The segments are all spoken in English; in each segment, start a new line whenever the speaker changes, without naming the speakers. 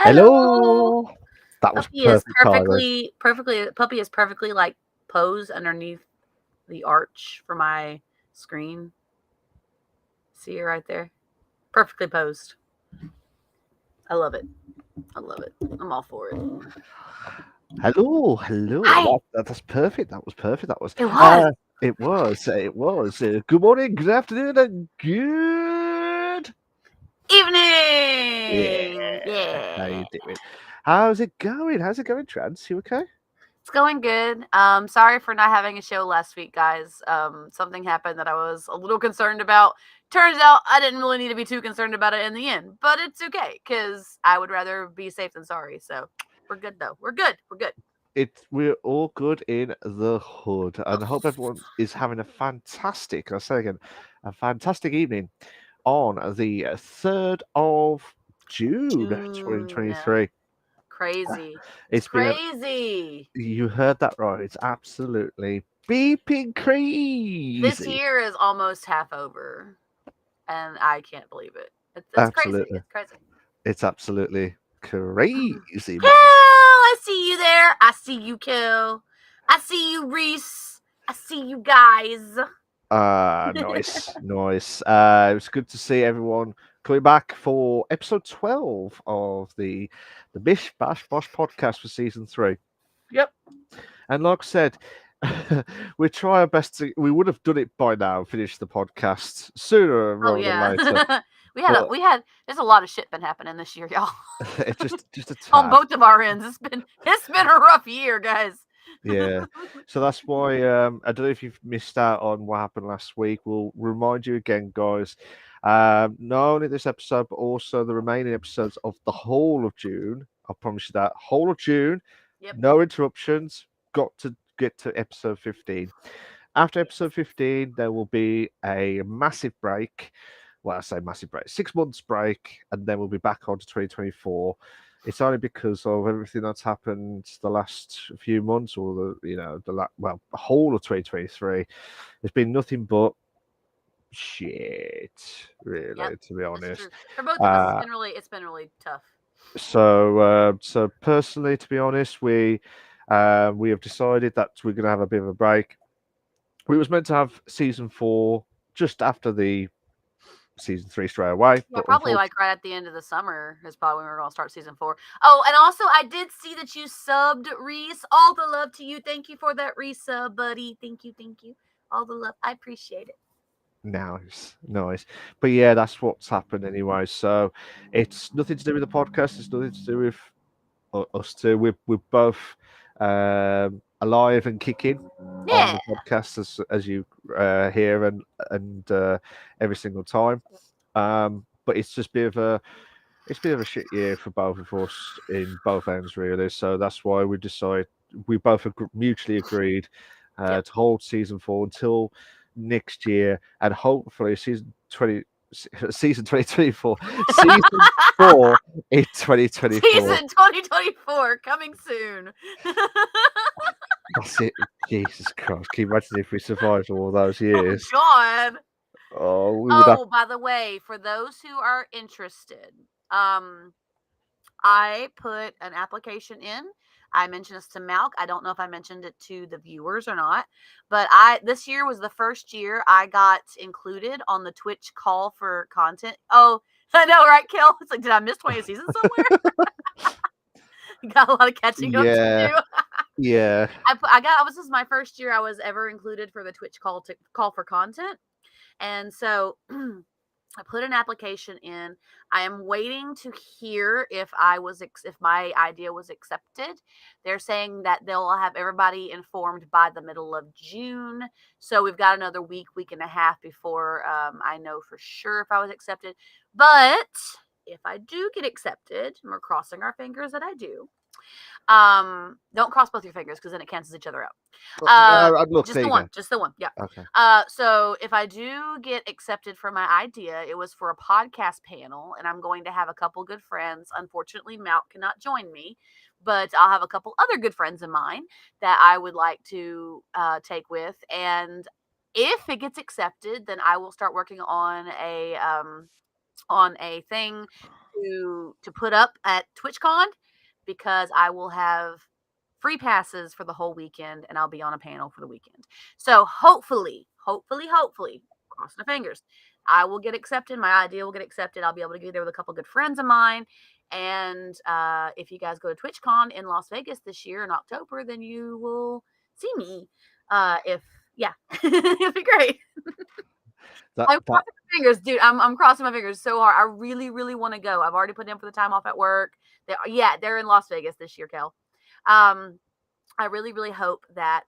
Hello. That was
Puppy is
perfect timing.
Puppy is perfectly like posed underneath the arch for my screen. See her right there? Perfectly posed. I love it. I love it. I'm all for it.
Hello.
Hi.
That's perfect. That was perfect. That was.
It was.
It was. It was. Good morning. Good afternoon. And good
Evening.
How you doing? How's it going? How's it going, Trans? You okay?
It's going good. Sorry for not having a show last week, guys. Something happened that I was a little concerned about. Turns out I didn't really need to be too concerned about it in the end, but it's okay because I would rather be safe than sorry. So we're good though. We're good.
We're all good in the hood, and I hope everyone is having a fantastic. I say again, a fantastic evening on the 3rd of June, 2023.
Crazy.
It's been
Crazy.
You heard that right. It's absolutely beeping crazy.
This year is almost half over, and I can't believe it. It's crazy.
Absolutely.
It's crazy.
It's absolutely crazy.
Kill, I see you there. I see you, Kill. I see you, Reese. I see you guys.
Nice. It was good to see everyone coming back for episode 12 of the Bish Bash Bosh podcast for season 3.
Yep.
And like I said, we try our best to. We would have done it by now, finished the podcast sooner rather than later.
we had. There's a lot of shit been happening this year, y'all.
It's just a tad.
On both of our ends. It's been a rough year, guys.
Yeah, so that's why I don't know if you've missed out on what happened last week. We'll remind you again, guys. Not only this episode, but also the remaining episodes of the whole of June. I promise you that whole of June.
Yep.
No interruptions. Got to get to episode 15. After episode 15, there will be a massive break. Well, I say massive break, 6 months break, and then we'll be back on to 2024. it's only because of everything that's happened the last few months, or the whole of 2023. There's been nothing but shit,
Yep,
really, to be
that's true.
honest.
For both of us,
Uh,
it's been really tough.
so personally, to be honest, we have decided that we're going to have a bit of a break. We was meant to have season 4 just after the season 3 straight away,
Yeah,
but
probably
unfortunately,
like right at the end of the summer is probably when we're gonna start season 4. Oh, and also I did see that you subbed Reese. All the love to you. Thank you for that resub, buddy. Thank you, thank you. All the love. I appreciate it.
nice, nice. But yeah, that's what's happened anyway. So it's nothing to do with the podcast. It's nothing to do with us two. We're both alive and kicking on
Yeah.
the podcast, as you hear and every single time. But it's a bit of a shit year for both of us in both ends, really. So that's why we both mutually agreed
Yep.
to hold season 4 until next year, and hopefully season 2024, season 4 in 2024.
Season 2024 coming soon.
That's it. Jesus Christ! Can you imagine if we survived all those
Oh
years?
God.
Oh, we would have.
Oh, by the way, for those who are interested, um, I put an application in. I mentioned this to Malk. I don't know if I mentioned it to the viewers or not, but this year was the first year I got included on the Twitch call for content. Oh, I know, right, Kel? It's like, did I miss 20 seasons somewhere? Got a lot of catching up to
Yeah,
do.
yeah.
This was my first year I was ever included for the Twitch call for content, and so I put an application in. I am waiting to hear if if my idea was accepted. They're saying that they'll have everybody informed by the middle of June. So we've got another week and a half before I know for sure if I was accepted. But if I do get accepted, and we're crossing our fingers that I do. Don't cross both your fingers because then it cancels each other out.
Look,
Just
there
the
you go.
one, just the one. Yeah.
Okay.
So if I do get accepted for my idea, it was for a podcast panel, and I'm going to have a couple good friends. Unfortunately, Malk cannot join me, but I'll have a couple other good friends of mine that I would like to take with. And if it gets accepted, then I will start working on a thing to put up at TwitchCon because I will have free passes for the whole weekend and I'll be on a panel for the weekend. So hopefully, crossing the fingers, I will get accepted. My idea will get accepted. I'll be able to get there with a couple good friends of mine. And if you guys go to TwitchCon in Las Vegas this year in October, then you will see me. If yeah, it'd be great.
That
I'm
that
crossing my fingers, dude. I'm crossing my fingers so hard. I really want to go. I've already put in for the time off at work. They're in Las Vegas this year, Kel. Um, I really hope that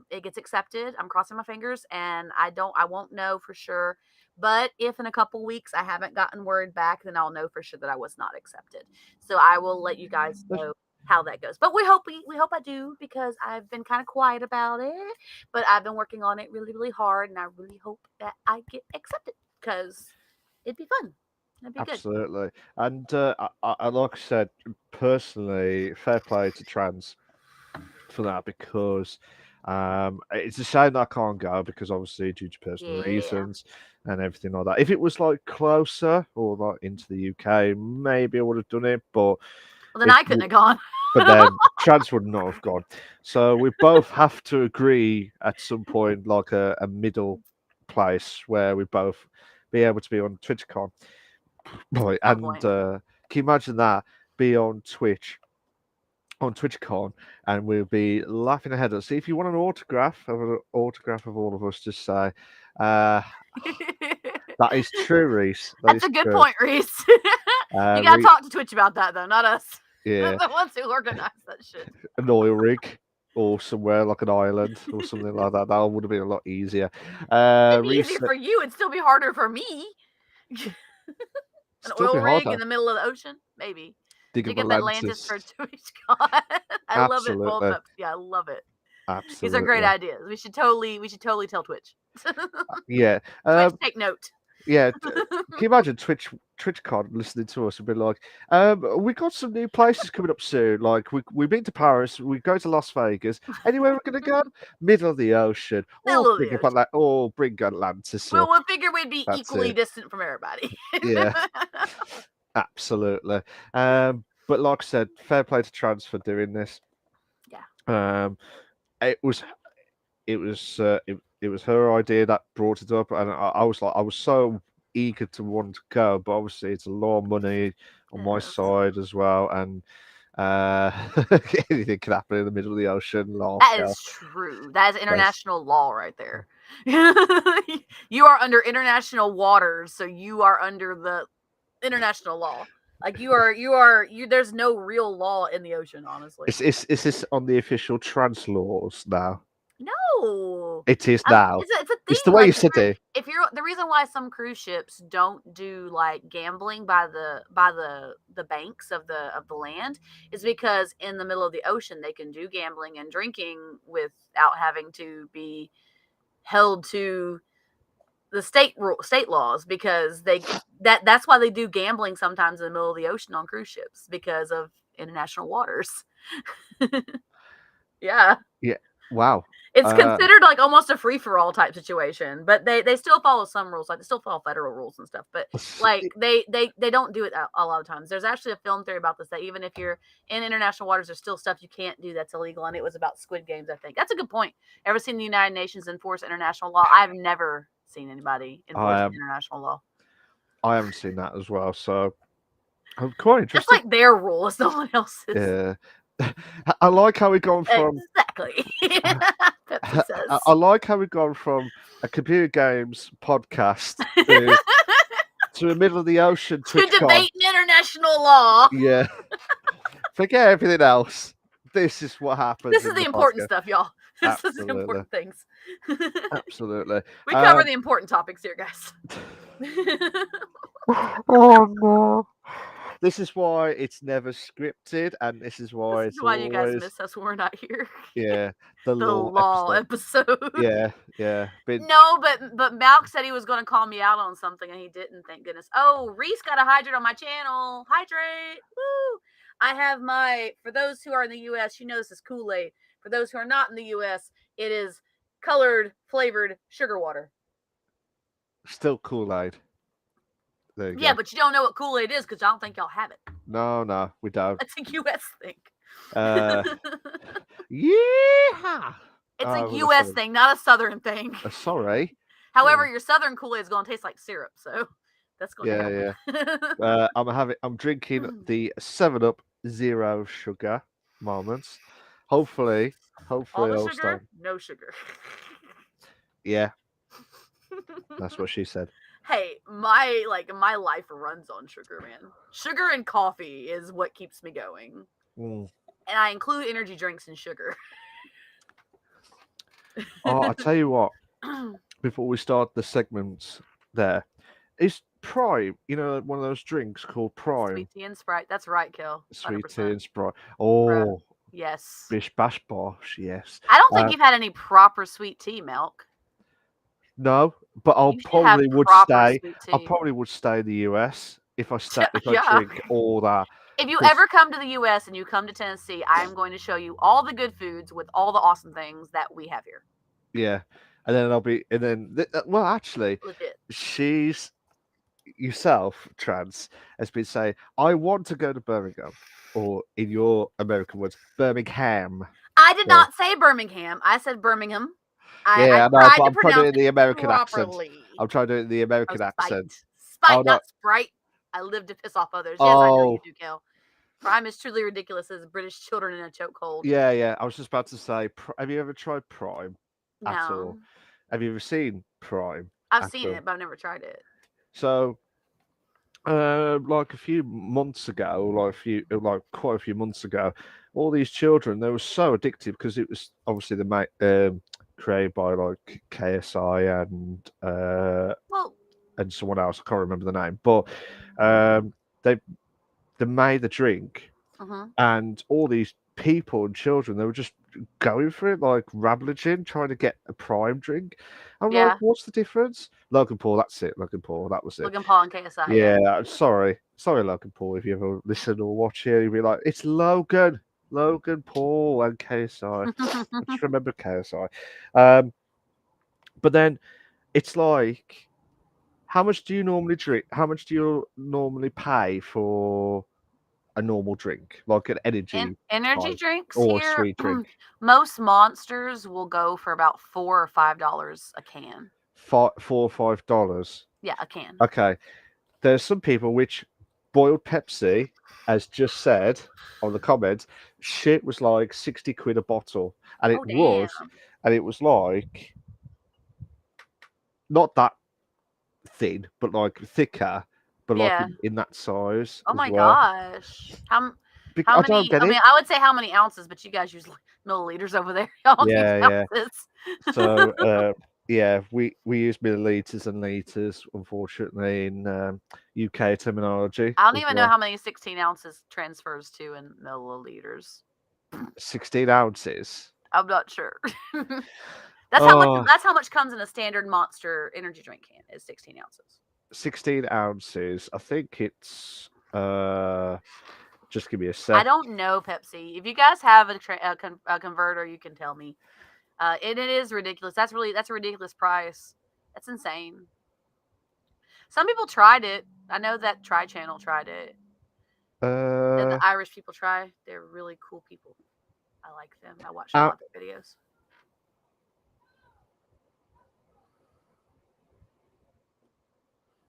it gets accepted. I'm crossing my fingers, and I won't know for sure. But if in a couple weeks I haven't gotten word back, then I'll know for sure that I was not accepted. So I will let you guys know how that goes. But we hope I do because I've been kind of quiet about it. But I've been working on it really hard, and I really hope that I get accepted because it'd be fun. It'd be good.
absolutely. And like I said, personally, fair play to trans for that, because it's a shame that I can't go because obviously due to personal
Yeah.
reasons and everything like that. If it was like closer or like into the UK, maybe I would have done it, but
Well, then
if
I couldn't have gone.
but then trans would not have gone. So we both have to agree at some point, like a middle place where we both be able to be on TwitchCon. Right,
Some
and
point.
can you imagine that? Be on Twitch, on TwitchCon, and we'll be laughing ahead. See if you want an autograph of all of us. Just say, uh, that is true, Reese. That
That's
is
a good
true.
point, Reese. You gotta
Reese,
talk to Twitch about that though, not us.
yeah,
The ones who organize that shit.
an oil rig or somewhere like an island or something like that. That would have been a lot easier.
It'd be
Reese,
easier for you. It'd still be harder for me. An
still be
oil rig
harder
in the middle of the ocean, maybe.
digging
Dig up Atlantis
Atlantis.
for TwitchCon. I love it. Both
Absolutely,
ups. Yeah, I love it. These are great
absolutely.
ideas. We should totally tell Twitch.
Yeah.
Twitch, take note.
Yeah. Can you imagine TwitchCon listening to us and be like, we got some new places coming up soon. Like we've been to Paris, we go to Las Vegas. Anywhere we're gonna go? Middle of the ocean, or
Middle of
bring
the
up
ocean.
or bring Atlantis
Well,
up.
we figured we'd be
That's
equally
it.
distant from everybody.
Yeah, absolutely. But like I said, fair play to Trans for doing this.
Yeah.
It was it was her idea that brought it up, and I was like, I was so eager to want to go, but obviously it's a lot of money on my
Yes.
side as well, and uh, anything can happen in the middle of the ocean.
That is true. That is international law right there. You are under international waters, so you are under the international law. Like you are. There's no real law in the ocean, honestly.
Is this on the official trans laws now?
No,
It is now.
it's a
It's the
thing.
way you
Like
said it.
if you're the reason why some cruise ships don't do like gambling by the banks of the land is because in the middle of the ocean they can do gambling and drinking without having to be held to the state laws, because that's why they do gambling sometimes in the middle of the ocean on cruise ships, because of international waters. Yeah.
Yeah. Wow.
It's considered like almost a free for all type situation, but they still follow some rules, like they still follow federal rules and stuff. But like they don't do it a lot of times. There's actually a film theory about this, that even if you're in international waters, there's still stuff you can't do that's illegal. And it was about Squid Games, I think. That's a good point. Ever seen the United Nations enforce international law? I've never seen anybody enforce international law.
I haven't seen that as well, so I'm quite interested.
It's like their rule, it's no one else's.
Yeah. I like how we've gone from
exactly. Pepsi says.
I like how we've gone from a computer games podcast to a middle of the ocean
to debating international law.
Yeah. Forget everything else. This is what happens.
This is the important stuff, y'all. This is the important things.
Absolutely.
We cover the important topics here, guys.
Oh no. This is why it's never scripted, and this is why
you guys miss us when we're not here.
Yeah,
the law episode.
Yeah.
No, but Malk said he was going to call me out on something, and he didn't. Thank goodness. Oh, Reese got a hydrate on my channel. Hydrate. Woo! I have my. For those who are in the U.S., you know this is Kool-Aid. For those who are not in the U.S., it is colored, flavored sugar water.
Still Kool-Aid.
Yeah, but you don't know what Kool-Aid is because I don't think y'all have it.
No, we don't.
It's a U.S. thing.
Yeah.
It's a U.S. thing, not a Southern thing.
Sorry.
However, your Southern Kool-Aid is going to taste like syrup, so that's going to
help. Yeah. I'm drinking the 7-Up Zero Sugar moments. Hopefully
all the sugar, no sugar.
Yeah. That's what she said.
Hey, my life runs on sugar, man. Sugar and coffee is what keeps me going. And I include energy drinks in sugar.
I'll tell you what. Before we start the segments, there is Prime. You know, one of those drinks called Prime.
Sweet tea and Sprite. That's right, Kel. 100%.
Sweet tea and Sprite. Oh, bro.
Yes.
Bish Bash Bosh. Yes.
I don't think you've had any proper sweet tea, Milk.
No, but I probably would stay. I probably would stay in the US if I drink all that.
If you ever come to the US and you come to Tennessee, I am going to show you all the good foods with all the awesome things that we have here.
Yeah, and then well, actually,
legit.
She's yourself, Trans, has been saying, I want to go to Birmingham, or in your American words, Birmingham.
I did not say Birmingham. I said Birmingham.
I'm trying to do it in the American accent. I'm trying to do it in the American accent.
Spite, not Sprite. I live to piss off others. Yes, I know you do, Kel. Prime is truly ridiculous as British children in a chokehold.
Yeah. I was just about to say, have you ever tried Prime at all? Have you ever seen Prime?
I've seen it, but I've never tried it.
So, like a few months ago, quite a few months ago, all these children, they were so addicted because it was obviously created by like KSI and someone else. I can't remember the name, but they made the drink, and all these people and children, they were just going for it, like ravaging, trying to get a prime drink. I'm like,
Yeah.
what's the difference? Logan Paul, that's it. Logan Paul, that was it.
Logan Paul and KSI.
Yeah,
Yeah.
sorry, Logan Paul. If you ever listen or watch it, you'll be like, it's Logan Paul and KSI. I just remember KSI. But then it's like, how much do you normally drink? How much do you normally pay for a normal drink, like an
And
energy
energy
type
drinks
or a
here,
sweet drink?
most monsters will go for about $4 or $5 a can.
$4 or $5.
Yeah, a can.
Okay, there's some people which boiled Pepsi, as just said on the comments, shit was like 60 quid a bottle, and
Oh damn.
it was like not that thin, but like thicker, but like
Yeah.
in that size
Oh
as
my
well.
gosh. How
I don't
many?
get
I mean,
it.
I would say how many ounces, but you guys use milliliters over there. Y'all don't use
Yeah.
ounces.
So, yeah, we use milliliters and liters, unfortunately, in UK terminology
I don't
as
even know
well.
how many 16 ounces transfers to in milliliters.
16 ounces.
I'm not sure.
Oh,
That's how much comes in a standard Monster energy drink can is 16 ounces.
16 ounces. I think it's just give me a
I
sec.
don't know Pepsi. If you guys have a converter, you can tell me. And it is ridiculous. That's a ridiculous price. That's insane. Some people tried it. I know that Try Channel tried it. The
Uh,
Irish people try. They're really cool people. I like them. I watch a
out,
lot of their videos.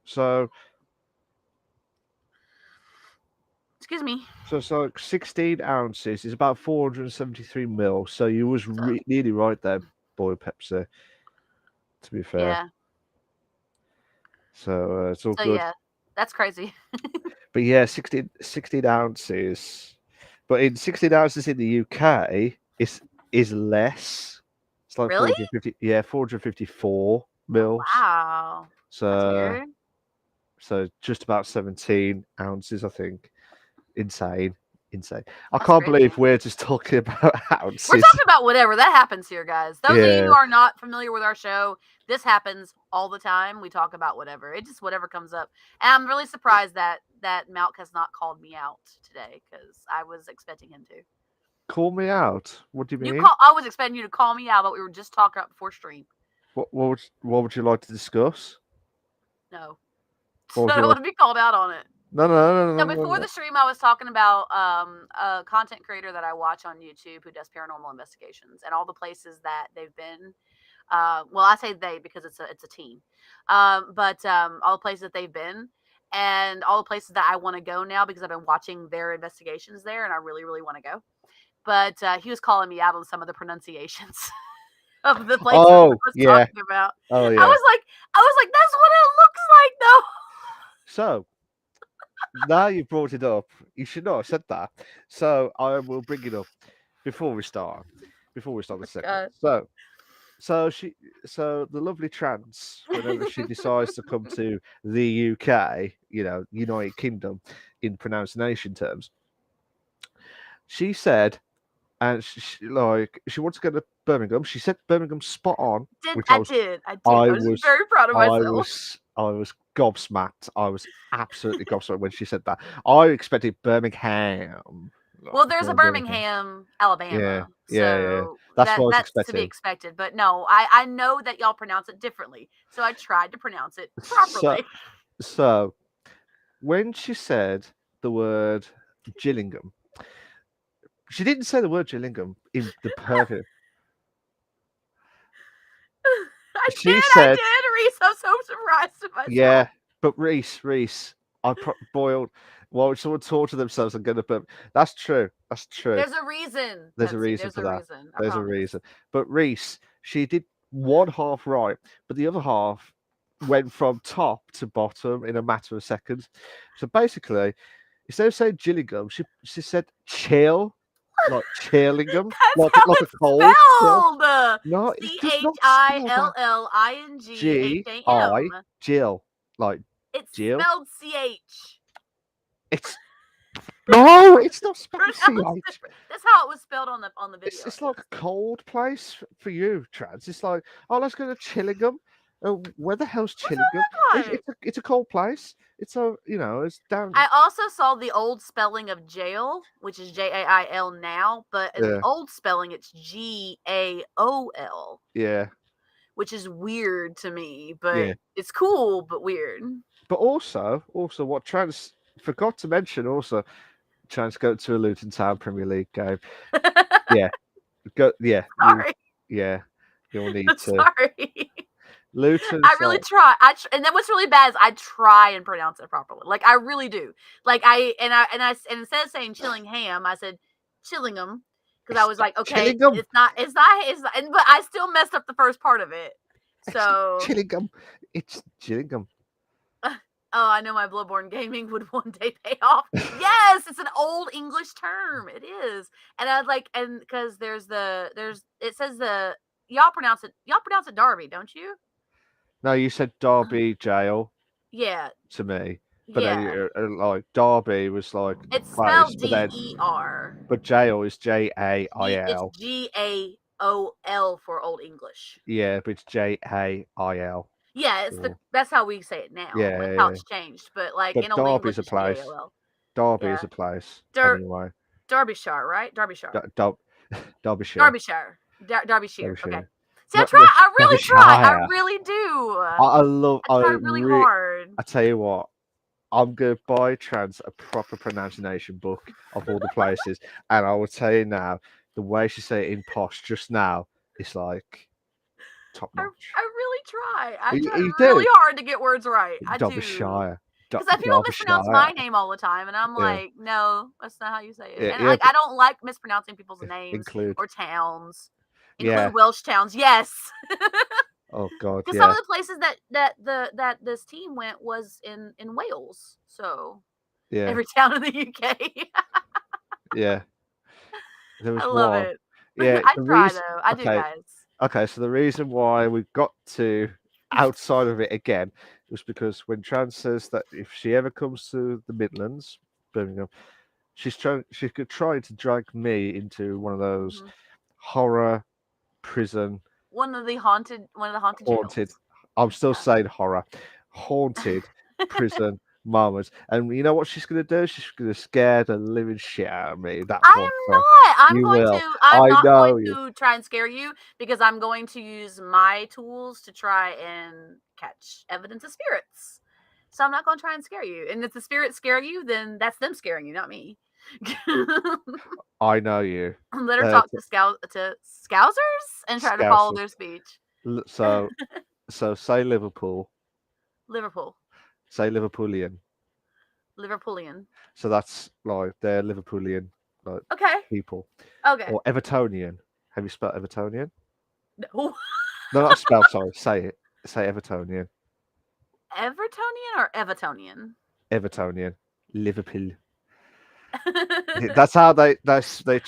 so
Excuse me.
it's like 16 ounces is about 473 mil. So you was
So,
nearly right there, boy Pepsi. To be fair,
yeah.
so it's all
So
good.
yeah, that's crazy.
But yeah, 16 ounces. But in 16 ounces in the UK is less. It's like
Really?
450, yeah, 454
Oh
mils.
wow. That's
So
weird.
just about 17 ounces, I think. Insane. Insane. I
That's
can't
crazy.
believe we're just talking about
We're
ounces.
talking about whatever that happens here, guys. Those of you
Yeah.
who are not familiar with our show, this happens all the time. We talk about whatever. It just whatever comes up. And I'm really surprised that Malk has not called me out today because I was expecting him to.
Call me out. What do you
You
mean?
call. I was expecting you to call me out, but we were just talking about before stream.
What would you like to discuss?
No,
What would
I
you
don't
like?
want to be called out on it.
No, no, no, no,
So
no, no,
before
no.
the stream, I was talking about a content creator that I watch on YouTube who does paranormal investigations and all the places that they've been. Well, I say they because it's a team, but all the places that they've been and all the places that I want to go now because I've been watching their investigations there and I really really want to go. But he was calling me out on some of the pronunciations of the places I
Oh,
was
yeah.
talking about.
Oh,
I
yeah.
was like, that's what it looks like, though.
So, now you brought it up, you should not have said that. So I will bring it up before we start. Before we start the segment.
God.
So she, so the lovely trance, whenever she decides to come to the UK, United Kingdom, in pronunciation terms, she said, and she wants to go to Birmingham. She said Birmingham spot on, which
I did. I did.
I
I was
was,
very proud of myself.
I was gobsmacked. I was absolutely gobsmacked when she said that. I expected Birmingham.
Well, there's a
Birmingham.
Birmingham,
Yeah,
Alabama,
yeah, yeah.
so
That's what I was
that's to be
expecting.
expected. But no, I know that y'all pronounce it differently, so I tried to pronounce it
So,
properly.
so when she said the word Gillingham, she didn't say the word Gillingham in the perfect. She
I
said,
did, Reese. I'm so surprised at
"Yeah,
myself.
but Reese, boiled." Well, someone torture themselves and go to Birmingham. That's true. That's true.
There's a reason,
There's a
Pepsi.
reason
There's
for
a
that.
reason. I
There's a
promise.
reason. But Reese, she did one half right, but the other half went from top to bottom in a matter of seconds. So basically, instead of saying Gillingham, she said chill, like Chillingham,
That's how
like a
it's
cold. Chill.
spelled.
No, it
C
does
H
not
I
spell
L
that.
L I N G H
G
A
I
M.
Jill, like
It's
Jill.
spelled CH.
It's No, it's not spelled with
Pronounced
CH.
different. That's how it was spelled on the video.
It's like a cold place for you, Trans. It's like, oh, let's go to Chillingham. Where the hell's
What's
Chillingham?
that like?
It's a cold place. It's a it's down.
I also saw the old spelling of jail, which is Jail now, but in the
Yeah,
old spelling it's Gaol,
yeah,
which is weird to me, but
yeah.
it's cool but weird.
But also what Trans forgot to mention also Trans go to a Luton Town Premier League game. Yeah, go. Yeah,
Sorry.
yeah, you'll need
I'm
to.
sorry. I
Luton's
really
like
try. And then what's really bad is I try and pronounce it properly. Like I really do. Like and instead of saying Chillingham, I said Chillingham because I
it's
was like, okay,
Chillingham.
it's not, but I still messed up the first part of it.
It's
So,
Chillingham. It's Chillingham.
oh, I know my Bloodborne gaming would one day pay off. Yes, it's an old English term. It is, and I like, and because it says y'all pronounce it Darby, don't you?
No, you said Derby Jail
Yeah,
to me, but then
yeah.
like Derby was like a
It's
place,
spelled
but then
DER.
but jail is
It's
Jail.
GAOL for Old English.
Yeah, but it's Jail.
Yeah,
So,
that's how we say it now.
yeah,
Like how
yeah.
it's changed, but like
But
in Old
Derby's
English,
a
it's
place.
GAOL.
Derby is
Yeah,
a place.
Der
Anyway,
Derbyshire, right? Derbyshire,
Der- Der- Derbyshire.
Derbyshire, Derbyshire. Okay.
Derbyshire.
See, I
Not
try. I really try. I
Derbyshire.
really do.
I love.
I try really hard.
I tell you what. I'm gonna buy Trans a proper pronunciation book of all the places, and I will tell you now, the way she said it in posh just now, it's like top notch.
I really try. I try
You
really
do
hard to get words right. I do.
Derbyshire,
Because people mispronounce
Derbyshire.
my name all the time, and I'm
Yeah,
like, no, that's not how you say it.
yeah,
And
yeah.
like, I
But
don't like mispronouncing people's names
include,
or towns.
yeah.
Include Welsh towns, yes.
Oh God,
Because some
yeah,
of the places that this team went was in Wales, so
yeah,
every town in the UK.
yeah. There
I
was
love
one.
it.
Yeah,
I
the
try
reason.
though. I do,
Okay,
guys.
okay. So the reason why we got to outside of it again was because when Trans says that if she ever comes to the Midlands, Birmingham, she's trying to drag me into one of those
Hmm.
horror prison
One of the haunted
haunted.
jails.
I'm still
Yeah.
saying horror, haunted prison moments. And you know what she's gonna do? She's gonna scare the living shit out of me. That
I
poor
am
girl.
not.
You will.
I'm
I
not
know
going
you.
to try and scare you because I'm going to use my tools to try and catch evidence of spirits. So I'm not going to try and scare you. And if the spirits scare you, then that's them scaring you, not me.
I know you.
Let her
Uh,
talk to scousers and try to follow
Scousers.
their speech.
So say Liverpool.
Liverpool.
Say Liverpoolian.
Liverpoolian.
So that's like they're Liverpoolian like
Okay.
people.
Okay.
Or Evertonian. Have you spelled Evertonian?
No.
No, not spell. Sorry. Say it. Say Evertonian.
Evertonian or Evertonian?
Evertonian. Liverpool. That's how they try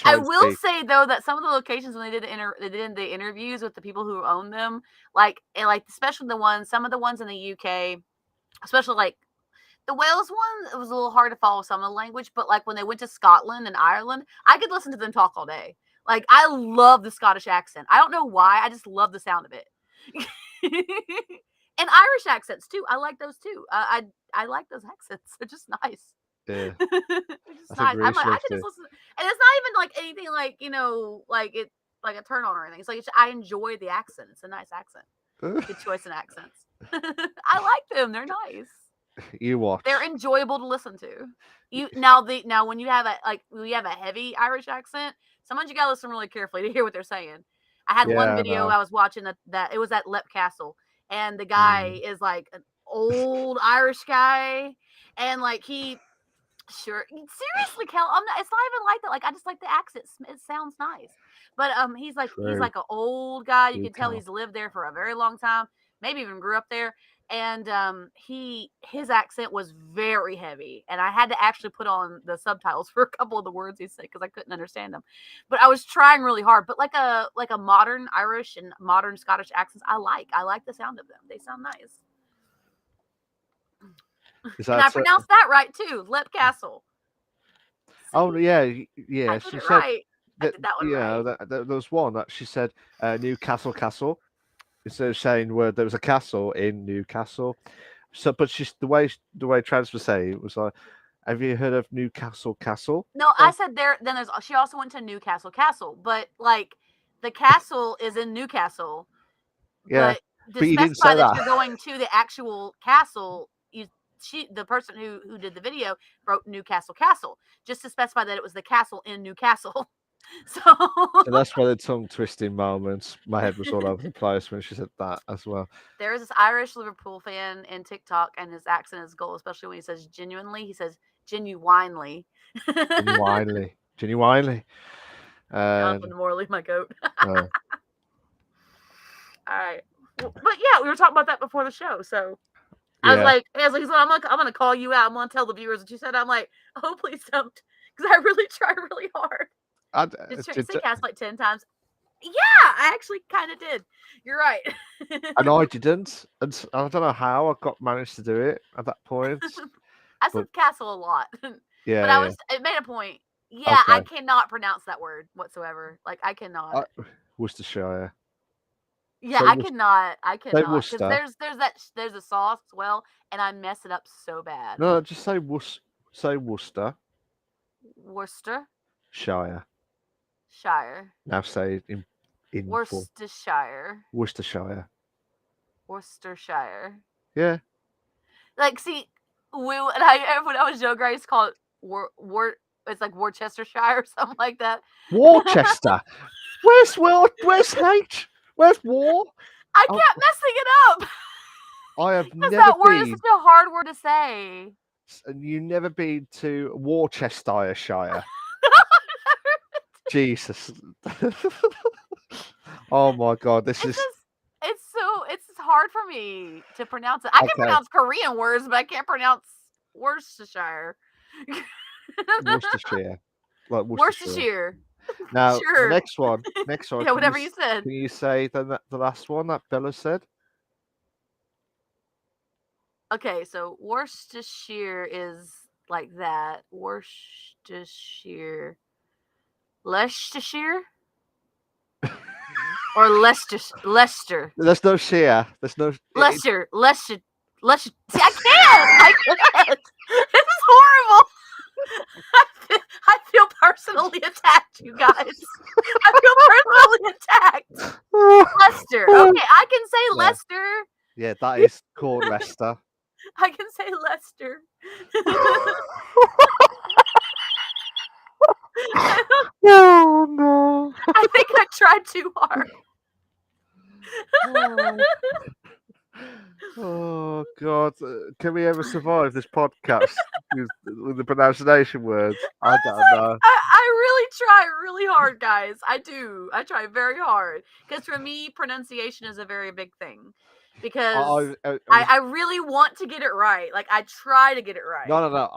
I
and
will
speak.
say though that some of the locations when they did the interviews with the people who own them, like especially some of the ones in the UK, especially like the Wales one, it was a little hard to follow some of the language, but like when they went to Scotland and Ireland, I could listen to them talk all day. Like I love the Scottish accent. I don't know why, I just love the sound of it. And Irish accents too. I like those too. I like those accents. They're just nice.
Yeah.
They're just
I think
nice. I'm like, I
recently
could just listen, and it's not even like anything like like it like a turn on or anything. It's like I enjoy the accent. It's a nice accent. Good choice in accents. I like them. They're nice.
you watch.
They're enjoyable to listen to. Now when you have a heavy Irish accent, sometimes you gotta listen really carefully to hear what they're saying. I had one
Yeah, I
video
know.
I was watching that it was at Lep Castle, and the guy
Mm.
is like an old Irish guy, and like he sure seriously, Kel, I'm not. It's not even like that. Like I just like the accent. It sounds nice, but he's
True.
like an old guy. You
True,
can tell
Cal.
he's lived there for a very long time. Maybe even grew up there. And his accent was very heavy, and I had to actually put on the subtitles for a couple of the words he said because I couldn't understand them. But I was trying really hard. But like a modern Irish and modern Scottish accents, I like the sound of them. They sound nice.
Is
And I
that
pronounced that right too. Lep Castle.
Oh yeah,
I
yeah.
did
She
it
said
right. I
that
did that one right.
there was one that she said Newcastle instead of saying where there was a castle in Newcastle. So, but she's the way Trans was saying it was like, have you heard of Newcastle Castle?
No, I
Oh,
said there. Then there's. She also went to Newcastle Castle, but like the castle is in Newcastle.
yeah,
But to
but you didn't
specify
say
that
that.
you're going to the actual castle, the person who did the video wrote Newcastle Castle just to specify that it was the castle in Newcastle. So
So that's where the tongue twisting moments. My head was all over the place when she said that as well.
there is this Irish Liverpool fan in TikTok, and his accent is gold, especially when he says genuinely. He says genuinely.
Genuinely, genuinely.
Jonathan
And
Morley, my goat.
uh,
All right. But yeah, we were talking about that before the show. So
yeah,
I was like, I'm gonna call you out. I'm gonna tell the viewers what you said. I'm like, oh, please don't, because I really tried really hard.
I,
Just
did,
say cast like 10 times. Yeah, I actually kind of did. You're right.
and I didn't, and I don't know how I got managed to do it at that point.
I
But
said castle a lot, but
yeah, yeah,
it made a point. Yeah, I
okay.
cannot pronounce that word whatsoever. Like I cannot.
I, Worcestershire.
Yeah,
Say
I
Worcester.
cannot. I
Say
cannot because
Worcester.
there's a sauce as well, and I mess it up so bad.
No, just say Say Worcester
Worcester
Shire.
Shire.
Now say it in full.
Worcestershire.
Worcestershire.
Worcestershire.
Yeah.
Like, see, when I was younger, I used to call it it's like Worcestershire or something like that.
Worcester. Where's H? Where's War?
I
Oh,
kept messing it up
I have
because
never
that word is
been,
such a hard word to say.
and you never been to Worcestershire. Jesus. Oh my God, this
It's
is
just it's hard for me to pronounce it. I can
okay.
pronounce Korean words, but I can't pronounce Worcestershire.
Worcestershire, like Worcestershire.
Worcestershire.
Now the
Sure.
next one.
Yeah, whatever you said.
Can you say the last one that Bella said?
Okay, so Worcestershire is like that. Worcestershire. Leicestershire? Or Leicester.
There's no sheer. There's no.
Leicester. See, I can't. I can't. This is horrible. I feel personally attacked, you guys. I feel personally attacked. Leicester. Okay, I can say
Yeah,
Leicester.
yeah, that is called Leicester.
I can say Leicester.
Oh no.
I think I tried too hard.
Oh, oh God. Can we ever survive this podcast with the pronunciation words? I don't know.
I really try really hard, guys. I do. I try very hard because for me, pronunciation is a very big thing. Because I really want to get it right. Like I try to get it right.
no.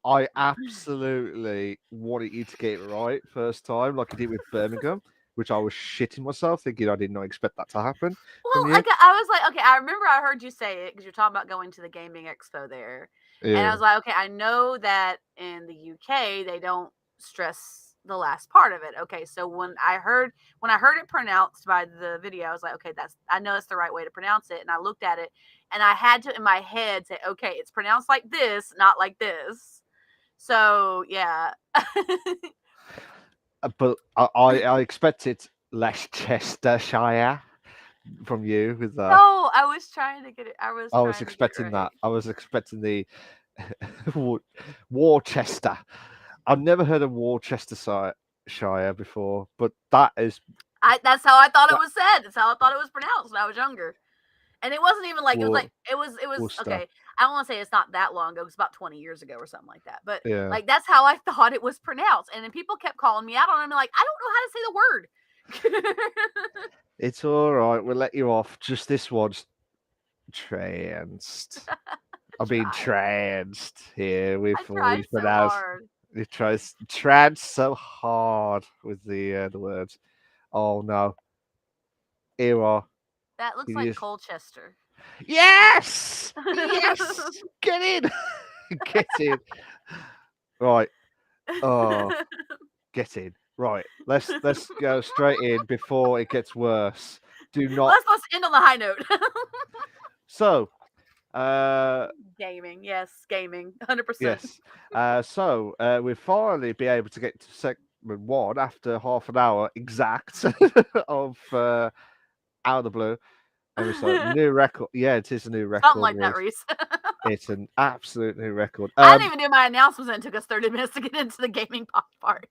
I absolutely wanted you to get it right first time, like I did with Birmingham, which I was shitting myself, thinking I did not expect that to happen
Well,
from you.
like I was like, okay, I remember I heard you say it because you're talking about going to the gaming expo there, and I
Yeah.
was like, okay, I know that in the UK they don't stress the last part of it. Okay, so when I heard it pronounced by the video, I was like, okay, I know that's the right way to pronounce it, and I looked at it, and I had to in my head say, okay, it's pronounced like this, not like this. So yeah.
But I expected Leicestershire from you with that.
No, I was trying to get it. I was
I was
trying to get it
expecting
right.
that. I was expecting the Worcester. I've never heard of Worcestershire before, but that is
That's how I thought it was said. That's how I thought it was pronounced when I was younger. And it wasn't even like it was
Worcester.
okay. I don't want to say it's not that long ago. It was about 20 years ago or something like that. But
Yeah.
like that's how I thought it was pronounced. And then people kept calling me out on it. I'm like, I don't know how to say the word.
It's all right. We'll let you off. Just this one's tranced. I've been tranced here with
I
all
tried
these
so
pronounced.
hard.
It tries trans so hard with the words. Oh no. Here we are.
That looks
You
like
just-
Colchester.
Yes! Yes! Get in! Get in. Right. Oh, get in. Right. Let's go straight in before it gets worse. Do not.
Let's end on the high note.
So,
Gaming, yes, gaming, 100%.
yes. We'll finally be able to get to segment one after half an hour exact of out of the blue. And we start new record. Yeah, it is a new record.
Something like that, Reese.
It's an absolute new record.
I didn't even do my announcements, and it took us 30 minutes to get into the gaming pop part.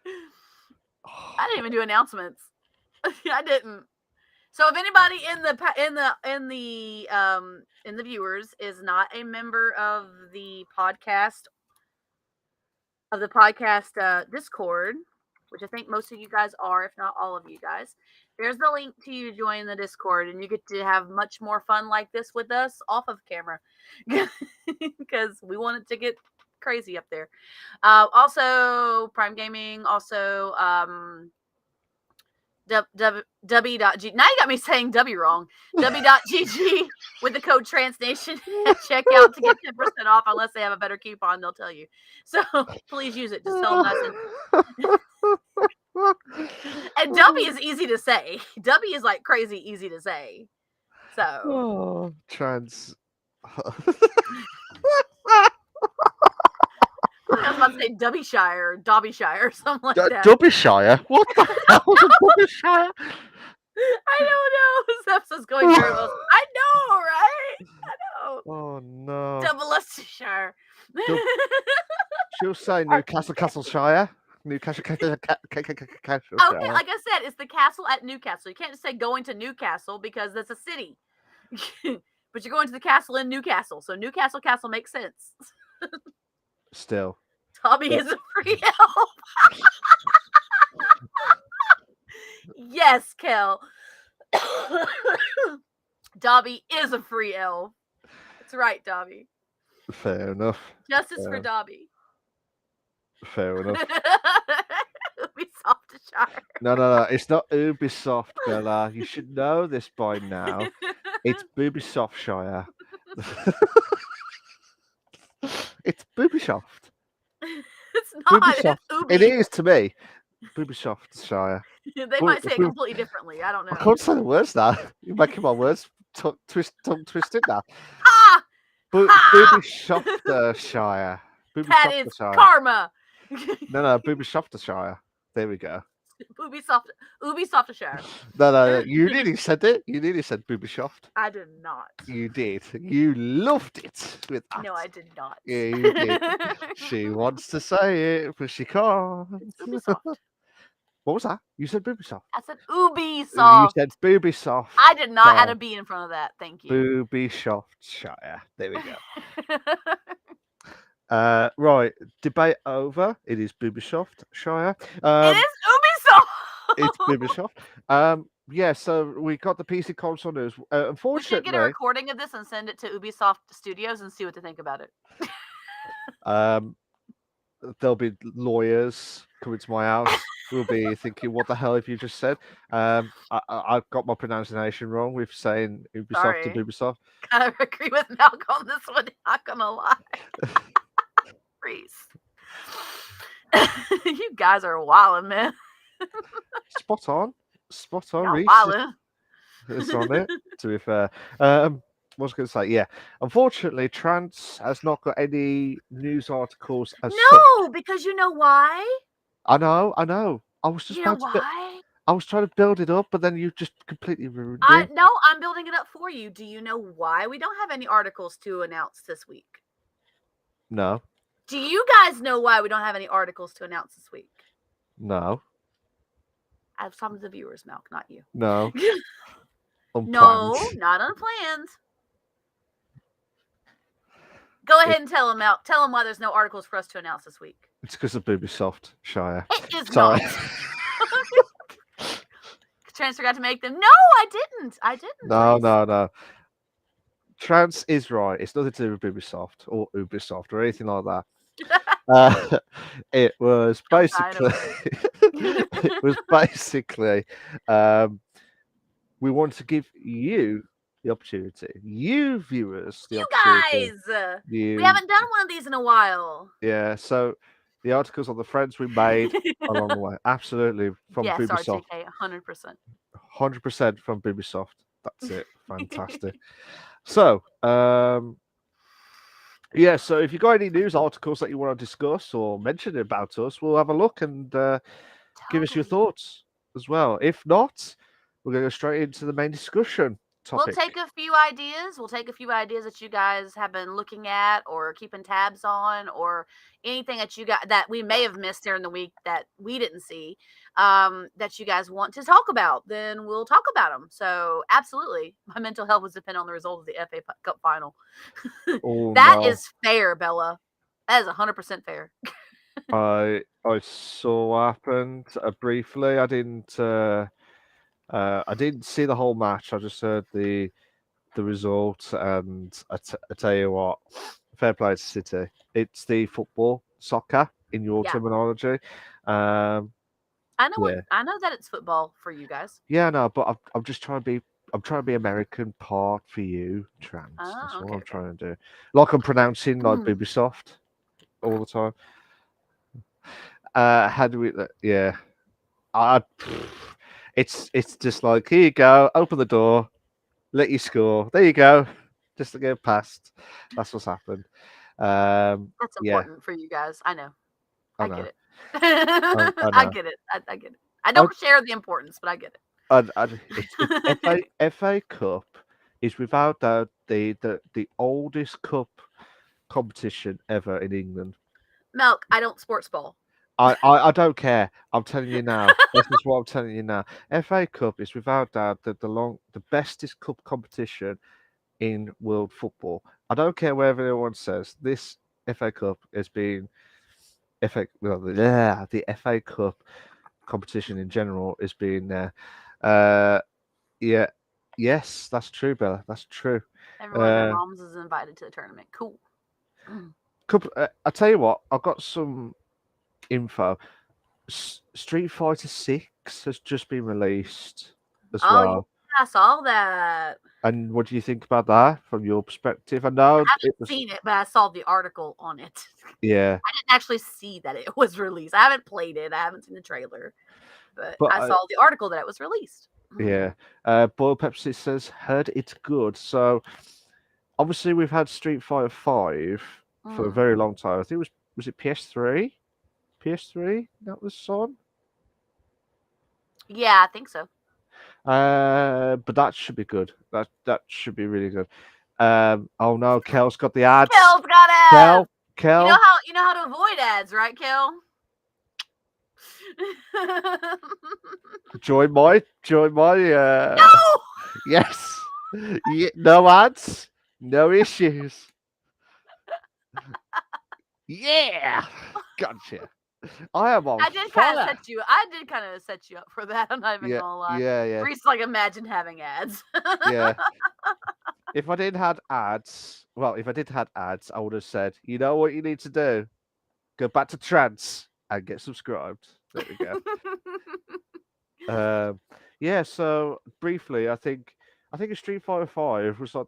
I didn't even do announcements. I didn't. So if anybody in the viewers is not a member of the podcast Discord, which I think most of you guys are, if not all of you guys, there's the link to you join the Discord, and you get to have much more fun like this with us off of camera, because we want it to get crazy up there. Also, Prime Gaming, also W.G. Now you got me saying W wrong. W.GG with the code TRANSNATION at checkout to get 10% off. Unless they have a better coupon, they'll tell you. So please use it. Just tell them nice and W is easy to say. W is like crazy easy to say. So
trans.
I was about to say Dubbyshire or Dobbyshire or something like that.
Dubbyshire? What the hell is a Dubbyshire?
I don't know. This episode's going very well. I know, right? I know.
Oh no.
Doublestershire.
She'll say Newcastle Castleshire. Newcastle Castle.
Okay, like I said, it's the castle at Newcastle. You can't just say going to Newcastle because that's a city. But you're going to the castle in Newcastle, so Newcastle Castle makes sense.
Still.
Tommy is a free elf. Yes, Kel. Dobby is a free elf. That's right, Dobby.
Fair enough.
Justice for Dobby.
Fair enough.
Ubisoftshire.
No. It's not Ubisoft, Bella. You should know this by now. It's Ubisoftshire. It's Ubisoft.
It's not.
Ubisoft. It is to me. Ubisoftshire.
They might say it completely differently. I don't know.
I can't say the words now. You're making my words tongue twisted now.
Ah!
Ubisoftshire.
That is karma.
No, Ubisoftshire. There we go.
Ubisoftshire.
No, you nearly said it. You nearly said Ubisoft.
I did not.
You did. You loved it with that.
No, I did not.
Yeah, you did. She wants to say it, but she can't.
It's Ubisoft.
What was that? You said Ubisoft.
I said Ubisoft.
You said Ubisoft.
I did not add a B in front of that. Thank you.
Ubisoftshire. There we go. Right, debate over. It is Ubisoftshire.
It is Ubisoft.
It's Ubisoft. Yeah, so we got the PC console news. Unfortunately,
we should get a recording of this and send it to Ubisoft Studios and see what they think about it.
There'll be lawyers coming to my house. We'll be thinking, "What the hell have you just said?" I got my pronunciation wrong with saying Ubisoft to Ubisoft.
I agree with Malcolm on this one. Not gonna lie, Reese. You guys are wildin', man.
Spot on, Reese. It's on it. To be fair, what was I going to say? Yeah, unfortunately, Trance has not got any news articles.
Because you know why?
I know. I was just
why?
I was trying to build it up, but then you just completely ruined it.
No, I'm building it up for you. Do you know why we don't have any articles to announce this week?
No.
Do you guys know why we don't have any articles to announce this week?
No.
I have some of the viewers, Malk, not you.
No.
No, not unplanned. Go ahead and tell them, Malk. Tell them why there's no articles for us to announce this week.
It's because of Ubisoftshire.
It is not. Trans forgot to make them. No, I didn't.
No. Trans is right. It's nothing to do with Ubisoft or anything like that. It was basically we wanted to give you the opportunity. You viewers, the
You
opportunity.
guys, we
You,
haven't done one of these in a while.
yeah. So the articles on the friends we made along the way, absolutely from
Yes,
Ubisoft,
RTK, 100%.
100% from Ubisoft. That's it. Fantastic. So, yeah. So if you got any news articles that you want to discuss or mention about us, we'll have a look and give us your
Totally.
thoughts as well. If not, we're going to go straight into the main discussion
We'll
topic.
take a few ideas. We'll take a few ideas that you guys have been looking at or keeping tabs on, or anything that you got that we may have missed during the week that we didn't see, that you guys want to talk about. Then we'll talk about them. So absolutely, my mental health would depend on the result of the FA Cup final.
Oh
That
no.
is fair, Bella. That is 100% fair.
I saw what happened briefly. I didn't see the whole match. I just heard the result, and I tell you what, fair play to City. It's the football, soccer in your
Yeah,
terminology. Um, yeah,
I know that it's football for you guys.
yeah, no, but I'm just trying to be. I'm trying to be American part for you, trans. That's
Oh,
all
okay,
I'm
okay.
trying to do. Like I'm pronouncing like Ubisoft all the time. How do we? Yeah, I. It's just like here you go. Open the door. Let you score. There you go. Just to go past. That's what's happened.
That's
Yeah,
important for you guys. I know.
I
I get
know.
it.
I
I
know.
get it. I get it. I
I,
don't share the importance, but I get
it's
it.
FA Cup is without doubt the oldest cup competition ever in England.
Milk, I don't sports ball.
I don't care. I'm telling you now. This is what I'm telling you now. FA Cup is without doubt the bestest cup competition in world football. I don't care what everyone says. This FA Cup has been the FA Cup competition in general has been there. Yeah, yes, that's true, Bella. That's true.
Everyone and their
Uh,
moms is invited to the tournament. Cool.
I tell you what, I've got some info. Street Fighter Six has just been released as
Oh yeah,
well.
I saw that.
And what do you think about that from your perspective? I know
I
it
haven't
was,
seen it, but I saw the article on it.
yeah,
I didn't actually see that it was released. I haven't played it. I haven't seen the trailer, but
but
I saw the article that it was released.
yeah, Boyle Pepsi says heard it's good. So obviously we've had Street Fighter Five for a
Mm.
very long time. I think was it PS3? PS3 that was on.
Yeah, I think so.
But that should be good. That should be really good. Oh no, Kel's got the ads.
Kel's got ads.
Kel, Kel,
You know how to avoid ads, right, Kel?
join my.
No.
Yes, yeah, no ads, no issues. Yeah, gotcha. I am on fire.
I did kind of set you up for that. I'm not even
Yeah,
gonna lie.
yeah, yeah,
Reese like imagine having ads.
yeah. If I didn't had ads, well, if I did had ads, I would have said, you know what you need to do? Go back to trance and get subscribed. There we go. Um, yeah. So briefly, I think a Street Fighter Five was like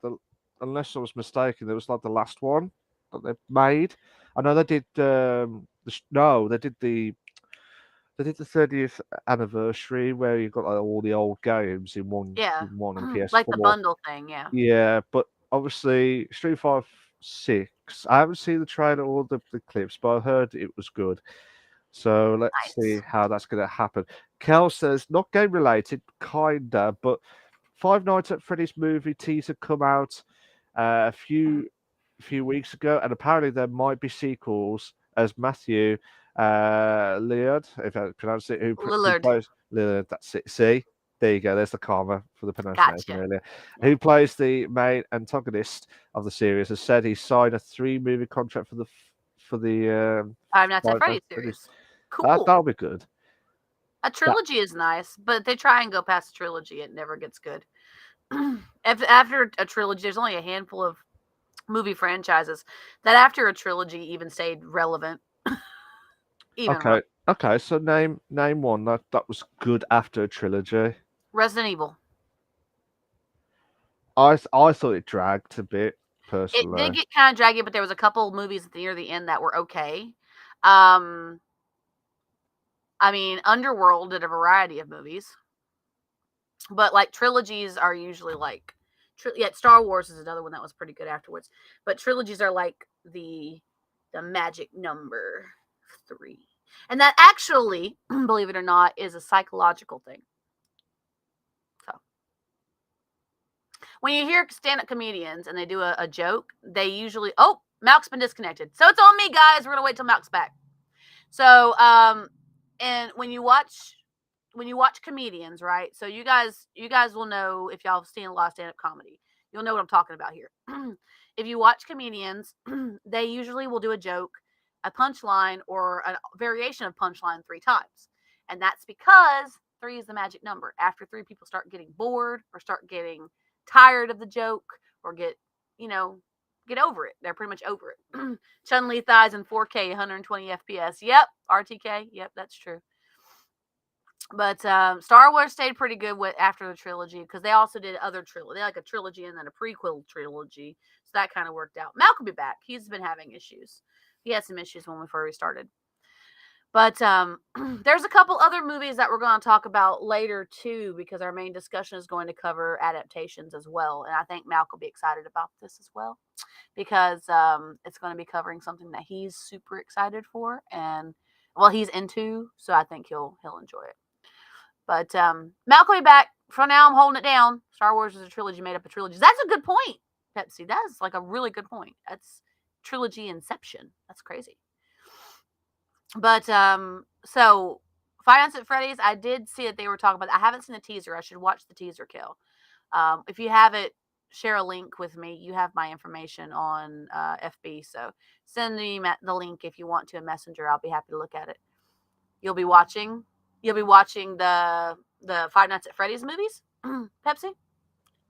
unless I was mistaken, it was like the last one that they made. I know they did. No, they did the 30th anniversary where you got like all the old games in one
Yeah.
in one on
Like the
PS4.
bundle thing, yeah.
Yeah, but obviously Street Fighter Six. I haven't seen the trailer or the clips, but I heard it was good. So let's see
Nice.
how that's going to happen. Kel says not game related, kinda, but Five Nights at Freddy's movie teaser come out a few weeks ago, and apparently there might be sequels as Matthew Lillard, if I pronounce it, who
Lillard.
plays Lillard. That's it. See, there you go. There's the karma for the pronunciation
Gotcha.
earlier.
Yeah.
Who plays the main antagonist of the series has said he signed a 3 movie contract for the
Five Nights at
Five Nights
Freddy's
at Freddy's.
series. Cool.
That'll be good.
A
That
trilogy is nice, but they try and go past a trilogy, it never gets good. After a trilogy, there's only a handful of movie franchises that after a trilogy even stayed relevant.
okay. Okay, so name one that was good after a trilogy.
Resident Evil.
I thought it dragged a bit
It did
personally.
get kind of draggy, but there was a couple movies near the end that were okay. Um, I mean, Underworld did a variety of movies, but like trilogies are usually like, Star Wars is another one that was pretty good afterwards. But trilogies are like the magic number 3, and that actually, believe it or not, is a psychological thing. So when you hear stand-up comedians and they do a joke, they usually, oh, Malk's been disconnected, so it's on me, guys. We're gonna wait till Malk's back. So and when you watch comedians, right? So you guys will know, if y'all have seen a lot of stand-up comedy, you'll know what I'm talking about here. If you watch comedians, they usually will do a joke, a punchline, or a variation of punchline 3 times. And that's because 3 is the magic number. After 3, people start getting bored or start getting tired of the joke, or get over it. They're pretty much over it. Chun-Li thighs in 4K, 120 FPS. Yep, RTK. Yep, that's true. But Star Wars stayed pretty good after the trilogy, because they also did other trilogy. They like a trilogy and then a prequel trilogy, so that kind of worked out. Malk will be back. He's been having issues. He had some issues before we started. But there's a couple other movies that we're going to talk about later too, because our main discussion is going to cover adaptations as well, and I think Malk will be excited about this as well, because it's going to be covering something that he's super excited for, and he's into. So I think he'll enjoy it. But Malk will be back. For now, I'm holding it down. Star Wars is a trilogy made up of trilogies. That's a good point, Pepsi. That is like a really good point. That's trilogy inception. That's crazy. But so Five Nights at Freddy's, I did see that they were talking about. I haven't seen the teaser. I should watch the teaser, Kill. If you have it, share a link with me. You have my information on FB, so send me the link if you want to, a messenger. I'll be happy to look at it. You'll be watching the Five Nights at Freddy's movies. Pepsi.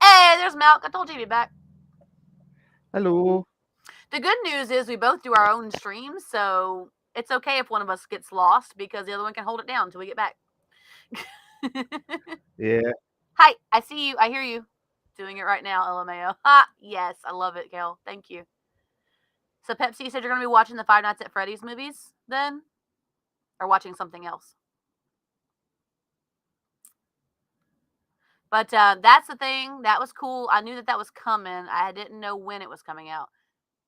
Hey, there's Malk. I told you he'd be back.
Hello.
The good news is we both do our own streams, so it's okay if one of us gets lost, because the other one can hold it down until we get back.
Yeah.
Hi, I see you. I hear you. Doing it right now, LMAO. Ha! Yes, I love it, Gail. Thank you. So, Pepsi, you said you're going to be watching the Five Nights at Freddy's movies then? Or watching something else? But that's the thing. That was cool. I knew that was coming. I didn't know when it was coming out.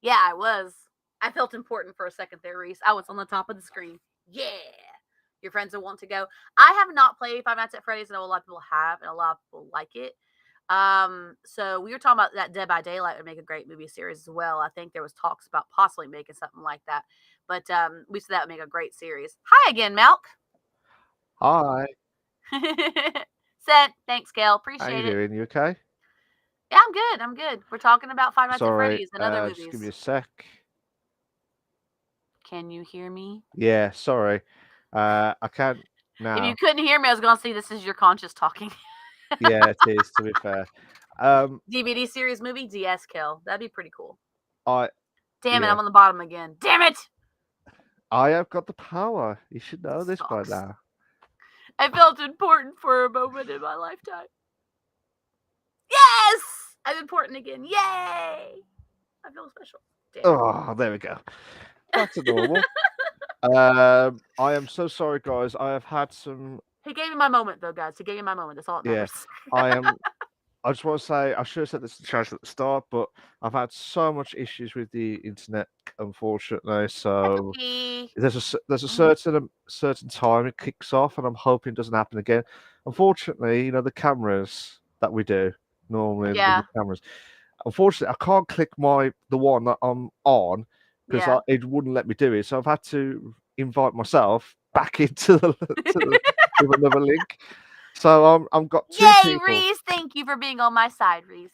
Yeah, I was. I felt important for a second there, Reese. I was on the top of the screen. Yeah. Your friends will want to go. I have not played Five Nights at Freddy's. I know a lot of people have, and a lot of people like it. So we were talking about that Dead by Daylight would make a great movie series as well. I think there was talks about possibly making something like that. But we said that would make a great series. Hi again, Malk.
Hi.
Sent. Thanks, Gail.
How
Appreciate
you
it.
doing? You okay?
Yeah, I'm good. I'm good. We're talking about Five Nights at
Sorry.
Freddy's and other
Just give me
movies.
a sec.
Can you hear me?
Yeah. Sorry. I can't now.
If you couldn't hear me, I was going to say this is your conscious talking.
Yeah, it is. To be fair.
DVD series movie, DS Kill. That'd be pretty cool.
Damn
it, I'm on the bottom again. Damn it!
I have got the power. You should know this by now.
I felt important for a moment in my lifetime. Yes! I'm important again. Yay! I feel special.
Damn. Oh, there we go. Back to normal. I am so sorry, guys. I have had some.
He gave me my moment, though, guys. He gave me my moment. That's all that matters.
Yeah, I just want to say, I should have said this to Chaz at the start, but I've had so much issues with the internet, unfortunately. So there's a certain time it kicks off, and I'm hoping it doesn't happen again. Unfortunately, the cameras that we do normally, the cameras. Unfortunately, I can't click the one that I'm on because it wouldn't let me do it. So I've had to invite myself back into with another link. So I've got two people.
Yay, Reese! Thank you for being on my side, Reese.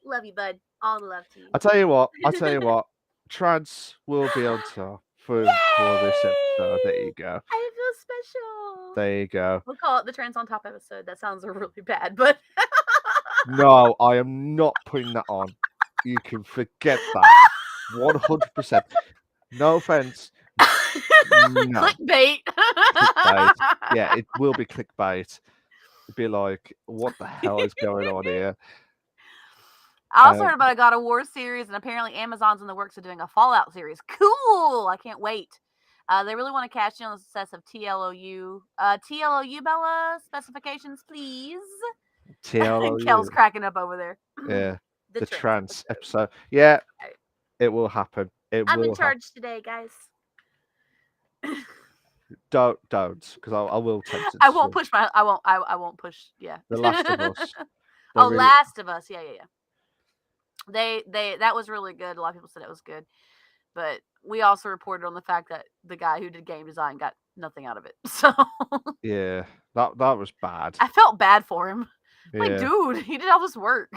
Love you, bud. All the love to you.
I tell you what. Trads will be on top for this episode. There you go.
I feel special.
There you go.
We'll call it the Trans on Top episode. That sounds really bad, but
no, I am not putting that on. You can forget that. 100%. No offense. No.
Clickbait.
Clickbait. Yeah, it will be clickbait. It'd be like, what the hell is going on here?
I also
Uh,
heard about a God of War series, and apparently Amazon's in the works of doing a Fallout series. Cool! I can't wait. They really want to cash in on the success of TLOU. TLOU, Bella, specifications, please. And Kel's
TLOU.
cracking up over there.
Yeah,
The
the
trans
trans
episode.
episode. Yeah,
Right.
it will happen. It
I'm in
will happen.
charge today, guys.
Don't, because I will tempt it
I won't
to.
push my. I won't. I won't push. Yeah.
The Last of Us. They
Oh,
really.
Last of Us. Yeah, yeah, yeah. They that was really good. A lot of people said it was good, but we also reported on the fact that the guy who did game design got nothing out of it. So
Yeah, that was bad.
I felt bad for him. Like,
Yeah,
dude, he did all this work.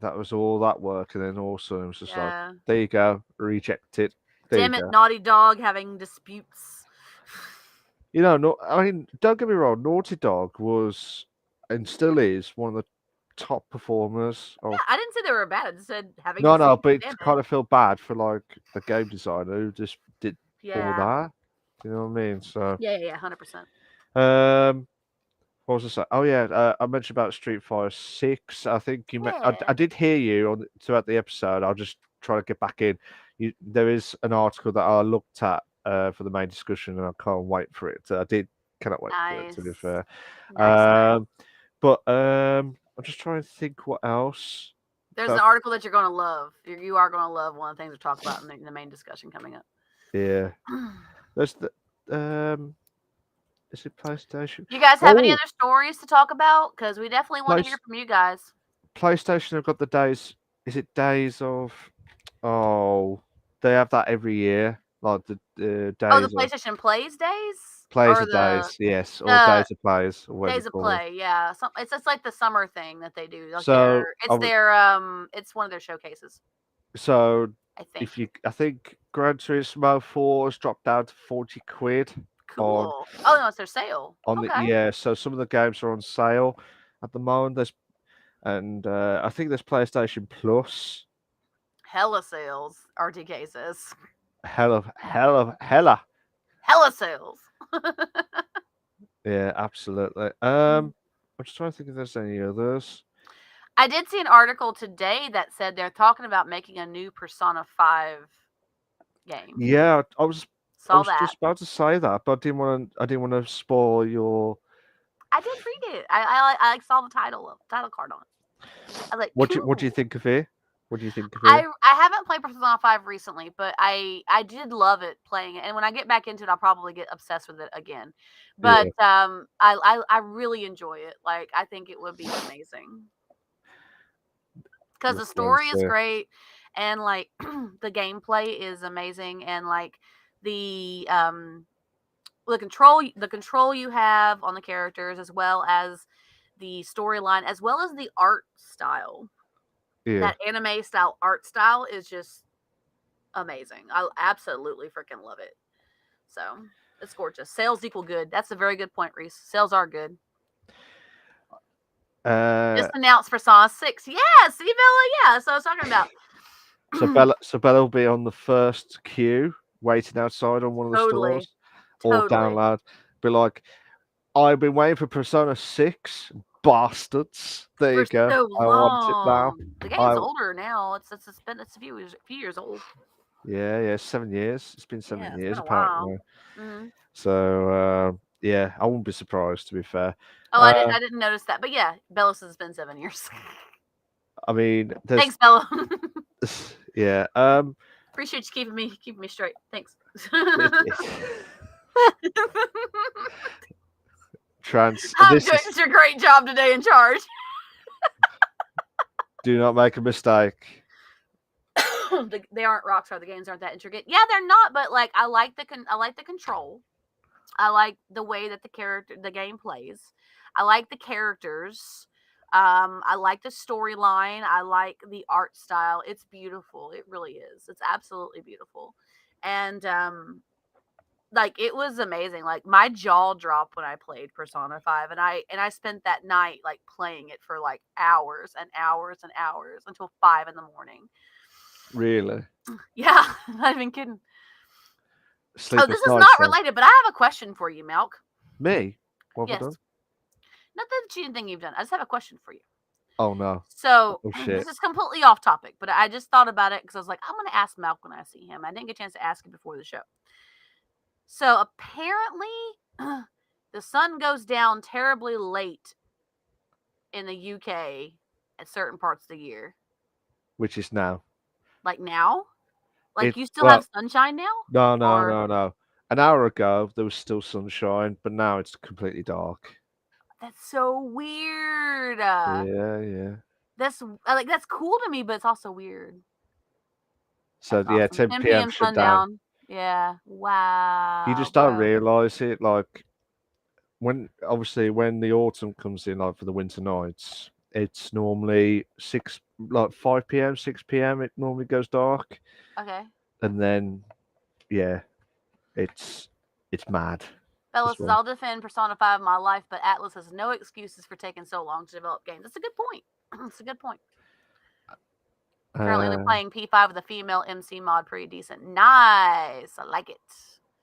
that was all that work, and then also it was just like,
Yeah.
there you go, rejected. There you
Damn it,
go.
Naughty Dog having disputes.
You know, no, I mean, don't get me wrong. Naughty Dog was and still is one of the top performers
Yeah,
of.
I didn't say they were bad. I just said having
No,
disputes.
but
Damn
it's kind
it.
of feel bad for like the game designer who just did all
Yeah.
that. You know what I mean? So,
Yeah, yeah, yeah, 100%.
um, what was I saying? Oh yeah, I mentioned about Street Fighter 6. I think you.
Yeah.
I did hear you on throughout the episode. I'll just try to get back in. There is an article that I looked at for the main discussion, and I can't wait for it. Cannot wait for it. To be
Nice.
fair,
Nice, nice.
but I'm just trying to think what else.
There's an
That,
article that you're going to love. You are going to love one of the things we talk about in the main discussion coming up.
yeah, there's the is it PlayStation?
Do you guys have any
Oh,
other stories to talk about? Because we definitely want to hear
Place,
from you guys.
PlayStation have got the days. Is it days of? Oh, they have that every year, like the
Oh, the
days of
PlayStation Plays days?
plays
Or
of days, yes, or
the
days of plays, or whatever you
days of
call them.
play, yeah. It's just like the summer thing that they do. Like
So
it's one of their showcases,
so
I think.
I think Gran Turismo 4 has dropped down to 40 quid on
Cool. Oh no, it's their sale.
the
Okay.
yeah. So some of the games are on sale at the moment. I think there's PlayStation Plus.
Hella sales, RTK says.
Hella.
Hella sales.
Yeah, absolutely. I'm just trying to think if there's any others.
I did see an article today that said they're talking about making a new Persona 5 game.
Yeah, I
Saw
was
that.
just about to say that, but I didn't want to spoil your.
I did read it. I saw the title card on it. I was like,
What
cool.
do you think of it? What do you think of
I
it?
haven't played Persona 5 recently, but I did love it playing it. And when I get back into it, I'll probably get obsessed with it again. But
Yeah,
I really enjoy it. Like, I think it would be amazing. Because the
looks like
story is great, and like the gameplay is amazing, and like the control you have on the characters, as well as the storyline, as well as the art style.
yeah.
That anime style art style is just amazing. I absolutely freaking love it. So it's gorgeous. Sales equal good. That's a very good point, Reese. Sales are good. Just announced Persona 6. Yeah, see, Bella? Yeah, so I was talking about.
So Bella will be on the first queue, waiting outside on one of the
Totally.
stores, or
Totally.
download. Be like, I've been waiting for Persona 6, bastards. There
For
you go.
so
I want it now.
long. The game's older now. It's a few years old.
Yeah, 7 years. It's been
Yeah,
7
it's
years
been a while.
apparently.
Mm-hmm.
So yeah, I wouldn't be surprised to be fair.
Oh, I didn't notice that, but yeah, Bellis has been 7 years.
I mean, there's
Thanks, Bella.
yeah.
Appreciate you keeping me straight. Thanks. I'm doing such a great job today in charge.
Do not make a mistake.
They aren't Rockstar. The games aren't that intricate. Yeah, they're not. But like, I like the control. I like the way that the game plays. I like the characters. I like the storyline. I like the art style. It's beautiful. It really is. It's absolutely beautiful. And like, it was amazing. Like, my jaw dropped when I played Persona 5, and I spent that night like playing it for like hours and hours and hours until 5 in the morning.
Really?
Yeah, not even kidding.
Sleepless
This is
nights,
not
then.
related, but I have a question for you, Malk.
Me? What have
Yes.
I done?
Not the cheating thing you've done. I just have a question for you.
Oh no.
So
Oh
this
shit.
is completely off topic, but I just thought about it because I was like, I'm going to ask Malk when I see him. I didn't get a chance to ask him before the show. So apparently, the sun goes down terribly late in the UK at certain parts of the year.
Which is now.
Like now? Like
It
you still have
well,
sunshine now?
no,
Or
no, no. An hour ago there was still sunshine, but now it's completely dark.
that's so weird.
Yeah, yeah.
That's like that's cool to me, but it's also weird.
So
That's
yeah,
awesome.
10
10
p.m.
p.m.
shutdown.
sundown. Yeah.
You
Wow,
just don't
bro.
realize it. Like when obviously when the autumn comes in, like for the winter nights, it's normally 5 p.m., 6 p.m. It normally goes dark,
Okay.
and then yeah, it's it's mad. This
Fellas,
one.
I'll defend Persona 5 my life, but Atlas has no excuses for taking so long to develop games. That's a good point. That's a good point. Currently only
Uh,
playing P5 with a female MC mod, pretty decent. Nice. I like it.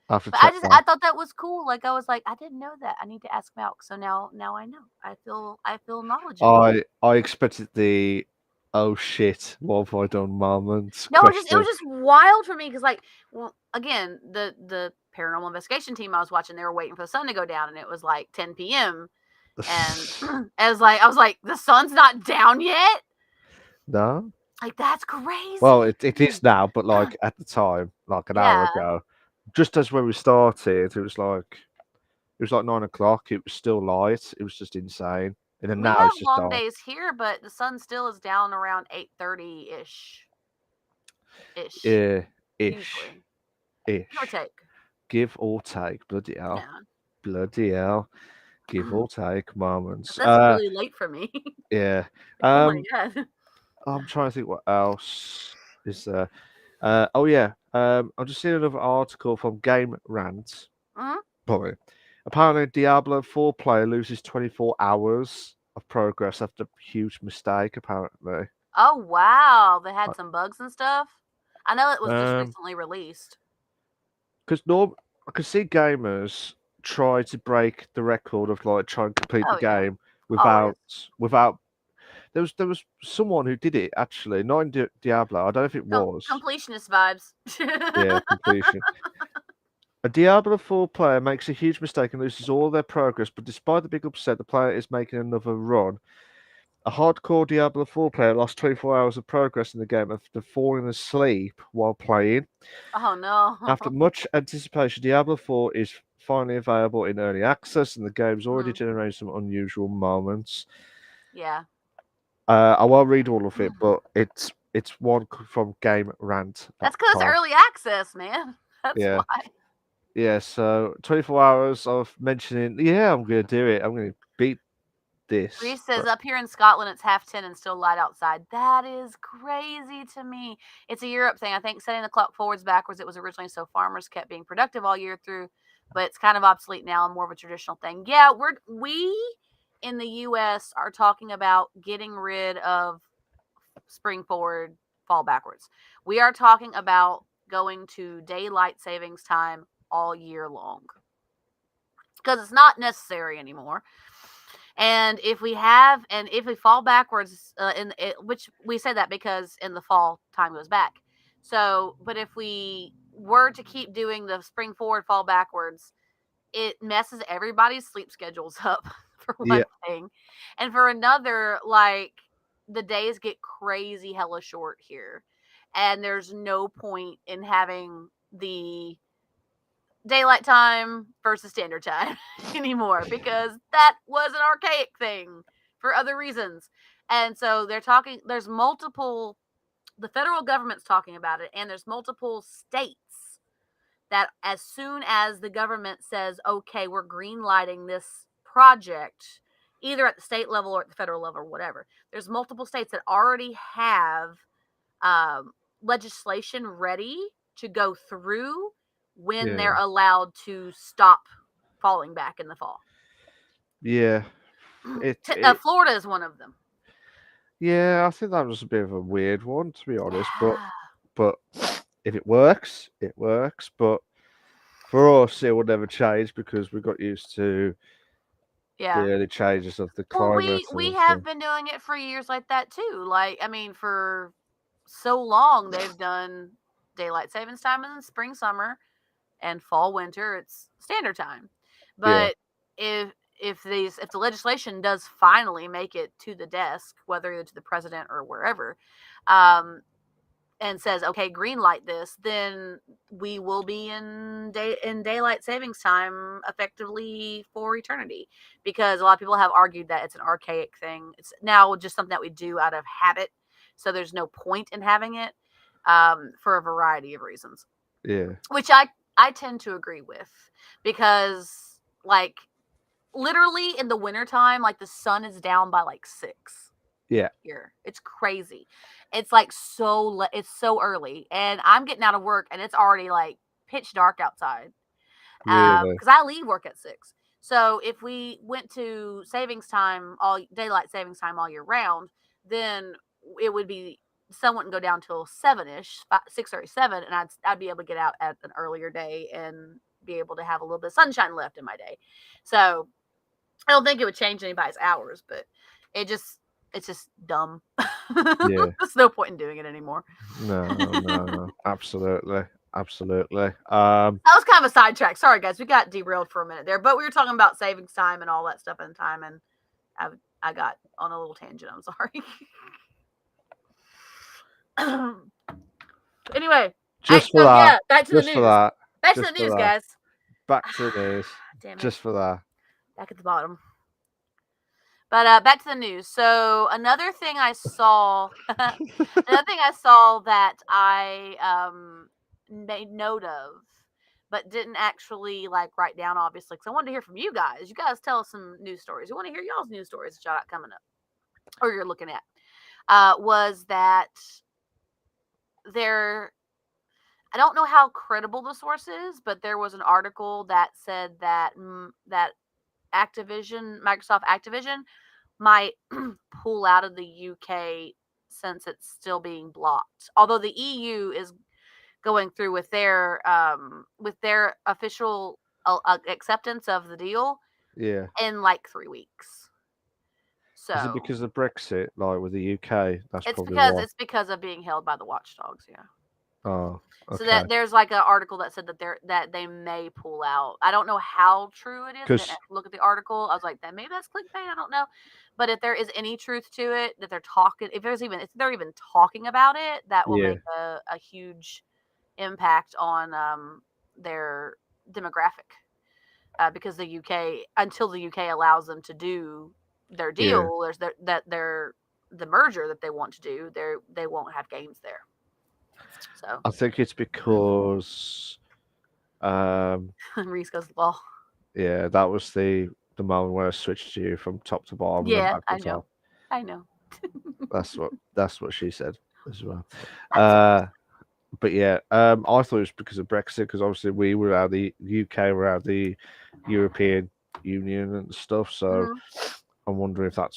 I have to
But
check that.
I thought that was cool. Like I was like, I didn't know that. I need to ask Malk. So now I know. I feel knowledgeable.
I expected the oh shit, what have I done moment
No, it was
question.
just wild for me because like, well, again, the paranormal investigation team I was watching, they were waiting for the sun to go down, and it was like 10 p.m. And I was like, the sun's not down yet.
No?
Like that's
Well,
crazy.
it is now, but like at the time, like an hour
Yeah,
ago, just as when we started, it was like 9 o'clock. It was still light. It was just insane. And then
we
now
have
it's just
long
dark.
days here, but the sun still is down around 8:30 ish
Yeah, ish,
usually, give or
ish.
take.
Give or take. Bloody hell.
Yeah,
Bloody hell. Give or take moments.
that's really late for me.
Yeah.
Like, oh my
Um,
god.
I'm trying to think what else is there. Oh yeah. I've just seen another article from Game Rant.
Mhm.
Probably. Apparently, Diablo 4 player loses 24 hours of progress after a huge mistake. Apparently,
Oh wow, they had some bugs and stuff. I know it was just
um,
recently released.
because I could see gamers try to break the record of like trying to complete the
Oh yeah,
game
always.
without. There was someone who did it actually, not in Diablo. I don't know if it was.
Completionist vibes.
Yeah, completion. A Diablo 4 player makes a huge mistake and loses all their progress, but despite the big upset, the player is making another run. A hardcore Diablo 4 player lost 24 hours of progress in the game after falling asleep while playing.
Oh no.
After much anticipation, Diablo 4 is finally available in early access, and the game's already
Mhm.
generated some unusual moments.
Yeah.
I won't read all of it, but it's one from
That's because it's
GameRant.com.
early access, man. That's
Yeah,
why.
yeah. So 24 hours of mentioning, yeah, I'm gonna do it. I'm gonna beat this.
Reese says
But
up here in Scotland it's 10:30 and still light outside. That is crazy to me. It's a Europe thing. I think setting the clock forwards backwards, it was originally so farmers kept being productive all year through, but it's kind of obsolete now and more of a traditional thing. Yeah, we in the US are talking about getting rid of spring forward, fall backwards. We are talking about going to daylight savings time all year long because it's not necessary anymore. And if we fall backwards, which we say that because in the fall time goes back. So, but if we were to keep doing the spring forward, fall backwards, it messes everybody's sleep schedules up for
yeah,
one thing, and for another, like the days get crazy hella short here, and there's no point in having the daylight time versus standard time anymore because that was an archaic thing for other reasons. And so there's multiple, the federal government's talking about it, and there's multiple states that as soon as the government says, okay, we're green lighting this project, either at the state level or at the federal level or whatever, there's multiple states that already have um, legislation ready to go through when
yeah,
they're allowed to stop falling back in the fall.
yeah. It
Florida is one of them.
Yeah, I think that was a bit of a weird one, to be honest. But
Yeah.
but if it works, it works. But for us, it will never change because we got used to
Yeah.
the early changes of the
Well,
climate
we
and
have
stuff.
been doing it for years like that too. Like, I mean, for so long they've done daylight savings time in the spring, summer, and fall, winter. It's standard time.
Yeah,
But if the legislation does finally make it to the desk, whether it's to the president or wherever, um, and says, okay, green light this, then we will be in daylight savings time effectively for eternity. Because a lot of people have argued that it's an archaic thing. It's now just something that we do out of habit. So there's no point in having it, for a variety of reasons,
yeah,
which I tend to agree with, because like literally in the wintertime, like the sun is down by like 6
yeah.
here. It's crazy. It's like it's so early, and I'm getting out of work and it's already like pitch dark outside.
Really.
Because I leave work at 6. So if we went to savings time, all daylight savings time all year round, then it would be sun wouldn't go down till 7ish, 6:37, and I'd be able to get out at an earlier day and be able to have a little bit of sunshine left in my day. So I don't think it would change anybody's hours, but it just it's just dumb.
Yeah.
There's no point in doing it anymore.
No, no, no. Absolutely. Absolutely.
That was kind of a sidetrack. Sorry, guys, we got derailed for a minute there, but we were talking about savings time and all that stuff in time, and I, I got on a little tangent. I'm sorry. Anyway,
Just for
so
that.
yeah, back to the
Just for
news.
that.
Back to the
Just for
news,
that.
guys.
Back to the news.
Damn it,
Just for that.
back at the bottom. But back to the news. So another thing I saw, another thing I saw that I made note of, but didn't actually like write down, obviously, because I wanted to hear from you guys. You guys tell us some news stories. We want to hear y'all's news stories that y'all got coming up or you're looking at. Was that there? I don't know how credible the source is, but there was an article that said that that Microsoft Activision might pull out of the UK since it's still being blocked. Although the EU is going through with their official acceptance of the deal
Yeah.
in like 3 weeks.
Is it
So
because of Brexit, like with the UK? That's
it's
probably
because
why.
it's because of being held by the watchdogs. Yeah.
Oh,
So
okay.
that there's like an article that said that they may pull out. I don't know how true it is. I didn't
Because
look at the article. I was like, that maybe that's clickbait. I don't know. But if there is any truth to it, that they're talking, if they're even talking about it, that will
yeah,
make a huge impact on their demographic. Because the UK, until the UK allows them to do their
yeah.
deal, the merger that they want to do, they won't have games there. So
I think it's because, um,
Reese goes, well,
yeah, that was the moment where I switched you from top to bottom and then
yeah,
back to
I
top.
know. I know.
That's what she said as well.
That's okay.
But yeah, I thought it was because of Brexit, because obviously we were out of the UK, were out of the European Union and stuff. So
Mhm.
I'm wondering if that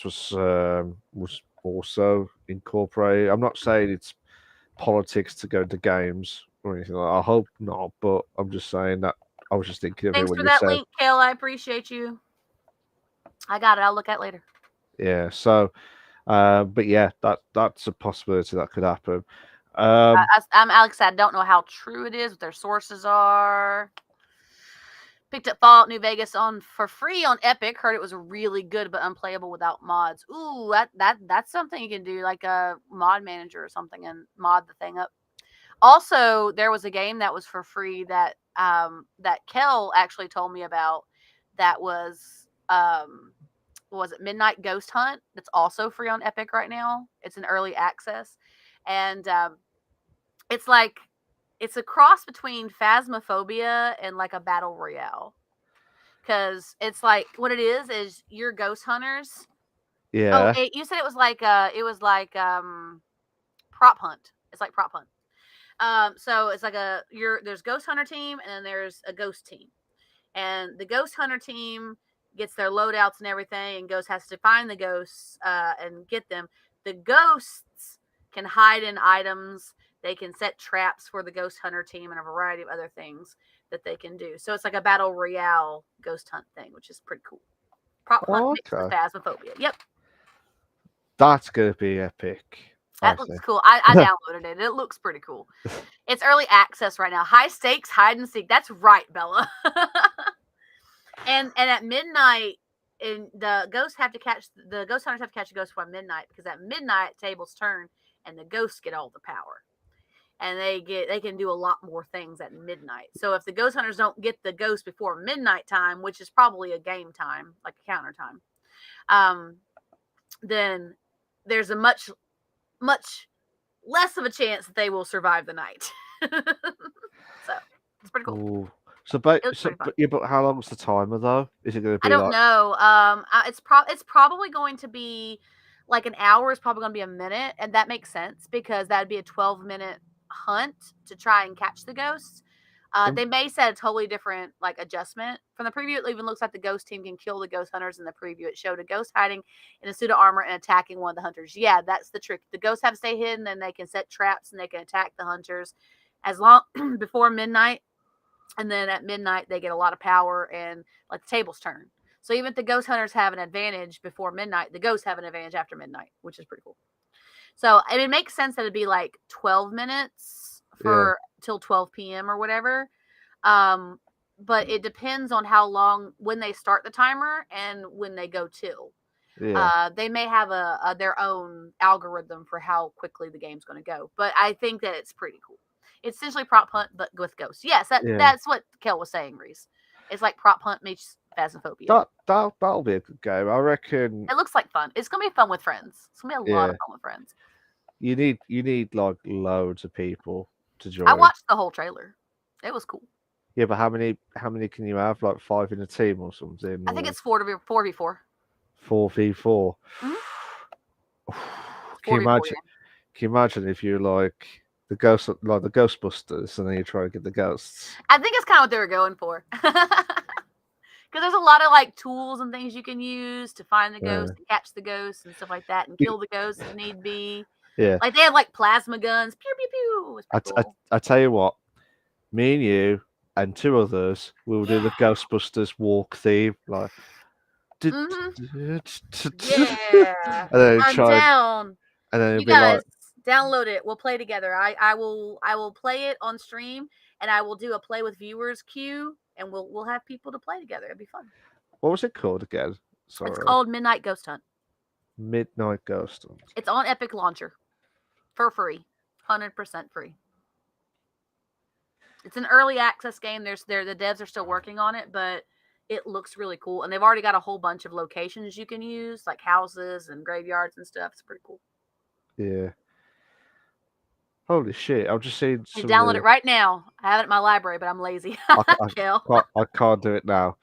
was also incorporated. I'm not saying it's politics to go to games or anything like that. I hope not, but I'm just saying that I was just thinking of it
Thanks
when
for
you
that
said,
link, Kale. I appreciate you. I got it. I'll look at it later.
yeah. So, but yeah, that's a possibility that could happen. Um,
I'm Alex. I don't know how true it is, what their sources are. Picked up Fallout New Vegas on for free on Epic. Heard it was really good but unplayable without mods. Ooh, that's something you can do, like a mod manager or something, and mod the thing up. Also, there was a game that was for free that Kel actually told me about. That was it Midnight Ghost Hunt? That's also free on Epic right now. It's in early access, and it's like it's a cross between Phasmophobia and like a battle royale, because it's like what it is you're ghost hunters. Oh,
yeah,
you said it was like prop hunt. It's like prop hunt. So it's like there's ghost hunter team and then there's a ghost team, and the ghost hunter team gets their loadouts and everything, and ghost has to find the ghosts and get them. The ghosts can hide in items. They can set traps for the ghost hunter team and a variety of other things that they can do. So it's like a battle royale ghost hunt thing, which is pretty cool. Prop hunt
Oh,
mixed with
okay.
Phasmophobia. Yep.
That's gonna be epic. I
That looks
think.
cool. I downloaded it. It looks pretty cool. It's early access right now. High stakes, hide and seek. That's right, Bella. and at midnight, the ghosts have to catch the ghost hunters have to catch a ghost by midnight, because at midnight tables turn and the ghosts get all the power. And they can do a lot more things at midnight. So if the ghost hunters don't get the ghost before midnight time, which is probably a game time, like a counter time, then there's a much less of a chance that they will survive the night. So it's pretty cool.
Ooh. So, but
It looks pretty fun.
yeah, but how long's the timer though? Is it going to
I
be
don't
like?
know. It's probably going to be like an hour is probably going to be a minute, and that makes sense because that'd be a 12-minute hunt to try and catch the ghosts. They may set a totally different like adjustment from the preview. It even looks like the ghost team can kill the ghost hunters in the preview. It showed a ghost hiding in a suit of armor and attacking one of the hunters. Yeah, that's the trick. The ghosts have to stay hidden, and they can set traps and they can attack the hunters as long before midnight. And then at midnight they get a lot of power and like the tables turn. So even if the ghost hunters have an advantage before midnight, the ghosts have an advantage after midnight, which is pretty cool. So it makes sense that it'd be like 12 minutes for till 12 p.m. or whatever. But it depends on how long when they start the timer and when they go till.
Yeah.
They may have their own algorithm for how quickly the game's going to go. But I think that it's pretty cool. It's essentially prop hunt, but with ghosts. Yes, that's what Kel was saying, Reese. It's like prop hunt meets Phasmophobia.
That'll be a good game. I reckon.
It looks like fun. It's gonna be fun with friends. It's gonna be a lot of fun with friends.
You need like loads of people to join.
I watched the whole trailer. It was cool.
Yeah, but how many can you have? Like 5 in a team or something?
I think it's 4v4.
4v4.
Mhm.
Can you
4v4.
imagine? Can you imagine if you're like the ghost, like the Ghostbusters, and then you try to get the ghosts?
I think it's kind of what they were going for. Because there's a lot of like tools and things you can use to find the ghost and catch the ghosts and stuff like that, and kill the ghosts if need be.
Yeah.
Like they have like plasma guns. Pew pew pew. It's pretty cool.
I tell you what, me and you and 2 others will do the Ghostbusters walk theme, like.
Yeah,
And then
I'm
try,
down.
and then
You
it'd be
guys
like,
download it. We'll play together. I will play it on stream, and I will do a play with viewers queue, and we'll have people to play together. It'd be fun.
what was it called again? Sorry.
It's called Midnight Ghost Hunt.
Midnight Ghost Hunt.
It's on Epic Launcher for free, 100% free. It's an early access game. The devs are still working on it, but it looks really cool, and they've already got a whole bunch of locations you can use, like houses and graveyards and stuff. It's pretty cool.
Yeah. Holy shit! I've just seen.
You download it right now. I have it in my library, but I'm lazy.
I can't do it now.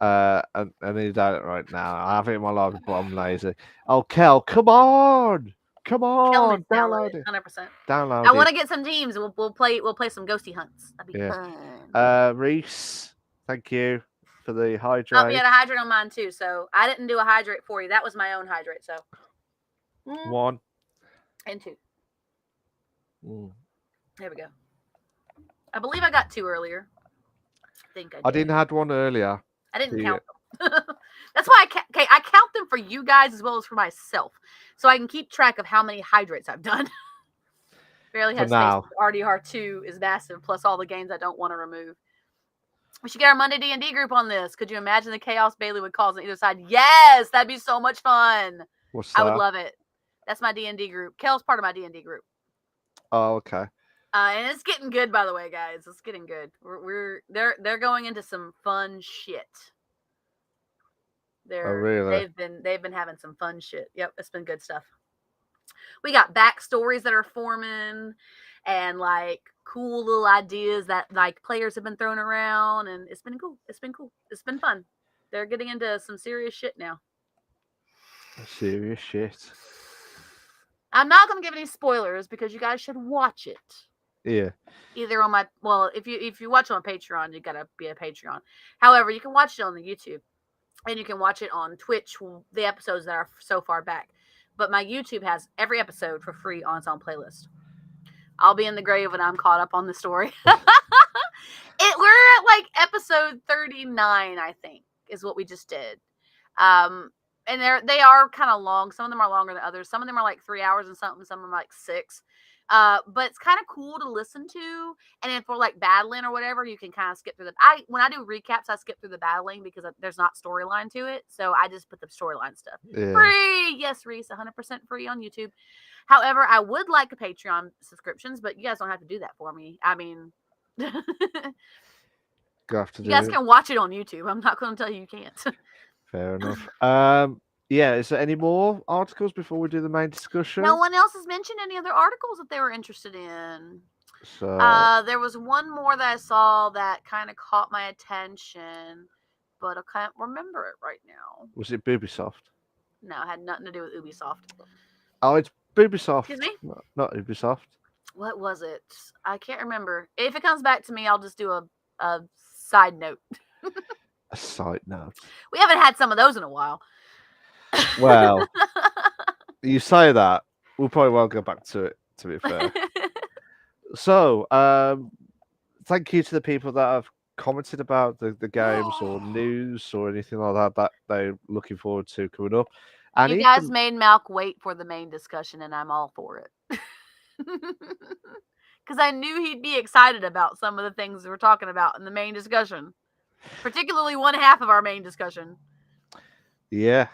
I need to download it right now. I have it in my library, but I'm lazy. Oh, Kel, come on! Come on! Download it.
100%.
Download
I want
it.
to get some teams. We'll play some ghosty hunts. That'd be fun.
Reese, thank you for the hydrate.
Oh, yeah, the hydrate on mine too. So I didn't do a hydrate for you. That was my own hydrate. So
1
and 2.
Mm.
There we go. I believe I got 2 earlier.
I didn't have 1 earlier.
I didn't count them. That's why I count them for you guys as well as for myself, so I can keep track of how many hydrates I've done. Barely has space. RDR2 is massive, plus all the games I don't want to remove. We should get our Monday D&D group on this. Could you imagine the chaos Bailey would cause on either side? Yes, that'd be so much fun.
What's that?
I would love it. That's my D&D group. Kel's part of my D&D group.
Oh, okay.
And it's getting good, by the way, guys. It's getting good. They're going into some fun shit.
Really?
They've been having some fun shit. Yep, it's been good stuff. We got backstories that are forming, and like cool little ideas that like players have been throwing around, and it's been cool. It's been fun. They're getting into some serious shit now.
Serious shit.
I'm not going to give any spoilers because you guys should watch it.
Yeah.
Either on if you watch it on Patreon, you gotta be a Patreon. However, you can watch it on the YouTube, and you can watch it on Twitch. The episodes that are so far back, but my YouTube has every episode for free on its own playlist. I'll be in the grave when I'm caught up on the story. We're at like episode 39, I think, is what we just did. And they are kind of long. Some of them are longer than others. Some of them are like 3 hours and something. Some of them are like 6. But it's kind of cool to listen to. And then for like battling or whatever, you can kind of skip through when I do recaps, I skip through the battling because there's not storyline to it. So I just put the storyline stuff.
Yeah.
Free, yes, Reese, 100% free on YouTube. However, I would like a Patreon subscriptions, but you guys don't have to do that for me. I mean, you
Have to do
guys
it.
can watch it on YouTube. I'm not going to tell you can't.
Fair enough. Yeah. Is there any more articles before we do the main discussion?
No one else has mentioned any other articles that they were interested in.
So
There was one more that I saw that kind of caught my attention, but I can't remember it right now.
was it Ubisoft?
No, it had nothing to do with Ubisoft.
Oh, it's Ubisoft.
Excuse me?
Not Ubisoft.
What was it? I can't remember. If it comes back to me, I'll just do a side note.
A side note.
We haven't had some of those in a while.
Well, you say that. We'll probably well go back to it, to be fair. So, thank you to the people that have commented about the games or news or anything like that they're looking forward to coming up. And
you guys made Malk wait for the main discussion, and I'm all for it. Because I knew he'd be excited about some of the things we're talking about in the main discussion. Particularly one half of our main discussion.
Yeah.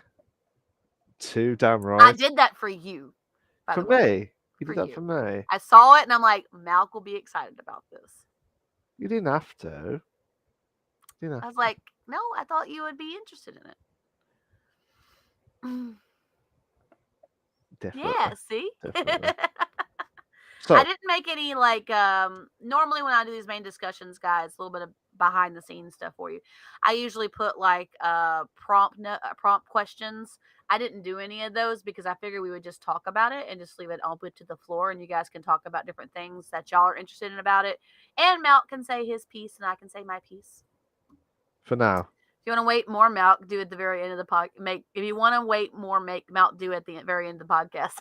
Too damn right.
I did that for you.
For me? You did that for me?
I saw it and I'm like, Malk will be excited about this.
You didn't have to.
I was like, no, I thought you would be interested in it.
Definitely.
Yeah, see?
Definitely. So,
I didn't make any normally when I do these main discussions, guys, a little bit of behind the scenes stuff for you. I usually put like prompt questions. I didn't do any of those because I figured we would just talk about it and just leave it open to the floor, and you guys can talk about different things that y'all are interested in about it. And Malk can say his piece and I can say my piece.
For now.
If you want to wait more, Malk, do at the very end of the podcast. If you want to wait more, make Malk do at the very end of the podcast.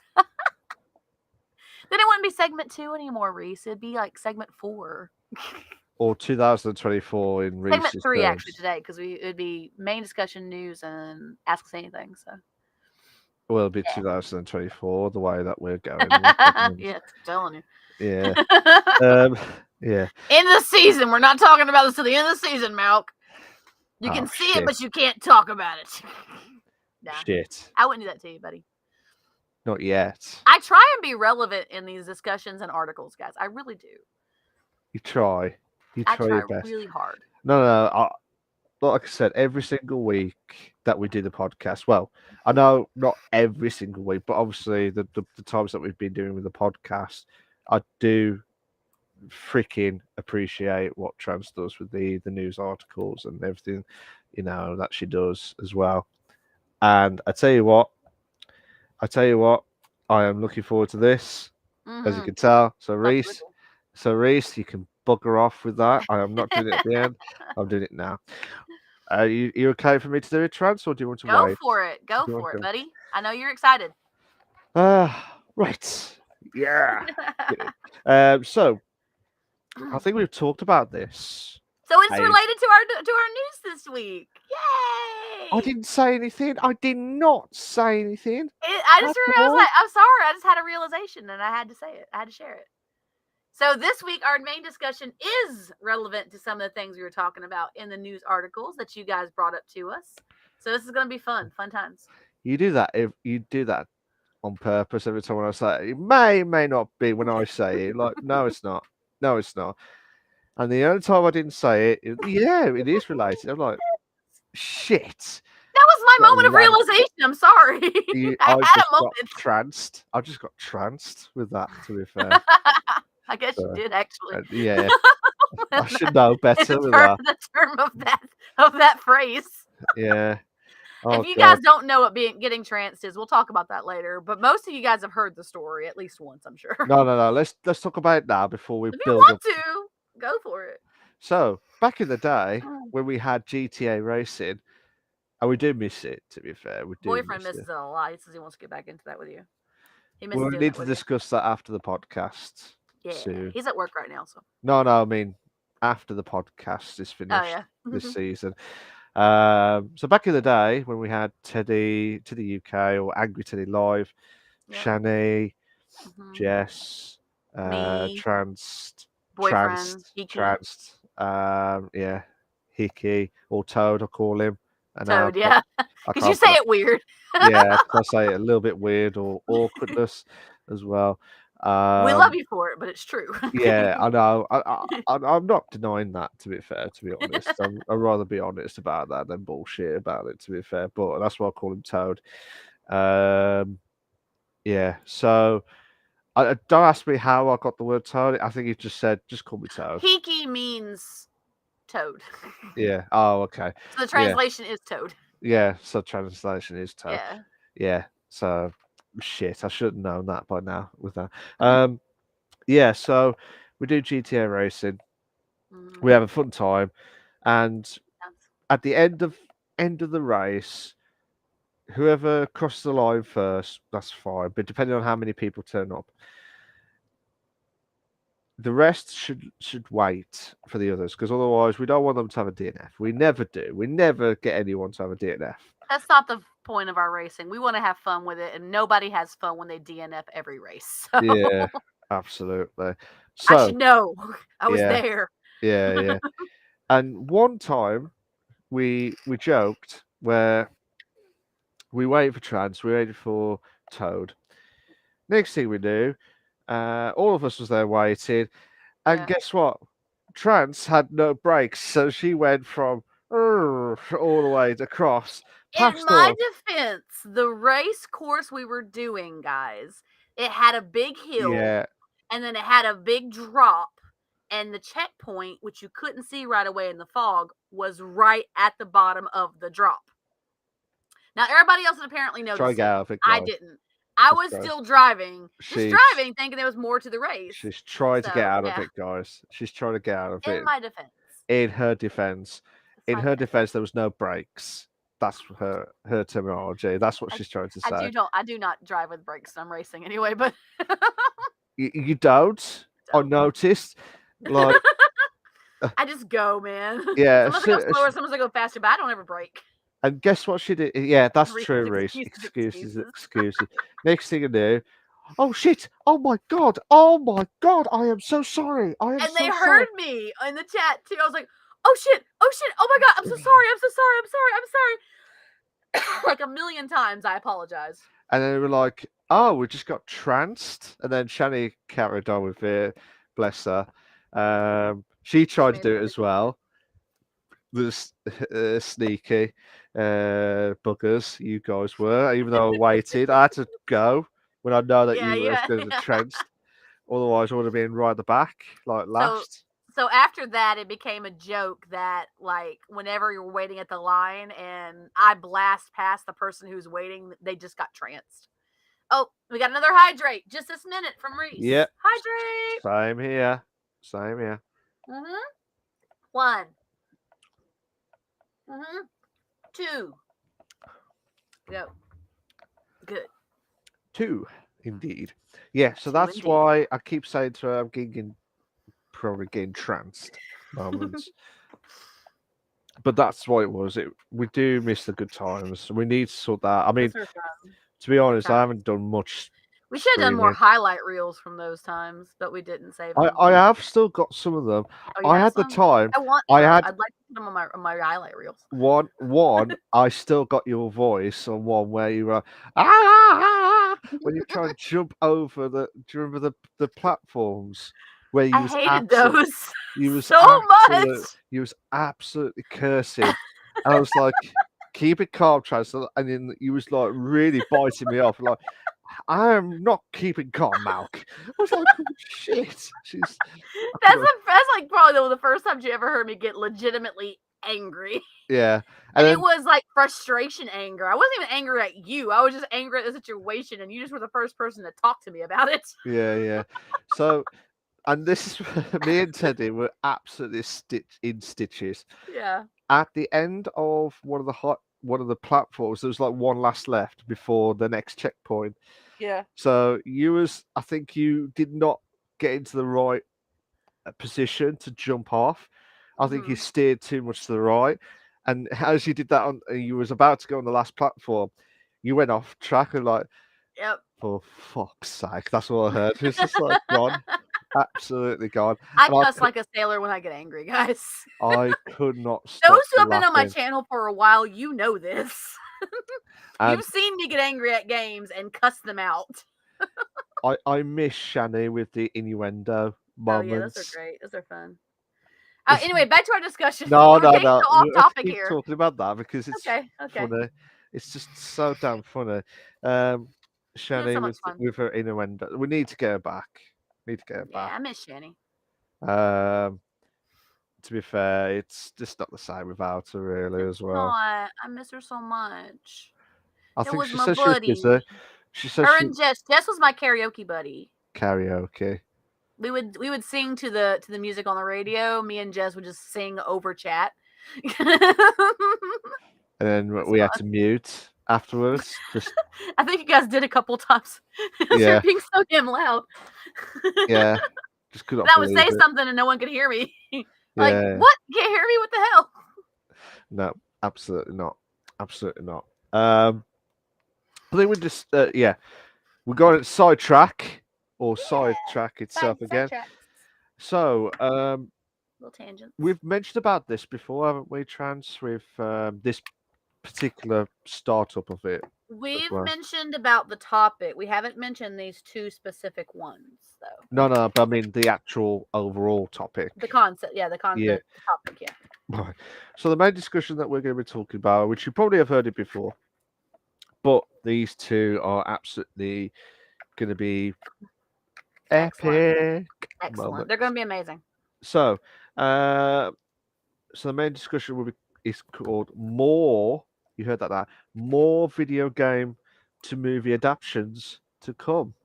Then it wouldn't be segment 2 anymore, Reese. It'd be like segment 4.
Or 2024 in Reese's
segment 3
terms.
actually today, because it'd be main discussion, news, and ask us anything. So.
Well, it'll be 2024 the way that we're going.
Yeah, I'm telling you.
Yeah. Yeah.
End of the season. We're not talking about this till the end of the season, Malk. You can see it, but you can't talk about it. Nah.
Shit.
I wouldn't do that to you, buddy.
Not yet.
I try and be relevant in these discussions and articles, guys. I really do.
You try.
I try
your best.
really hard.
No. Like I said, every single week that we do the podcast, well, I know not every single week, but obviously the times that we've been doing with the podcast, I do freaking appreciate what Trans does with the news articles and everything, that she does as well. And I tell you what, I am looking forward to this, as you can tell. So Reese, you can bugger off with that. I am not doing it at the end. I'm doing it now. Are you okay for me to do it, Trans, or do you want to wait?
Go for it. Go for it, buddy. I know you're excited.
Right. Yeah. So I think we've talked about this.
So it's related to our news this week. Yay!
I didn't say anything. I did not say anything.
I was like, I'm sorry. I just had a realization and I had to say it. I had to share it. So this week, our main discussion is relevant to some of the things we were talking about in the news articles that you guys brought up to us. So this is going to be fun times.
You do that on purpose every time when I say it. It may not be when I say it. Like, no, it's not. No, it's not. And the only time I didn't say it is related. I'm like, shit.
That was my moment of realization. I'm sorry. I had a moment.
I just got tranced with that, to be fair.
I guess you did, actually.
Yeah. I should know better with
that. The term of that phrase.
Yeah.
If you guys don't know what getting tranced is, we'll talk about that later. But most of you guys have heard the story at least once, I'm sure.
No. Let's talk about it now before we build up.
If you want to, go for it.
So back in the day when we had GTA racing, and we do miss it, to be fair.
Boyfriend misses it a lot. He says he wants to get back into that with you.
We'll need to discuss that after the podcast.
Yeah,
soon.
He's at work right now, so.
No, I mean after the podcast is finished
Oh, yeah.
this season. So back in the day when we had Teddy to the UK or Angry Teddy Live,
Yep.
Shani,
Hmm.
Jess,
Me, boyfriend, Hiki,
yeah, Hickey or Toad, I call him. I know
Toad. Yeah,
I
because you
can't
say
pronounce.
it weird.
Yeah, 'cause I say it a little bit weird or awkwardness as well.
We love
Um,
you for it, but it's true.
yeah, I know. I'm not denying that. To be fair, to be honest, I'd rather be honest about that than bullshit about it. To be fair, but that's why I call him Toad. Um, yeah. So don't ask me how I got the word Toad. I think he just said, just call me Toad.
Hiki means toad.
Yeah. Oh, okay.
So the
Yeah.
translation is toad.
Yeah. So translation is Toad.
Yeah.
Yeah. So shit, I should have known that by now with that. Yeah. So we do GTA racing. We
Mm,
have a fun time, and
yes.
at the end of the race, whoever crosses the line first, that's fine. But depending on how many people turn up, the rest should wait for the others because otherwise we don't want them to have a DNF. We never do. We never get anyone to have a DNF.
That's not the point of our racing. We want to have fun with it, and nobody has fun when they DNF every race. So
Yeah, absolutely.
I
So
should know. I was
yeah,
there.
yeah. And one time we joked where we waited for Trans, we waited for Toad. Next thing we knew, all of us was there waiting, and
Yeah.
guess what? Trans had no brakes, so she went from all the way across,
In
past
my
us.
defense, the race course we were doing, guys, it had a big hill
Yeah,
and then it had a big drop. And the checkpoint, which you couldn't see right away in the fog, was right at the bottom of the drop. Now, everybody else had apparently
try to
noticed
get
it.
out of it,
I
guys.
didn't. I
Just
was
go.
still driving, just
She's
driving, thinking there was more to the race.
she's trying to get
So,
out of
yeah,
it, guys. She's trying to get out of
in
it.
my defense.
In her defense,
That's
in
my
her
defense.
defense, there was no brakes. That's her terminology. That's what
I,
she's trying to
I
say.
do don't I do not drive with brakes when I'm racing anyway, but
You don't. I
don't.
noticed. Like,
I just go, man.
yeah.
Sometimes I go slower, sometimes I go faster, but I don't ever brake.
And guess what she did? Yeah, that's true,
Reese's
Reese.
excuses,
Excuses,
excuses.
excuses. Next thing I knew, oh shit! Oh my god! Oh my god! I am so sorry. I am
And they
so sorry.
heard me in the chat too. I was like, oh shit, oh my god, I'm so sorry, I'm so sorry, I'm sorry. Like a million times, I apologize.
And then they were like, "Oh, we just got tranced." And then Shani carried on with it. Bless her. She
She
tried to
made
do
it
it
look
as
easy.
well. The sneaky buggers you guys were. Even though I waited, I had to go when I know that
Yeah,
you were
yeah,
going to
yeah.
trounced. Otherwise, I would have been right at the back, like
So
last.
so after that it became a joke that like whenever you're waiting at the line and I blast past the person who's waiting, they just got tranced. Oh, we got another hydrate just this minute from Reese.
Yep.
Hydrate.
Same here. Same here.
Mm-hmm. One. Mm-hmm. Two. Go. Good.
Two, indeed. Yeah, so
Two
that's
indeed.
why I keep saying to her, I'm getting probably getting tranced moments. But that's what it was. We do miss the good times. We need to sort that. I mean,
Those are fun.
to be
Good
honest, I
times.
haven't done much
We should have done more
streaming.
highlight reels from those times, but we didn't save
I,
them.
I have still got some of them.
Oh, you
I
have
had the
some?
time.
I want
I
some.
had
I'd like to put them on my highlight reels.
one. I still got your voice on one where you were when you try and jump over the. Do you remember the platforms where
I hated those so much.
you was absolutely cursing, and I was like, keep it calm, Trans, and then you was like really biting me off, like. I am not keeping calm, Malk. I was like, oh, shit. She's.
That's like probably the first time you ever heard me get legitimately angry.
Yeah, and
And it
then
was like frustration anger. I wasn't even angry at you. I was just angry at the situation, and you just were the first person to talk to me about it.
yeah. So, and this is me and Teddy were absolutely in stitches.
Yeah.
At the end of one of the platforms, there was like one last left before the next checkpoint.
Yeah.
So I think you did not get into the right position to jump off. I think you
Mm-hmm.
steered too much to the right, and as you did that on, you was about to go on the last platform, you went off track and like,
Yep.
for fuck's sake, that's what I heard. It's just like gone, absolutely gone,
I
and
cuss like a sailor when I get angry, guys.
I could not
Those
stop
who have been on my
laughing,
channel for a while, you know this.
and
You've seen me get angry at games and cuss them out.
I miss Shani with the innuendo
Oh yeah, those are
moments.
great. Those are fun.
It's,
Anyway, back to our discussion.
no,
We're
no,
getting
no.
so off
Let's
topic
keep
here.
talking about that because it's
Okay, okay.
funny. It's just so damn funny. Um,
She had so
Shani
much fun.
with her innuendo. We need to get her back. Need to get her
Yeah,
back.
I miss Shani.
Um, to be fair, it's just not the same without her, really, as
It's
well.
not. I miss her so much.
I
It
think
was
she
my
said she was busy.
buddy.
She said
Her
she
and Jess. Jess was my karaoke buddy.
karaoke.
We would sing to the music on the radio. Me and Jess would just sing over chat.
And then
It's
we had
fun.
to mute afterwards. Just
I think you guys did a couple times. You're
yeah,
being so damn loud.
yeah. Just could
And
not
I would
believe
say
it.
something and no one could hear me. Like,
Yeah,
what? You can't hear me? What the hell?
no, absolutely not. Absolutely not. I think we just yeah, we got it sidetrack or sidetrack itself again.
Sidetracks.
So
Little tangents.
we've mentioned about this before, haven't we, Trans? With this particular startup of it as
We've
well.
mentioned about the topic. We haven't mentioned these two specific ones, though.
No, no, but I mean the actual overall topic.
The concept, yeah, the
Yeah.
the topic, yeah.
Right. So the main discussion that we're going to be talking about, which you probably have heard it before, but these two are absolutely going to be
Excellent.
epic
Excellent.
moments.
They're going to be amazing.
So, so the main discussion will be is called more. You heard that? More video game to movie adaptations to come.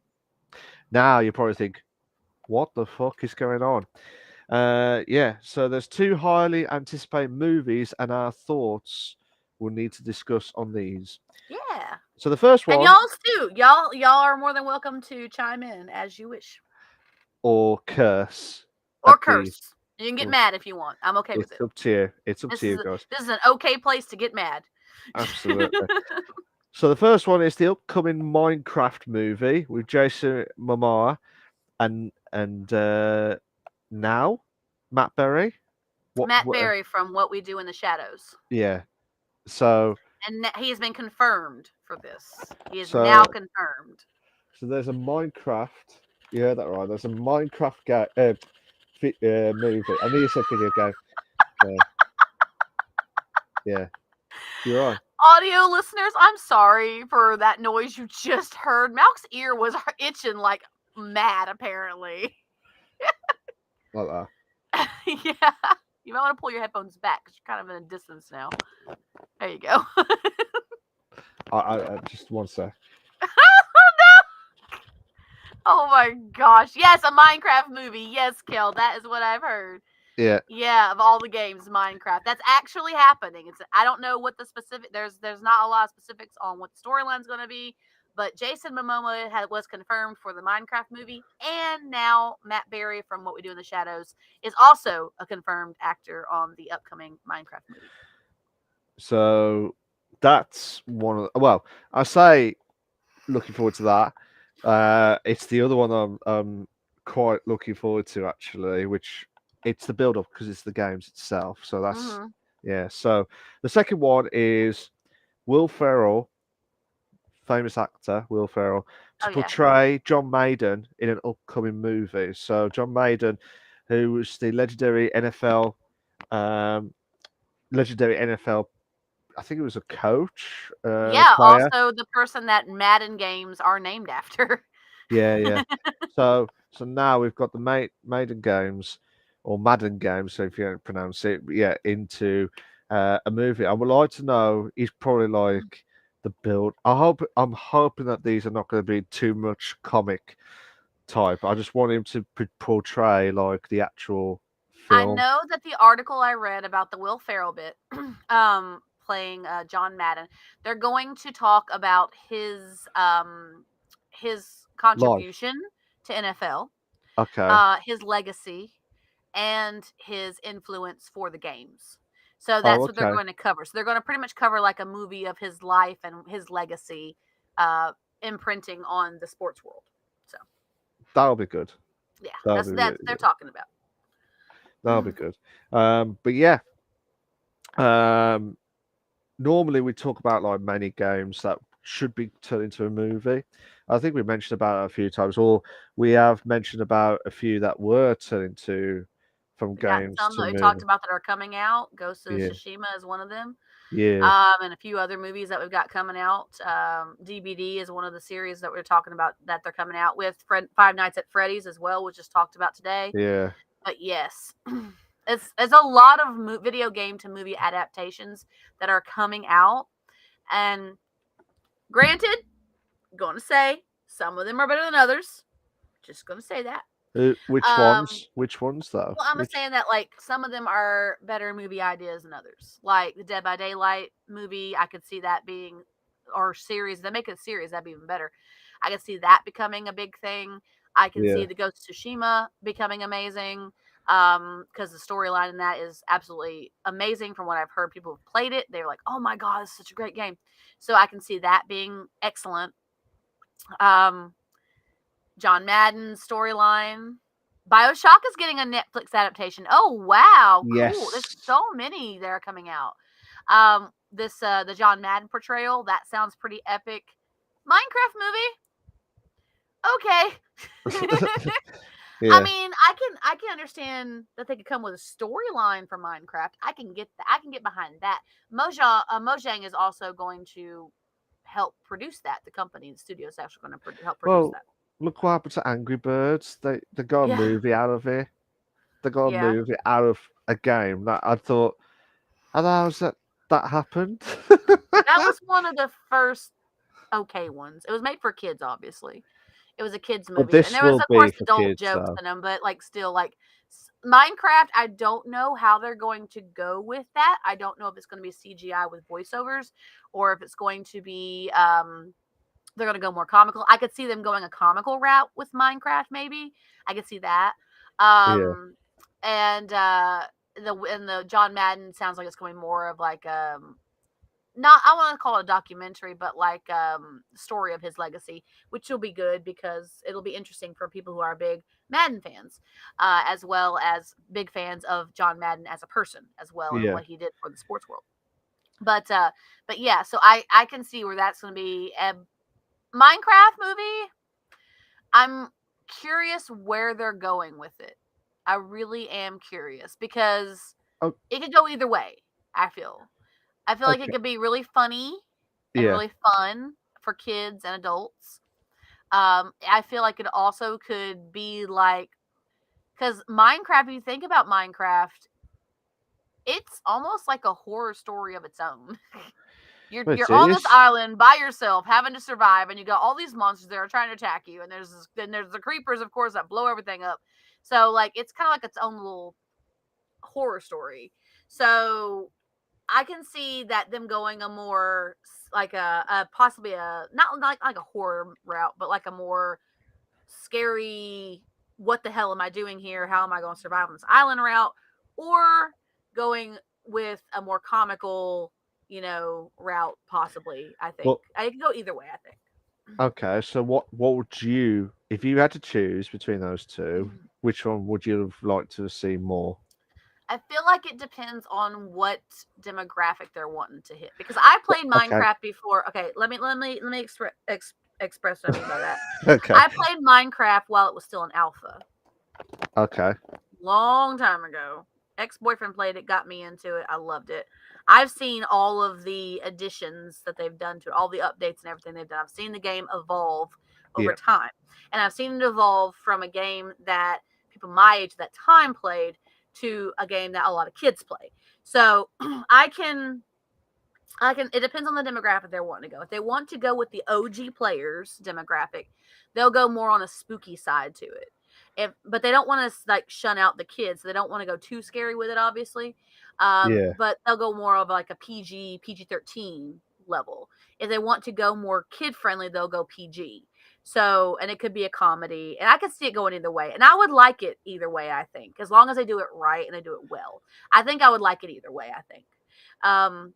Now you probably think, what the fuck is going on? Yeah. So there's two highly anticipated movies, and our thoughts we'll need to discuss on these.
Yeah.
So the first
And
one,
y'all's too. Y'all are more than welcome to chime in as you wish.
or curse
Or
at these.
curse. You can get
Or-
mad if you want. I'm okay with
It's
it.
up to you. It's up
This
to
is
you guys.
this is an okay place to get mad.
Absolutely. So the first one is the upcoming Minecraft movie with Jason Momoa and now Matt Berry.
Matt Berry from What We Do in the Shadows.
Yeah. So
And he has been confirmed for this. He is
So-
now confirmed.
so there's a Minecraft. You heard that right. There's a Minecraft movie. I knew you said video game. Yeah. You're right.
Audio listeners, I'm sorry for that noise you just heard. Malk's ear was itching like mad, apparently.
Like that.
Yeah. You might want to pull your headphones back because you're kind of in a distance now. There you go.
I just one sec.
Oh my gosh. Yes, a Minecraft movie. Yes, Kel, that is what I've heard.
Yeah.
Yeah, of all the games, Minecraft. That's actually happening. I don't know what the specific there's not a lot of specifics on what the storyline's going to be, but Jason Momoa was confirmed for the Minecraft movie, and now Matt Berry from What We Do in the Shadows is also a confirmed actor on the upcoming Minecraft movie.
So that's one of well, I say looking forward to that. It's the other one I'm quite looking forward to actually, which it's the build up because it's the games itself. So that's yeah. So the second one is Will Ferrell, famous actor Will Ferrell, to portray John Maiden in an upcoming movie. So John Maiden, who was the legendary NFL, I think it was a coach.
Yeah,
player.
also the person that Madden games are named after.
Yeah. So now we've got the Maiden games or Madden games, so if you don't pronounce it, yeah, into a movie. I would like to know. He's probably like the build. I'm hoping that these are not going to be too much comic type. I just want him to portray like the actual film.
I know that the article I read about the Will Ferrell bit, playing John Madden, they're going to talk about his contribution to NFL,
Okay.
his legacy, and his influence for the games. So
Oh,
that's what they're
okay.
going to cover. So they're going to pretty much cover like a movie of his life and his legacy, imprinting on the sports world. So
That'll be good.
yeah,
That'll
that's
be
that's
really
they're
good.
talking about.
That'll be good. But yeah, um, normally we talk about like many games that should be turned into a movie. I think we mentioned about it a few times, or we have mentioned about a few that were turned into from
We've got
games
some
to
that we
movie.
talked about that are coming out. Ghost of
Yeah,
Tsushima is one of them.
yeah,
And a few other movies that we've got coming out. DBD is one of the series that we're talking about that they're coming out with. Five Nights at Freddy's as well, which just talked about today.
yeah.
But yes, it's a lot of video game to movie adaptations that are coming out. And granted, going to say some of them are better than others. Just going to say that.
Which
Um,
ones? Which ones though?
Well, I'm
Which?
saying that like some of them are better movie ideas than others. Like the Dead by Daylight movie, I could see that being, or series. They make a series, that'd be even better. I could see that becoming a big thing. I can see
Yeah,
the Ghost of Tsushima becoming amazing. Because the storyline in that is absolutely amazing. From what I've heard, people have played it. They're like, "Oh my god, it's such a great game." So I can see that being excellent. Um, John Madden's storyline. BioShock is getting a Netflix adaptation. Oh wow, cool. There's
yes.
so many that are coming out. This the John Madden portrayal, that sounds pretty epic. Minecraft movie? Okay. I
Yeah.
mean, I can understand that they could come with a storyline for Minecraft. I can get that. I can get behind that. Mojang is also going to help produce that. The company, the studio is actually going to help produce
Well,
that.
look what happened to Angry Birds. They got a
Yeah,
movie out of it. They got a
yeah.
movie out of a game that I thought, how's that happened?
That was one of the first okay ones. It was made for kids, obviously. It was a kids
But
movie, and
this
there was,
will
of
be
course,
for
adult
kids
jokes
though.
in them, but like still, like Minecraft. I don't know how they're going to go with that. I don't know if it's going to be CGI with voiceovers, or if it's going to be they're going to go more comical. I could see them going a comical route with Minecraft, maybe. I could see that.
Yeah,
Um, and the John Madden sounds like it's going to be more of like not I want to call it a documentary, but like story of his legacy, which will be good because it'll be interesting for people who are big Madden fans, as well as big fans of John Madden as a person as well and
yeah.
what he did for the sports world. But yeah, so I can see where that's going to be a Minecraft movie. I'm curious where they're going with it. I really am curious because
Oh,
it could go either way. I feel like it
okay.
could be really funny and
Yeah.
really fun for kids and adults. I feel like it also could be like, because Minecraft, if you think about Minecraft, it's almost like a horror story of its own. you're
Well,
you're
it
on this
is.
island by yourself, having to survive, and you got all these monsters that are trying to attack you, and there's the creepers, of course, that blow everything up. So like it's kind of like its own little horror story. So I can see that them going a more like a possibly a not like a horror route, but like a more scary. What the hell am I doing here? How am I going to survive on this island route? Or going with a more comical, route. Possibly, I think
But
I could go either way. I think.
okay, so what would you, if you had to choose between those two, which one would you have liked to see more?
I feel like it depends on what demographic they're wanting to hit. Because I played
Okay.
Minecraft before. Okay, let me express what I mean by that.
Okay.
I played Minecraft while it was still in alpha,
Okay.
long time ago. Ex-boyfriend played it, got me into it. I loved it. I've seen all of the additions that they've done to it, all the updates and everything they've done. I've seen the game evolve over
Yeah.
time, and I've seen it evolve from a game that people my age at that time played to a game that a lot of kids play. So I can it depends on the demographic they're wanting to go. If they want to go with the OG players demographic, they'll go more on a spooky side to it. But they don't want to like shun out the kids. So they don't want to go too scary with it, obviously.
Yeah.
But they'll go more of like a PG 13 level. If they want to go more kid friendly, they'll go PG. So, and it could be a comedy, and I could see it going either way. And I would like it either way, I think, as long as they do it right and they do it well. I think I would like it either way, I think. Um,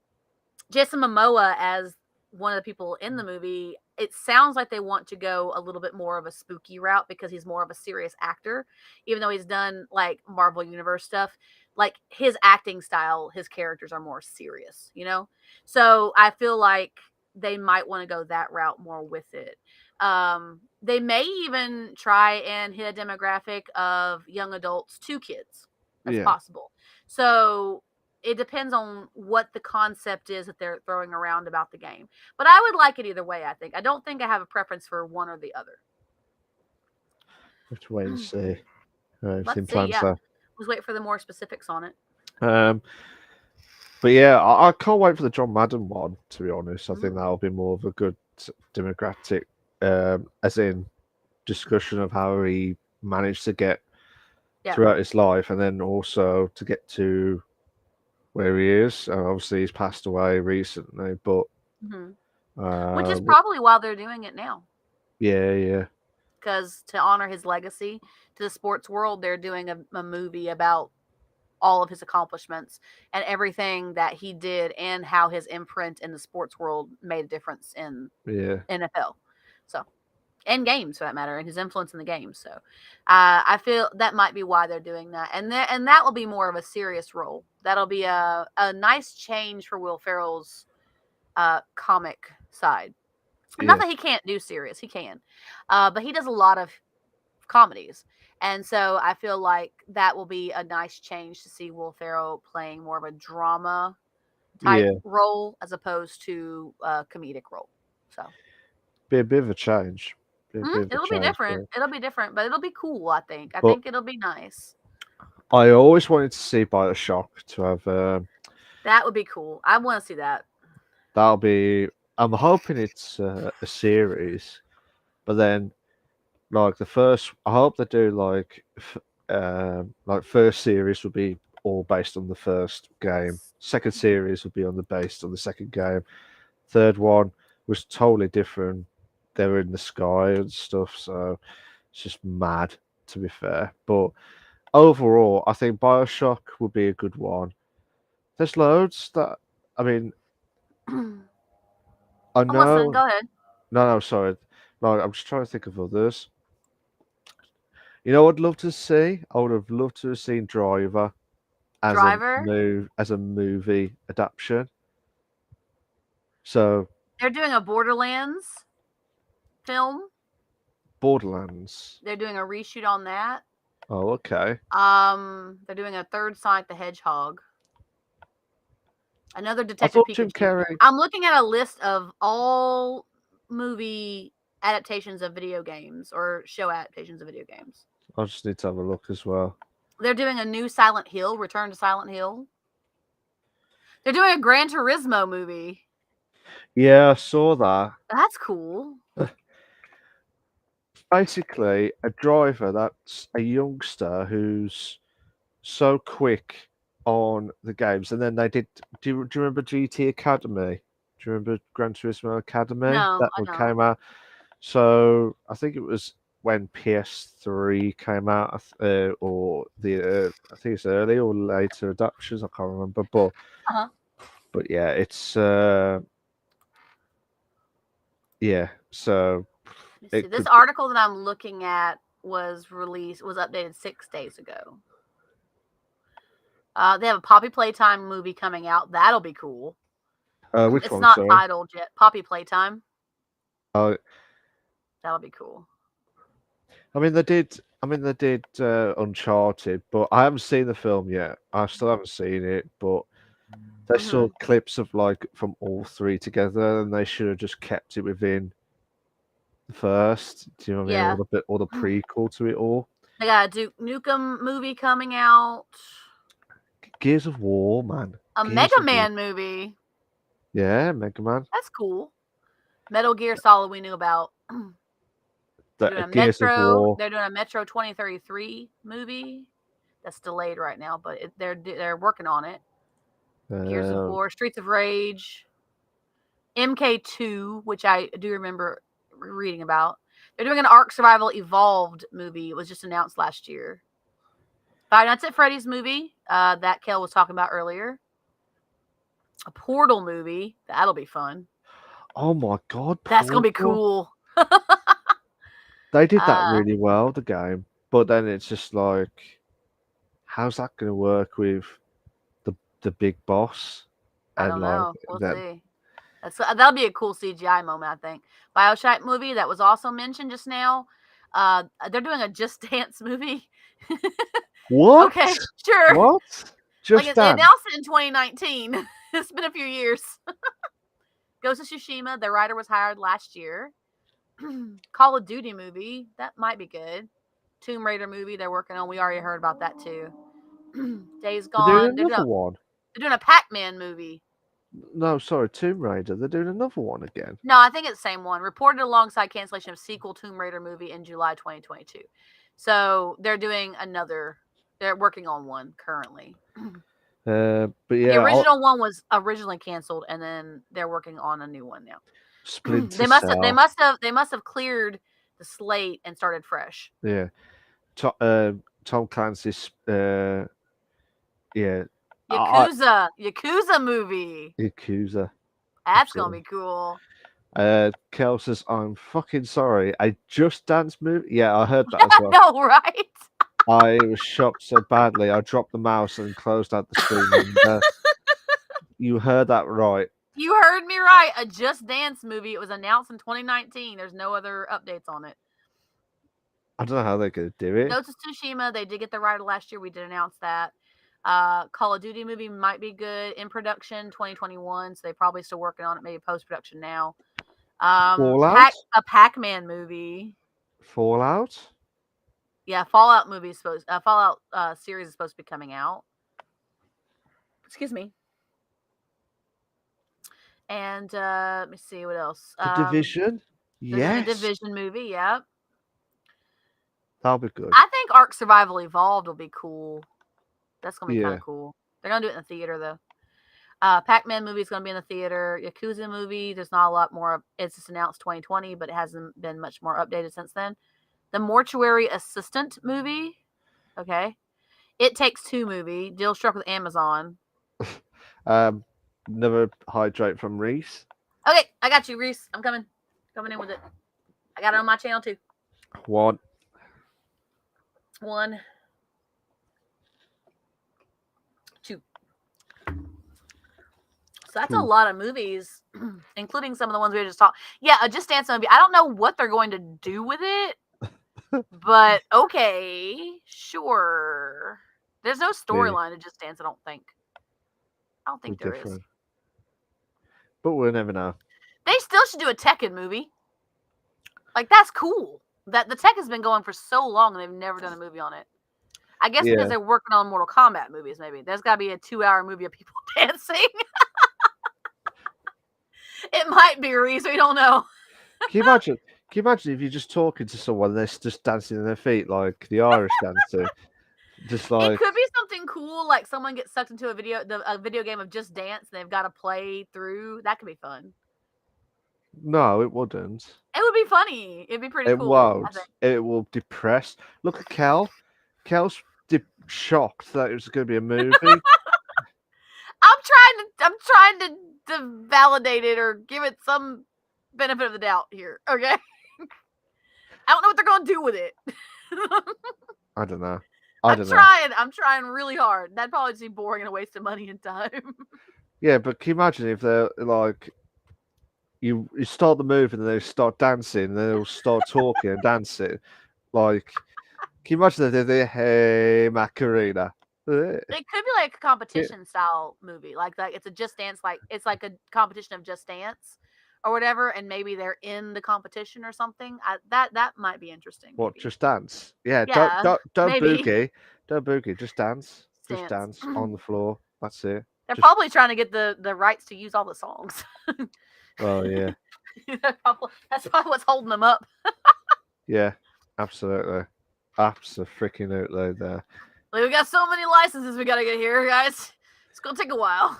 Jason Momoa as one of the people in the movie, it sounds like they want to go a little bit more of a spooky route because he's more of a serious actor, even though he's done like Marvel Universe stuff. Like his acting style, his characters are more serious, you know? So I feel like they might want to go that route more with it. They may even try and hit a demographic of young adults to kids. That's
Yeah,
possible. So it depends on what the concept is that they're throwing around about the game. But I would like it either way, I think. I don't think I have a preference for one or the other.
have to wait and see. Everything
Let's see.
plans
Yeah.
there.
Let's wait for the more specifics on it.
Um, but yeah, I can't wait for the John Madden one. To be honest, I think
Mm,
that'll be more of a good democratic, as in discussion of how he managed to get
yeah.
throughout his life, and then also to get to where he is. Obviously, he's passed away recently, but
hmm Which
uh,
is probably why they're doing it now.
yeah, yeah,
Because to honor his legacy to the sports world, they're doing a movie about all of his accomplishments and everything that he did and how his imprint in the sports world made a difference in
yeah,
NFL. So, and games for that matter, and his influence in the game. So, I feel that might be why they're doing that, and that will be more of a serious role. That'll be a nice change for Will Ferrell's comic side. Not
yeah.
that he can't do serious, he can, but he does a lot of comedies. And so I feel like that will be a nice change to see Will Ferrell playing more of a drama type
Yeah,
role as opposed to a comedic role. So
be a bit of a change. Be a bit of a
it'll be
change,
different. It'll be different, but it'll be cool. I think. I
but
think it'll be nice.
I always wanted to see Bioshock to have.
That would be cool. I want to see that.
That'll be. I'm hoping it's a series, but then like the first, I hope they do like first series will be all based on the first game. Second series will be on the based on the second game. Third one was totally different. They were in the sky and stuff, so it's just mad to be fair. But overall, I think Bioshock would be a good one. There's loads that I mean,
I'm
I
listening.
know.
Go ahead.
No, sorry. No, I'm just trying to think of others. You know, I'd love to see. I would have loved to have seen Driver
Driver.
as a movie adaptation. So
They're doing a Borderlands film.
Borderlands.
They're doing a reshoot on that.
Oh, okay.
They're doing a third Sonic the Hedgehog. Another
I
Detective
thought Jim
Pikachu.
Carrey.
I'm looking at a list of all movie adaptations of video games or show adaptations of video games.
I just need to have a look as well.
They're doing a new Silent Hill, Return to Silent Hill. They're doing a Gran Turismo movie.
Yeah, I saw that.
That's cool.
Basically, a driver that's a youngster who's so quick on the games, and then they did. Do you remember GT Academy? Do you remember Gran Turismo Academy?
No,
That
I
one
don't.
came out. So I think it was when PS3 came out, or the I think it's early or later adaptations. I can't remember,
Uh-huh.
but yeah, it's yeah. So
Let me see.
it
This
could.
article that I'm looking at was updated 6 days ago. They have a Poppy Playtime movie coming out. That'll be cool.
Which
It's
one?
not
Sorry.
titled yet. Poppy Playtime.
Uh,
That'll be cool.
I mean, they did. I mean, they did Uncharted, but I haven't seen the film yet. I still haven't seen it, but they saw
hmm
clips of like from all three together, and they should have just kept it within the first. Do you know what I mean?
Yeah.
All the prequel to it all.
They got a Duke Nukem movie coming out.
Gears of War, man.
A
Gears
Mega
of War.
Man movie.
Yeah, Mega Man.
That's cool. Metal Gear Solid we knew about. They're doing a
Gears of
Metro.
War.
They're doing a Metro 2033 movie. That's delayed right now, but they're working on it. Gears of
Um,
War, Streets of Rage, MK2, which I do remember reading about. They're doing an Ark Survival Evolved movie. It was just announced last year. Five Nights at Freddy's movie that Kel was talking about earlier. A Portal movie. That'll be fun.
Oh my god,
That's gonna be
Portal.
cool.
They did that
Uh,
really well, the game. But then it's just like, how's that going to work with the big boss?
I
And
don't
like
know. We'll
that.
see. That'll be a cool CGI moment, I think. BioShock movie that was also mentioned just now. They're doing a Just Dance movie.
What?
Okay, sure.
What?
Like
Just
they
dance.
announced it in 2019. It's been a few years. Ghost of Tsushima, the writer was hired last year. Call of Duty movie, that might be good. Tomb Raider movie they're working on. We already heard about that too. Days
They're doing
Gone.
another one.
They're doing a Pac-Man movie.
No, sorry, Tomb Raider. They're doing another one again.
No, I think it's the same one. Reported alongside cancellation of sequel Tomb Raider movie in July 2022. So they're doing another. They're working on one currently.
But
The
yeah,
original one was originally canceled, and then they're working on a new one now.
Splinter
They must have. They
Cell.
must have. They must have cleared the slate and started fresh.
Yeah, Tom Clancy's. Yeah,
Yakuza movie.
Yakuza.
That's
Absolutely.
gonna be cool.
Kel says, "I'm fucking sorry. I Just Dance movie." Yeah, I heard that as well.
No, right?
I was shocked so badly. I dropped the mouse and closed out the screen. And, you heard that right.
You heard me right. A Just Dance movie. It was announced in 2019. There's no other updates on it.
I don't know how they're gonna do it.
Ghost of Tsushima. They did get the writer last year. We did announce that. Call of Duty movie might be good in production 2021. So they probably still working on it. Maybe post production now.
Fallout.
A Pac-Man movie.
Fallout.
Yeah, Fallout movie is supposed. Fallout series is supposed to be coming out. Excuse me. And let me see what else.
The Division.
They're doing a
Yes,
Division movie. Yep.
that'll be good.
I think Ark Survival Evolved will be cool. That's gonna be kind
Yeah.
of cool. They're gonna do it in the theater though. Pac-Man movie is gonna be in the theater. Yakuza movie. There's not a lot more. It's just announced 2020, but it hasn't been much more updated since then. The Mortuary Assistant movie. Okay. It Takes Two movie. Deal struck with Amazon.
Another hydrate from Reese.
Okay, I got you, Reese. I'm coming. Coming in with it. I got it on my channel too.
One.
Two. So that's a lot of movies, including some of the ones we just talked. Yeah, a Just Dance movie. I don't know what they're going to do with it, but okay, sure. There's no storyline to Just Dance. I don't think there is.
But we'll never know.
They still should do a Tekken movie. Like that's cool. That the tech has been going for so long and they've never done a movie on it. I guess because they're working on Mortal Kombat movies. Maybe there's got to be a 2-hour movie of people dancing. It might be, Reese. We don't know.
Can you imagine? Can you imagine if you're just talking to someone and they're just dancing on their feet like the Irish dancer? Just like
it could be something cool, like someone gets sucked into a video game of Just Dance, and they've got to play through. That could be fun.
No, it wouldn't.
It would be funny. It'd be pretty
It
cool.
won't. It will depress. Look at Kel. Kel's shocked that it was going to be a movie.
I'm trying to validate it or give it some benefit of the doubt here. Okay. I don't know what they're going to do with it.
I don't know.
I'm trying really hard. That'd probably just be boring and a waste of money and time.
Yeah, but can you imagine if they're like, you start the movie and they start dancing, and they'll start talking and dancing. Like, can you imagine if they did Hey Macarena?
It could be like a competition style movie, like it's a Just Dance, like it's like a competition of Just Dance or whatever, and maybe they're in the competition or something. That might be interesting.
What?
Maybe.
Just dance? Yeah.
Yeah,
don't
maybe.
boogie. Don't boogie. Just dance. Just dance on the floor. That's it.
They're probably trying to get the rights to use all the songs.
Oh yeah.
That's probably what's holding them up.
Yeah, absolutely. Absolutely there.
Like, we got so many licenses we gotta get here, guys. It's gonna take a while.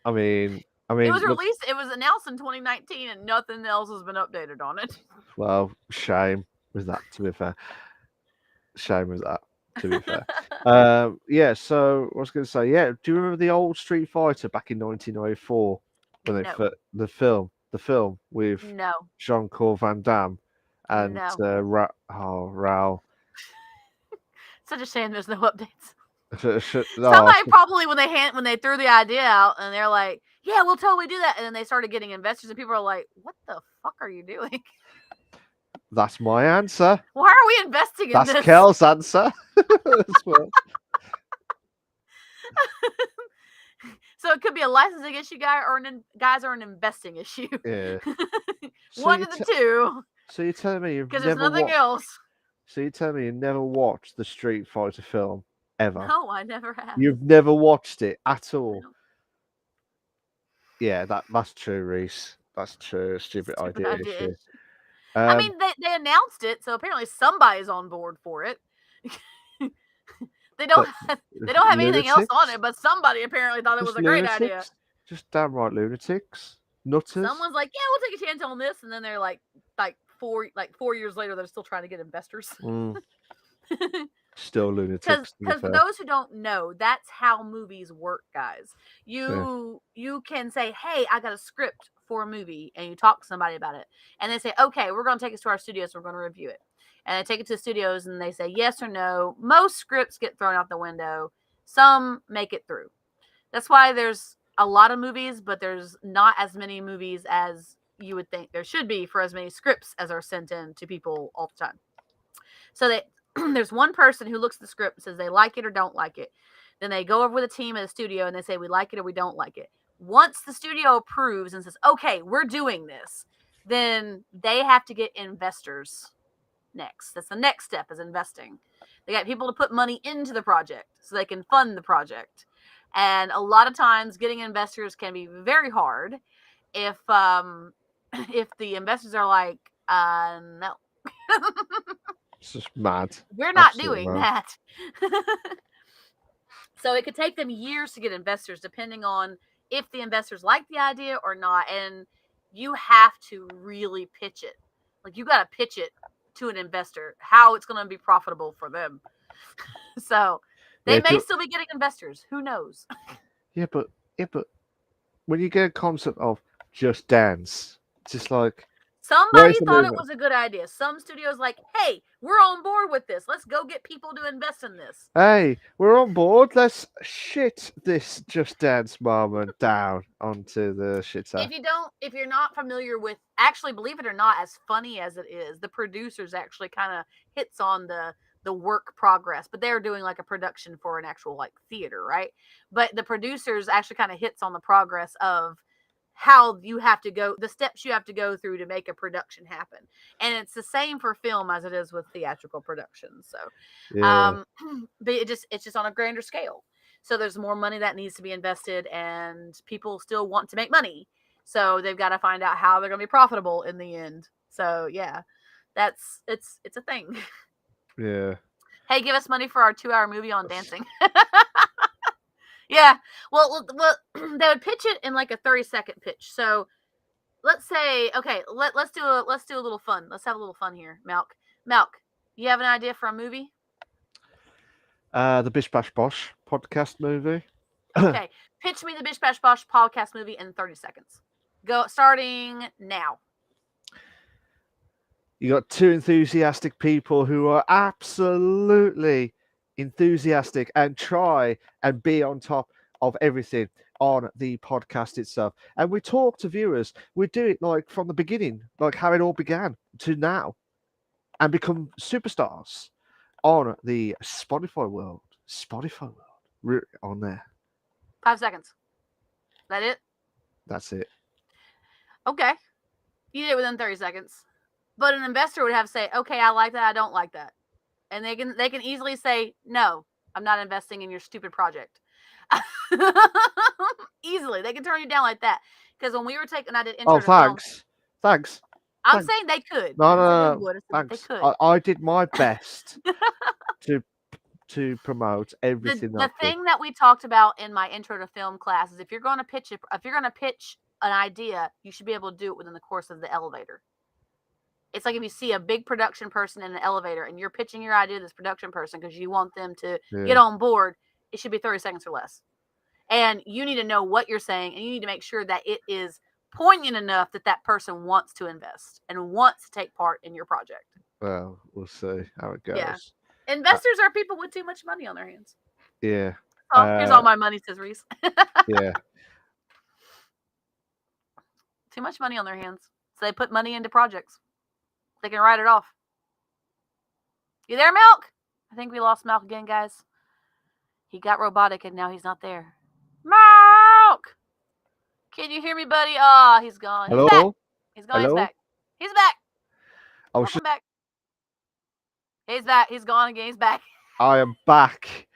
I mean, I
It
mean,
was
look,
released. It was announced in 2019, and nothing else has been updated on it.
well, shame with that. To be fair, shame with that. To be fair, yeah. So I was going to say, yeah. Do you remember the old Street Fighter back in 1994 when they
No,
the film with
no,
Jean-Claude Van Damme and
no.
Raoul?
Such a shame. There's no updates.
Oh,
Somebody probably when they threw the idea out and they're like, "Yeah, we'll totally do that," and then they started getting investors, and people are like, "What the fuck are you doing?
that's my answer.
Why are we investing in
That's
this?"
Kel's answer as well.
So it could be a licensing issue, guy, or an investing issue.
Yeah. So
One
you
of the
t-
two,
so you're telling me you've
because there's
never
nothing
watched?
else.
So you're telling me you never watched the Street Fighter film ever?
No, I never have.
You've never watched it at all?
No,
Yeah, that's true, Reese. That's true. Stupid
stupid
idea
idea.
issue.
I
Um,
mean, they announced it, so apparently somebody's on board for it. they don't
but
they don't have anything else on
lunatics,
it, but somebody apparently thought it was
just
a great idea.
lunatics, just downright lunatics, nutters.
Someone's like, "Yeah, we'll take a chance on this," and then they're like 4 years later, they're still trying to get investors.
Mm, still
Because
lunatics, to be
for
fair.
those who don't know, that's how movies work, guys.
Yeah.
You can say, "Hey, I got a script for a movie," and you talk to somebody about it, and they say, "Okay, we're going to take it to our studios. We're going to review it." And they take it to the studios, and they say yes or no. Most scripts get thrown out the window. Some make it through. That's why there's a lot of movies, but there's not as many movies as you would think there should be for as many scripts as are sent in to people all the time. So they there's one person who looks at the script and says they like it or don't like it. Then they go over with a team at the studio and they say we like it or we don't like it. Once the studio approves and says, "Okay, we're doing this," then they have to get investors next. That's the next step, is investing. They got people to put money into the project so they can fund the project. And a lot of times getting investors can be very hard if if the investors are like, no.
It's just mad.
We're not
Absolutely
doing
mad.
that. So it could take them years to get investors, depending on if the investors like the idea or not. And you have to really pitch it. Like, you got to pitch it to an investor how it's going to be profitable for them. So they
Yeah,
may still be getting investors. Who knows?
yeah, but when you get a concept of Just Dance, it's just like,
Somebody
where's the
thought it
movement?
was a good idea. Some studios like, "Hey, we're on board with this. Let's go get people to invest in this."
Hey, we're on board. Let's shit this Just Dance moment down onto the shitter.
If you're not familiar with, actually, believe it or not, as funny as it is, the producers actually kind of hits on the work progress, but they're doing like a production for an actual like theater, right? But the producers actually kind of hits on the progress of how you have to go, the steps you have to go through to make a production happen. And it's the same for film as it is with theatrical productions. So
Yeah,
but it's just on a grander scale. So there's more money that needs to be invested, and people still want to make money. So they've got to find out how they're going to be profitable in the end. So yeah, it's a thing.
yeah.
Hey, give us money for our 2-hour movie on dancing. Yeah. Well, they would pitch it in like a 30-second pitch. So let's say, okay, let's do a little fun. Let's have a little fun here, Malk. Malk, you have an idea for a movie?
The Bish Bash Bosh podcast movie.
Okay, pitch me the Bish Bash Bosh podcast movie in 30 seconds. Go, starting now.
You got two enthusiastic people who are absolutely enthusiastic and try and be on top of everything on the podcast itself. And we talk to viewers. We do it like from the beginning, like how it all began to now, and become superstars on the Spotify world. Spotify world. We're on there.
5 seconds. That it?
That's it.
Okay. You did it within 30 seconds. But an investor would have to say, "Okay, I like that, I don't like that." And they can easily say, "No, I'm not investing in your stupid project." Easily. They can turn you down like that. Because when we were taking, I did intro
Oh,
to film.
Thanks.
I'm
Thanks.
saying they could.
No,
I didn't say
no,
they
no.
would. I said they
Thanks.
could.
I did my best to to promote everything
The
that's good.
thing that we talked about in my intro to film class is if you're going to pitch an idea, you should be able to do it within the course of the elevator. It's like if you see a big production person in an elevator and you're pitching your idea to this production person because you want them to get on board, it should be 30 seconds or less. And you need to know what you're saying, and you need to make sure that it is poignant enough that that person wants to invest and wants to take part in your project.
Well, we'll see how it
Yeah.
goes.
Investors are people with too much money on their hands.
Yeah.
Oh, here's all my money, says Reese.
Yeah.
Too much money on their hands. So they put money into projects. They can write it off. You there, Milk? I think we lost Milk again, guys. He got robotic and now he's not there. Milk! Can you hear me, buddy? Ah, he's gone. He's back.
Hello?
He's gone.
Hello?
He's back. He's back.
I was
Welcome back. He's back. He's gone again. He's back.
I am back.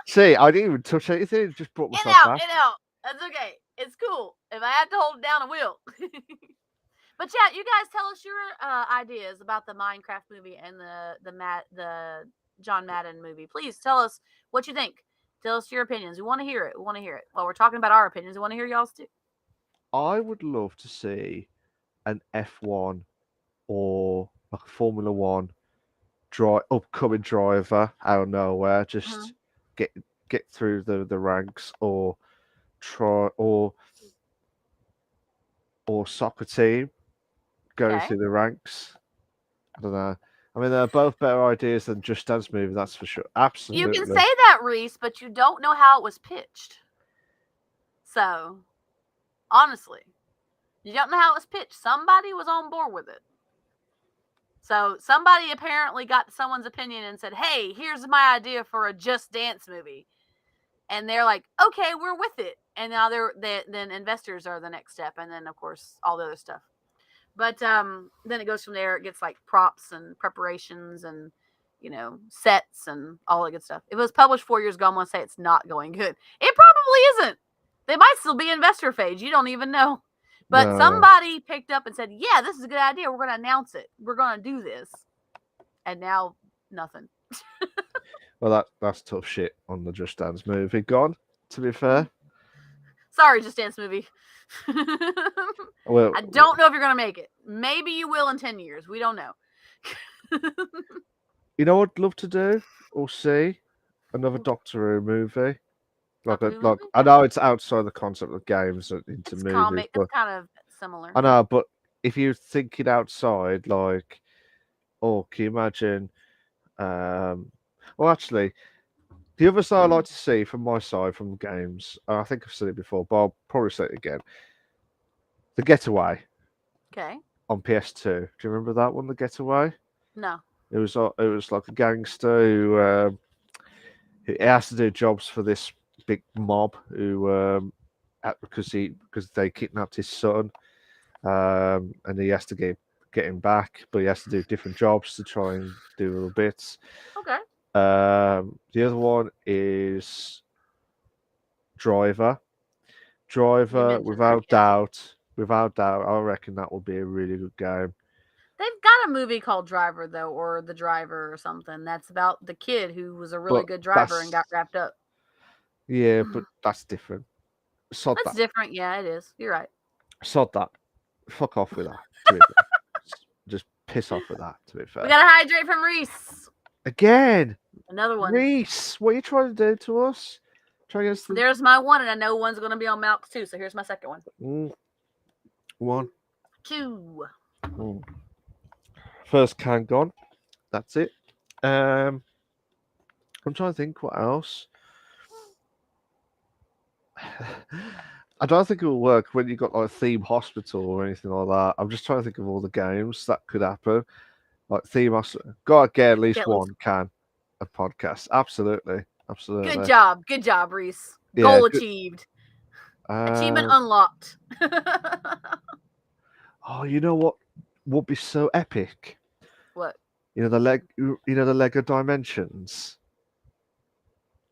See, I didn't even touch anything. Just brought myself back.
In out. That's okay. It's cool. If I have to hold it down, I will. But yeah, you guys tell us your ideas about the Minecraft movie and the John Madden movie. Please tell us what you think. Tell us your opinions. We want to hear it. We want to hear it. While we're talking about our opinions, we want to hear y'all's too.
I would love to see an F1 or like a Formula One upcoming driver out of nowhere, just get through the ranks, or try or soccer team going through the ranks. I don't know. I mean, they're both better ideas than Just Dance movie, that's for sure. Absolutely.
You can say that, Reese, but you don't know how it was pitched. So, honestly, you don't know how it was pitched. Somebody was on board with it. So, somebody apparently got someone's opinion and said, hey, here's my idea for a Just Dance movie. And they're like, okay, we're with it. And now then investors are the next step. And then, of course, all the other stuff. But then it goes from there. It gets like props and preparations and, sets and all that good stuff. If it was published 4 years ago, I'm going to say it's not going good. It probably isn't. They might still be investor phase. You don't even know. But somebody picked up and said, yeah, this is a good idea. We're going to announce it. We're going to do this. And now, nothing.
Well, that's tough shit on the Just Dance movie. Gone, to be fair.
Sorry, Just Dance movie.
Well,
I don't know if you're going to make it. Maybe you will in 10 years. We don't know.
You know what I'd love to do or see? Another Doctor Who movie. I know it's outside the concept of games into movies.
Comic. It's kind of similar.
I know, but if you're thinking outside, can you imagine? Well, actually, the other side I like to see from my side from games, I think I've said it before, but I'll probably say it again. The Getaway.
Okay.
On PS2. Do you remember that one, The Getaway?
No.
It was like a gangster who has to do jobs for this big mob who because they kidnapped his son, and he has to get him back, but he has to do different jobs to try and do little bits.
Okay.
The other one is Driver. Without doubt, I reckon that will be a really good game.
They've got a movie called Driver, though, or The Driver or something. That's about the kid who was a really good driver and got wrapped up.
Yeah, but that's different.
That's different. Yeah, it is. You're right.
Sod that. Fuck off with that. Just piss off with that, to be fair.
We gotta hydrate from Reese.
Again.
Another one.
Reese, what are you trying to do to us?
There's my one, and I know one's going to be on Malk's too, so here's my second one.
1.
2.
First can gone. That's it. I'm trying to think what else. I don't think it will work when you've got like a theme hospital or anything like that. I'm just trying to think of all the games that could happen. Like theme hospital. Gotta get at least one can of podcast. Absolutely.
Good job, Reese. Goal achieved. Achievement unlocked.
Oh, you know what would be so epic?
What?
The Lego Dimensions.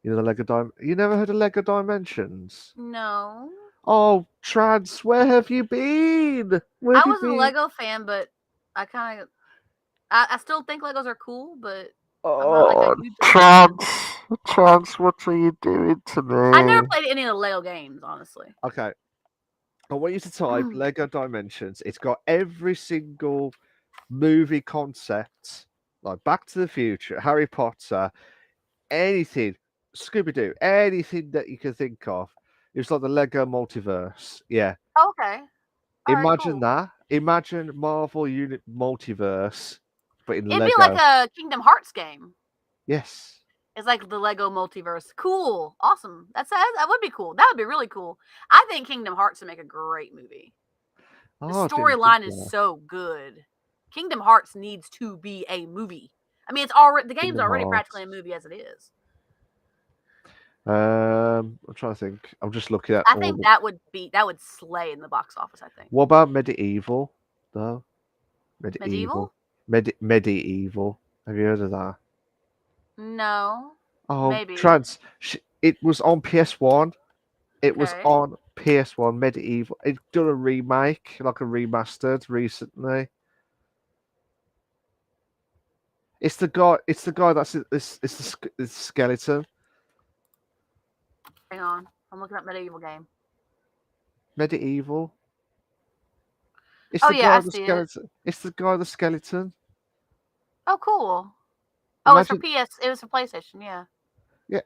You never heard of Lego Dimensions?
No.
Oh, Trans, where have you been?
I was a Lego fan, but I still think Legos are cool, but I'm not like a
Oh,
huge Lego fan.
Chance, what are you doing to
I never
me?
played any of the Lego games, honestly.
Okay, I want you to type Lego Dimensions. It's got every single movie concept, like Back to the Future, Harry Potter, anything, Scooby Doo, anything that you can think of. It's like the Lego multiverse. Yeah.
Okay. All right,
Imagine
cool.
that. Imagine Marvel Unit Multiverse, but in
It'd be like
Lego.
a Kingdom Hearts game.
Yes.
It's like the Lego multiverse. Cool. Awesome. That would be cool. That would be really cool. I think Kingdom Hearts would make a great movie. The
Oh, I didn't think
storyline is
that.
so good. Kingdom Hearts needs to be a movie. I mean, it's already the game's
Kingdom
already practically
Hearts.
a movie as it is.
I'm trying to think. I'm just looking at
I
all
think
the.
that would slay in the box office, I think.
What about Medieval? Though
Medieval?
Medieval, Medieval. Have you heard of that?
No.
Oh,
Maybe.
It was on PS1. It was
Okay.
on PS1. Medieval. It done a remake, like a remastered recently. It's the guy. It's the guy that's it's the skeleton.
Hang on. I'm looking up medieval game.
Medieval. It's
Oh
the
yeah,
guy
I
with the
see it.
skeleton. It's the guy with the skeleton.
Oh cool. Oh, it's for
Imagine.
PS. It was for PlayStation. Yeah.
Yeah.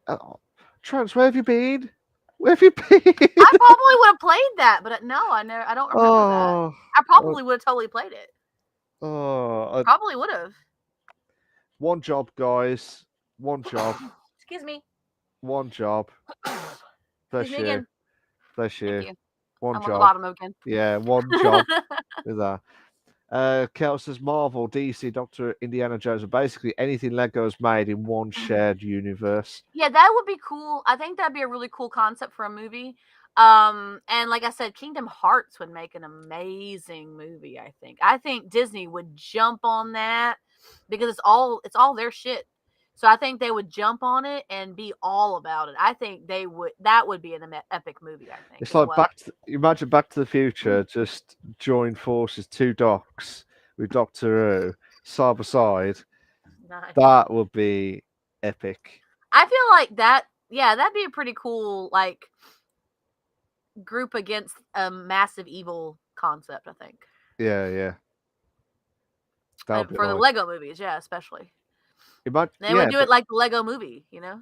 Trans, where have you been? Where have you been?
I probably would have played that, but no, I never. I don't remember that.
Oh,
I
oh,
probably would have totally played it.
oh.
Probably would have.
One job, guys. One job.
Excuse me.
One job.
Excuse
Bless
me
you.
again.
Bless
Thank
you.
you.
One
I'm on the
job.
bottom again.
Yeah, one job with that. Kel says Marvel, DC, Doctor Indiana Jones, and basically anything Lego's made in one shared universe.
Yeah, that would be cool. I think that'd be a really cool concept for a movie. And like I said, Kingdom Hearts would make an amazing movie, I think. I think Disney would jump on that because it's all their shit. So I think they would jump on it and be all about it. I think that would be an epic movie, I think,
It's
as
like
well.
imagine Back to the Future, just join forces, two docs with Doctor Who side by side.
Nice.
That would be epic.
I feel like that'd be a pretty cool like group against a massive evil concept, I think.
Yeah, yeah. That would be
For the
like
Lego movies, yeah, especially. They would
yeah,
do it like the Lego movie, you know?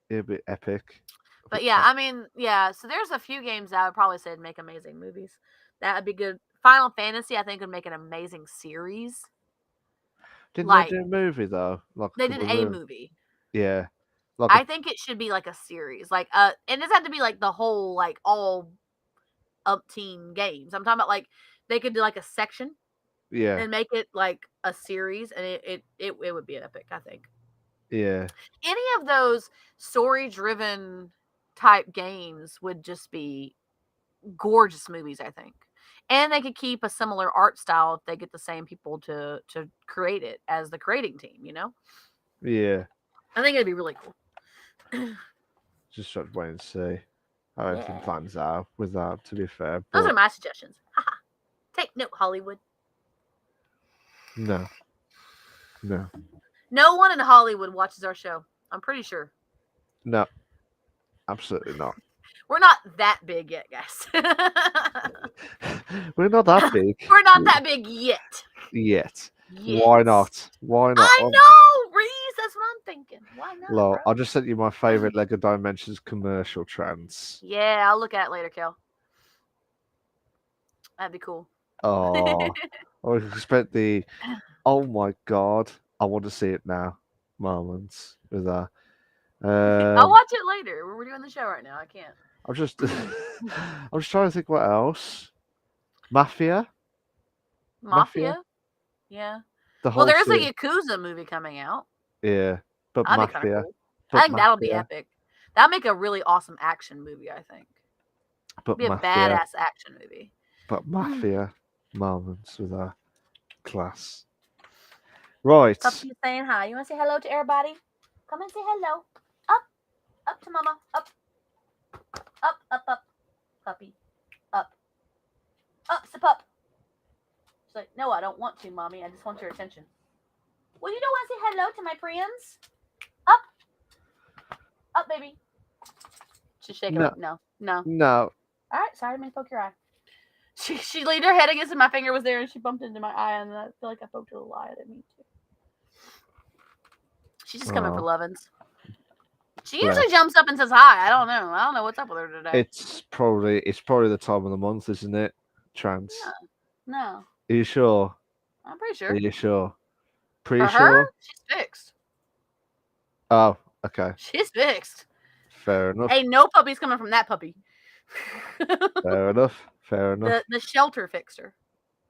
it'd be epic.
But yeah, I mean, yeah, so there's a few games that I would probably say would make amazing movies. That would be good. Final Fantasy, I think, would make an amazing series.
Didn't they
Like,
do a movie though? Like a
they did
couple of
a
movies.
movie.
Yeah. Like a
I think it should be like a series. Like, it doesn't have to be like the whole, like, all umpteen games. I'm talking about, like, they could do like a section
yeah.
and make it like a series, and it would be epic, I think.
Yeah.
Any of those story driven type games would just be gorgeous movies, I think. And they could keep a similar art style if they get the same people to create it as the creating team, you know?
Yeah.
I think it'd be really cool.
Just have to wait and see how everything
Yeah.
plans out with that, to be fair.
Those are
But
my suggestions. Haha. Take note, Hollywood.
no. No.
No one in Hollywood watches our show. I'm pretty sure.
No. Absolutely not.
We're not that big yet, guys.
We're not that big
We're not that big yet.
yet.
Yet.
Why not? Why not?
I know, Reese. That's what I'm thinking. Why not,
Lol,
bro?
I just sent you my favorite Lego Dimensions commercial trends.
Yeah, I'll look at it later, Kel. That'd be cool.
Oh, I expect the oh my god, I want to see it now moments with that.
I'll watch it later. We're doing the show right now. I can't.
I'm just I'm just trying to think what else. Mafia?
Mafia? Yeah.
The
Well,
whole
there is a
series.
Yakuza movie coming out.
Yeah, but
That'd be kind of
Mafia.
cool. I
But
think that'll be
Mafia.
epic. That'll make a really awesome action movie, I think.
But
Be a
Mafia.
badass action movie.
But Mafia moments with our class. Right.
Puppy saying hi. You want to say hello to everybody? Come and say hello. Up to mama. Up. Puppy. Up. Up, sip up. She's like, no, I don't want to, mommy. I just want your attention. Well, you don't want to say hello to my friends? Up, baby. She's shaking
No,
like, no. All right, sorry, I didn't mean to poke your eye. She leaned her head against it, my finger was there, and she bumped into my eye, and I feel like I poked her a little eye. I didn't mean to. She's just coming for
Oh,
lovin's. She
bless.
usually jumps up and says hi. I don't know what's up with her today.
It's probably the time of the month, isn't it? Trans.
No,
Are you sure?
I'm pretty sure.
Are you sure? Pretty
For her,
sure?
she's fixed.
Oh, okay.
She's fixed.
Fair enough.
Ain't no puppies coming from that puppy.
Fair enough. Fair enough.
The shelter fixed her.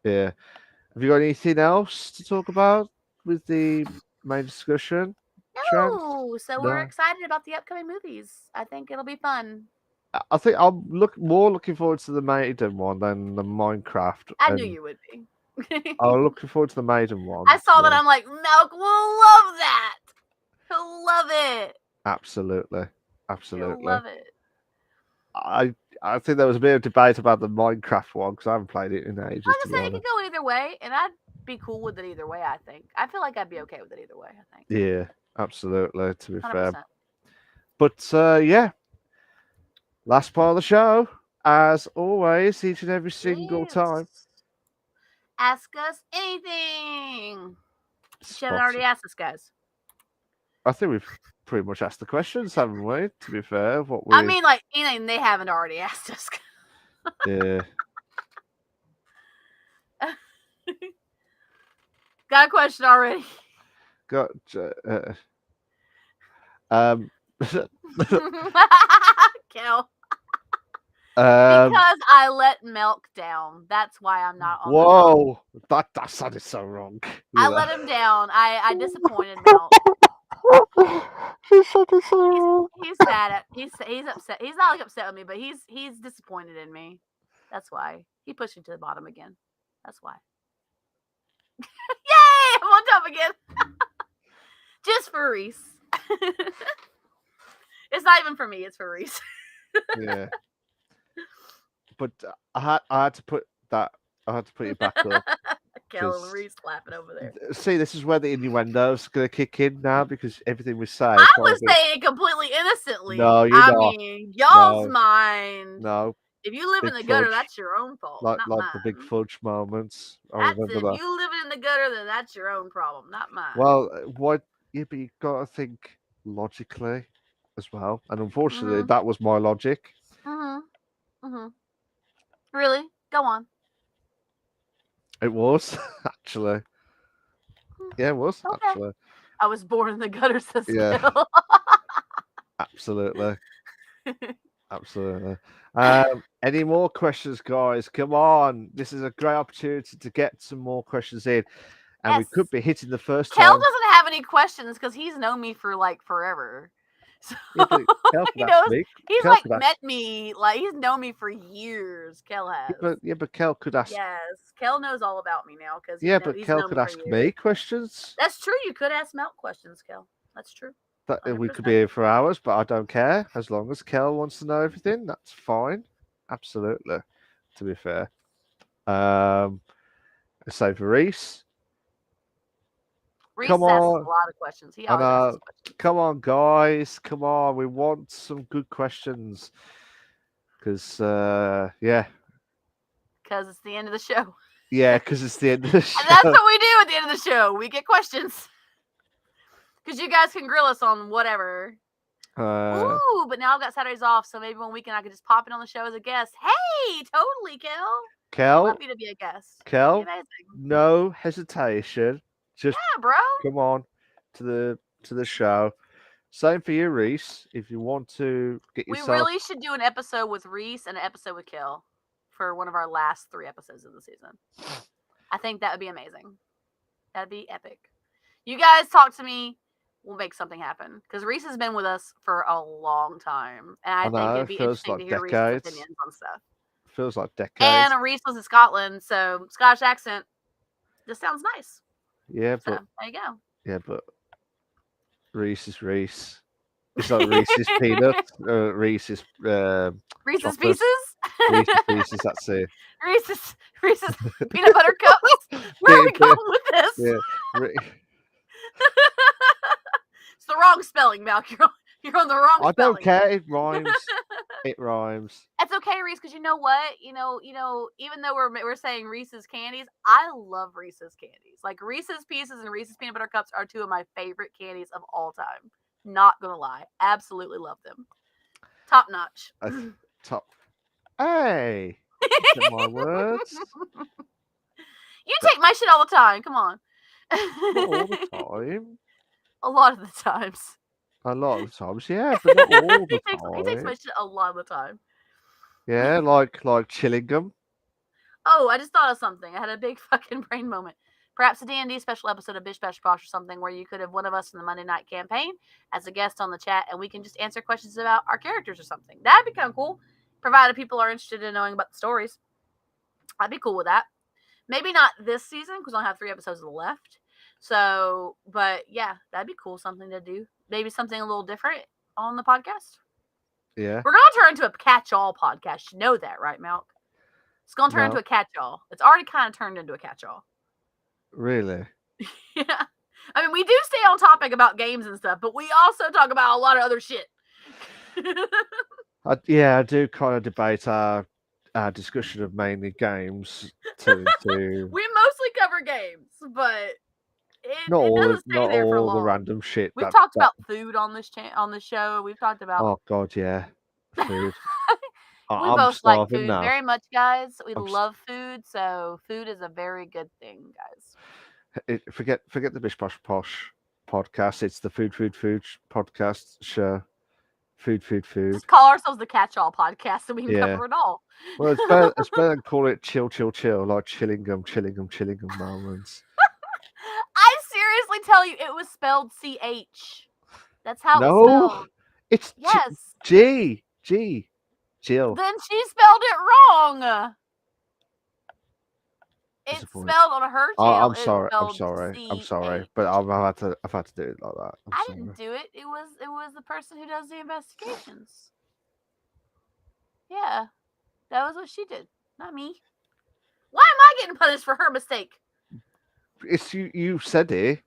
Yeah. Have you got anything else to talk about with the main discussion? Trans?
No, so
No.
we're excited about the upcoming movies. I think it'll be fun.
I think I'm looking forward to the Maiden one than the Minecraft.
I knew you would be.
I'm looking forward to the Maiden one.
I saw that. I'm like, Milk will love that. He'll love it.
Absolutely.
He'll love it.
I think there was a bit of debate about the Minecraft one because I haven't played it in ages.
I just say it could go either way, and I'd be cool with it either way. I think. I feel like I'd be okay with it either way. I think.
Yeah, absolutely. To be
100%.
fair, but yeah, last part of the show, as always, each and every single time.
Ask us anything. You haven't already asked us, guys.
I think we've pretty much asked the questions, haven't we? To be fair,
I mean, like anything they haven't already asked us.
Yeah.
Got a question already.
Got
Kel. Because I let Milk down. That's why I'm not on.
Whoa, that sounded so wrong.
I let him down. I disappointed Milk.
He sounded so wrong.
He's sad. He's upset. He's not like upset with me, but he's disappointed in me. That's why he pushed me to the bottom again. That's why. Yay! I'm on top again. Just for Reese. It's not even for me. It's for Reese.
Yeah. But I had to put that. I had to put you back up.
Kel and Reese laughing over there.
See, this is where the innuendo's gonna kick in now because everything we say.
I was saying it completely innocently.
No, you're not.
Mean, y'all's mind.
No.
If you live in the gutter, that's your own fault.
Like
not mine.
the big fudge moments.
That's if you live in the gutter, then that's your own problem, not mine.
Well, what? Yeah, but you gotta think logically as well, and unfortunately, that was my logic.
Really? Go on.
It was actually. Yeah, it was actually.
I was born in the gutter system.
Yeah. Absolutely. Absolutely. Any more questions, guys? Come on. This is a great opportunity to get some more questions in. And we could be hitting the first
Kel
time.
doesn't have any questions because he's known me for like forever. So
he knows,
he's like met me, like he's known me for years. Kel has.
But Kel could ask.
Yes, Kel knows all about me now because
but Kel could ask me questions.
That's true. You could ask Milk questions, Kel. That's true.
We could be here for hours, but I don't care as long as Kel wants to know everything. That's fine. Absolutely. To be fair, same for Reese.
Reese asks a lot of questions. He always asks questions.
Come on, guys. Come on. We want some good questions. Because, yeah.
Because it's the end of the show.
Yeah, because it's the end of the show.
And that's what we do at the end of the show. We get questions. Because you guys can grill us on whatever. Ooh, but now I've got Saturdays off, so maybe one weekend I could just pop in on the show as a guest. Hey, totally, Kel. I'm happy to be a guest.
Kel, no hesitation. Just
bro.
Come on to the show. Same for you, Reese. If you want to get yourself.
We really should do an episode with Reese and an episode with Kel for one of our last 3 episodes of the season. I think that would be amazing. That'd be epic. You guys talk to me. We'll make something happen. Because Reese has been with us for a long time. And I think it'd be interesting to hear Reese's opinions on stuff.
Feels like decades.
And Reese was in Scotland, so Scottish accent just sounds nice.
Yeah, but
there you go.
Yeah, but Reese is Reese. It's like Reese's peanuts. Reese's
Reese's Pieces.
Reese's Pieces. That's it.
Reese's peanut butter cups. Where are we going with this?
Yeah.
It's the wrong spelling, Malk. You're on the wrong
I don't
spelling.
care. It rhymes. It rhymes.
It's okay, Reese, because you know what? Even though we're saying Reese's candies, I love Reese's candies. Like Reese's Pieces and Reese's Peanut Butter Cups are two of my favorite candies of all time. Not gonna lie, absolutely love them. Top notch.
Top. Hey, you said my words.
You take my shit all the time. Come on.
Not all the time.
A lot of the times.
A lot of the times, yeah, but not all the
He takes my
time.
shit a lot of the time.
Yeah, like Chillingham.
Oh, I just thought of something. I had a big fucking brain moment. Perhaps a D&D special episode of Bish Bash Bosh or something where you could have one of us in the Monday night campaign as a guest on the chat and we can just answer questions about our characters or something. That'd be kind of cool, provided people are interested in knowing about the stories. I'd be cool with that. Maybe not this season because I only have 3 episodes left. So, but yeah, that'd be cool. Something to do. Maybe something a little different on the podcast.
Yeah.
We're going to turn into a catch-all podcast. You know that, right, Malk? It's going to turn
No.
into a catch-all. It's already kind of turned into a catch-all.
Really?
Yeah. I mean, we do stay on topic about games and stuff, but we also talk about a lot of other shit.
I do kind of debate our discussion of mainly games to
We mostly cover games, but it doesn't stay
not
there for
all the
long.
random shit.
We've talked about food on this show. We've talked about.
Oh God, yeah, food.
We
I'm
both like
starving
food
now.
very much, guys. We
I'm
love food, so food is a very good thing, guys.
Forget the Bish Bosh Posh podcast. It's the food podcast show. Food.
Just call ourselves the catch-all podcast, so we can
Yeah.
cover it all.
Well, it's better than call it chill, like Chillingham moments.
I seriously tell you, it was spelled CH. That's how it was
No,
spelled.
it's
Yes.
G. Jill.
Then she spelled it wrong. It's spelled on her channel.
I'm sorry, but I've had to do it like that.
I didn't do it. It was the person who does the investigations. Yeah, that was what she did, not me. Why am I getting punished for her mistake?
It's you. You said it.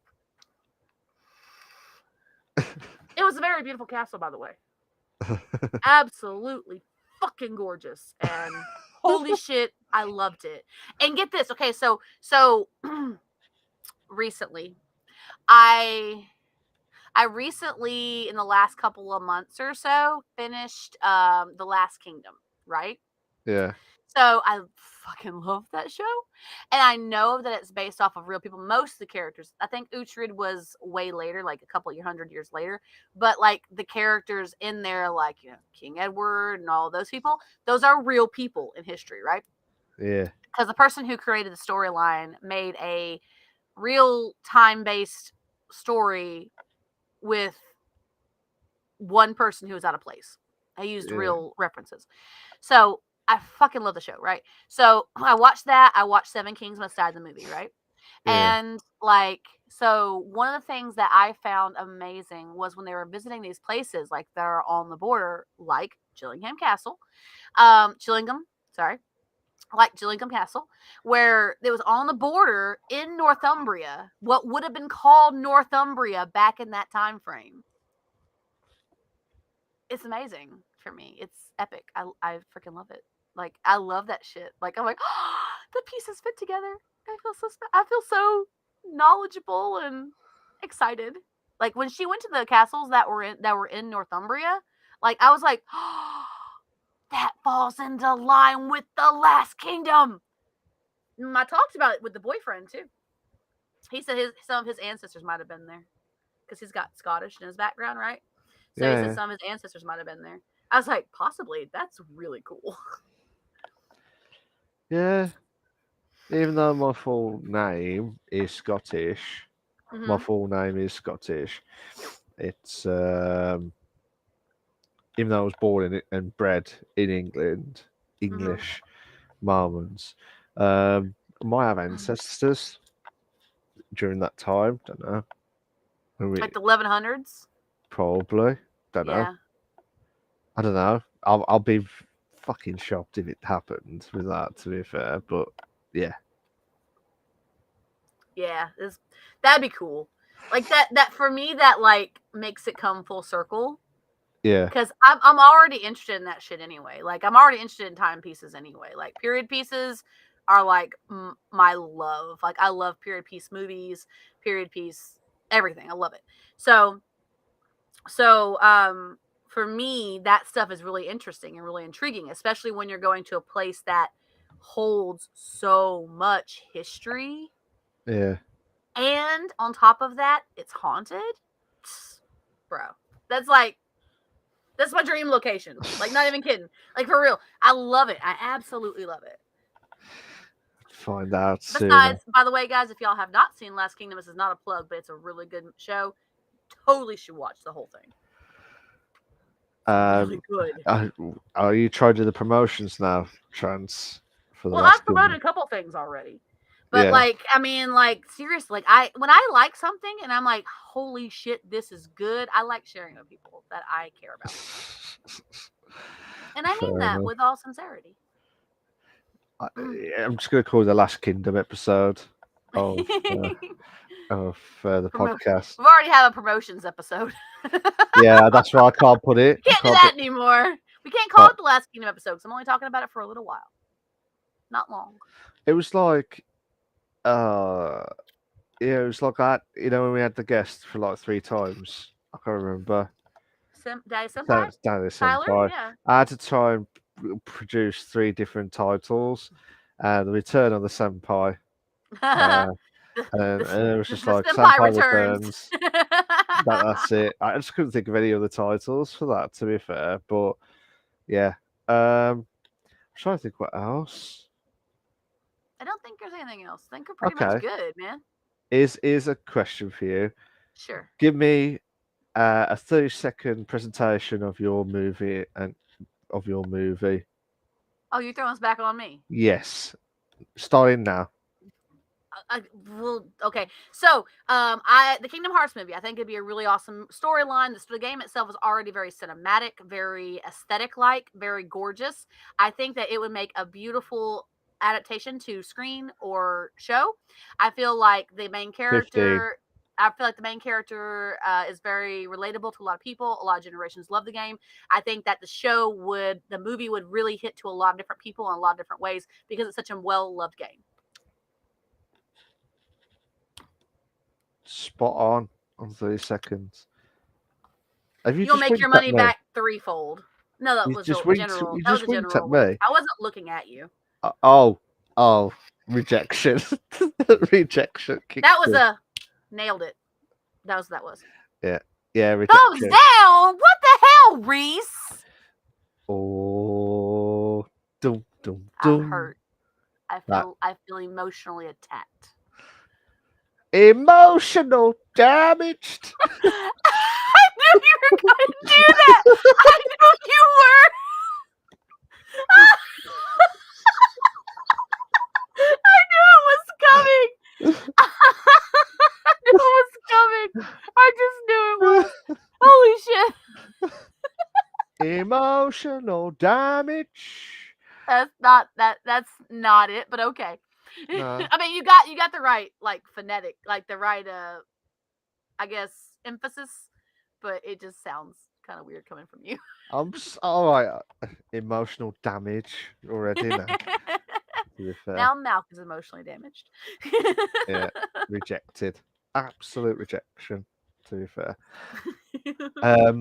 It was a very beautiful castle, by the way. Absolutely fucking gorgeous, and holy shit, I loved it. And get this, okay, so recently, I recently in the last couple of months or so finished The Last Kingdom, right?
Yeah.
So I fucking love that show. And I know that it's based off of real people. Most of the characters, I think Uhtred was way later, like a couple of 100 years later. But like the characters in there, like, King Edward and all those people, those are real people in history, right?
Yeah.
Because the person who created the storyline made a real time-based story with one person who was out of place. I used real references. So I fucking love the show, right? So I watched that. I watched Seven Kings Must Die, the movie, right?
Yeah.
And so one of the things that I found amazing was when they were visiting these places, like they're on the border, like Gillingham Castle, Gillingham Castle, where it was on the border in Northumbria, what would have been called Northumbria back in that time frame. It's amazing for me. It's epic. I freaking love it. Like, I love that shit. Like, I'm like, oh, the pieces fit together. I feel so knowledgeable and excited. Like when she went to the castles that were in Northumbria, like I was like, oh, that falls into line with the Last Kingdom. And I talked about it with the boyfriend too. He said some of his ancestors might have been there because he's got Scottish in his background, right? So he said some of his ancestors might have been there. I was like, possibly. That's really cool.
Yeah. Even though my full name is Scottish, my full name is Scottish. It's even though I was born in and bred in England, English Mormons. Might have ancestors during that time. Don't know.
Like the 1100s.
Probably. Don't know. I don't know. I'll be fucking shocked if it happened with that, to be fair. But yeah.
Yeah, that'd be cool. Like that for me, that like makes it come full circle.
Yeah,
Because I'm already interested in that shit anyway. Like I'm already interested in time pieces anyway. Like period pieces are like my love. Like I love period piece movies, period piece everything. I love it. So for me that stuff is really interesting and really intriguing, especially when you're going to a place that holds so much history,
yeah.
and on top of that it's haunted. Bro, that's like that's my dream location. Like, not even kidding. Like, for real. I love it. I absolutely love it.
Find out sooner.
Besides, by the way, guys, if y'all have not seen Last Kingdom, this is not a plug, but it's a really good show. Totally should watch the whole thing. Really
Um,
good.
are you trying to do the promotions now, Trans, for the
Well,
last
I've
Kingdom?
promoted a couple things already. But
Yeah.
like, I mean, like seriously, like when I like something and I'm like, holy shit, this is good. I like sharing with people that I care about, and I mean
Fair
that
enough.
with all sincerity.
I'm just going to call it the last Kingdom episode of the podcast.
We already have a promotions episode.
Yeah, that's why I can't put it. I
Can't do
can't
that
put.
anymore. We can't call it the Last Kingdom episode because I'm only talking about it for a little while. Not long.
It was like, uh, yeah, it was like that. You know, when we had the guest for like 3 times. I can't remember.
Daddy Senpai?
Danny
Tyler?
Senpai.
Yeah.
I had to try and produce 3 different titles. The Return of the Senpai. Uh, and it was just
The
like
Senpai
Senpai
returns.
Returns. That's it. I just couldn't think of any other titles for that, to be fair. But yeah, I'm trying to think what else.
I don't think there's anything else. I think we're pretty much
Okay,
good, man.
is a question for you.
Sure.
Give me a 30-second presentation of your movie and of your movie.
Oh, you're throwing us back on me.
Yes, starting now.
Well, okay. So, the Kingdom Hearts movie, I think it'd be a really awesome storyline. The game itself is already very cinematic, very aesthetic like, very gorgeous. I think that it would make a beautiful adaptation to screen or show. I feel like the main
15.
character. I feel like the main character is very relatable to a lot of people. A lot of generations love the game. I think that the movie would really hit to a lot of different people in a lot of different ways because it's such a well loved game.
Spot on 30 seconds. Have you
You'll
just
make your
winked at
money
me?
back threefold. No, that
You
was
just
a
winked.
general.
You
That was
just
a
winked at
general wink.
me.
I wasn't looking at you.
Oh, rejection. Rejection.
That was a nailed it. That was.
Yeah,
Thumbs
rejection.
down. What the hell, Reese?
Oh, dum dum
I'm
dum.
hurt. I feel emotionally attacked.
Emotional damaged.
I knew you were going to do that. I knew you were. I knew it was coming. I knew it was coming. I just knew it was. Holy shit.
Emotional damage.
That's not it, but okay.
No.
I mean, you got the right like phonetic, like the right I guess emphasis, but it just sounds kind of weird coming from you.
All right. Emotional damage already now. To be fair.
Now Malk is emotionally damaged.
Yeah, rejected. Absolute rejection, to be fair. I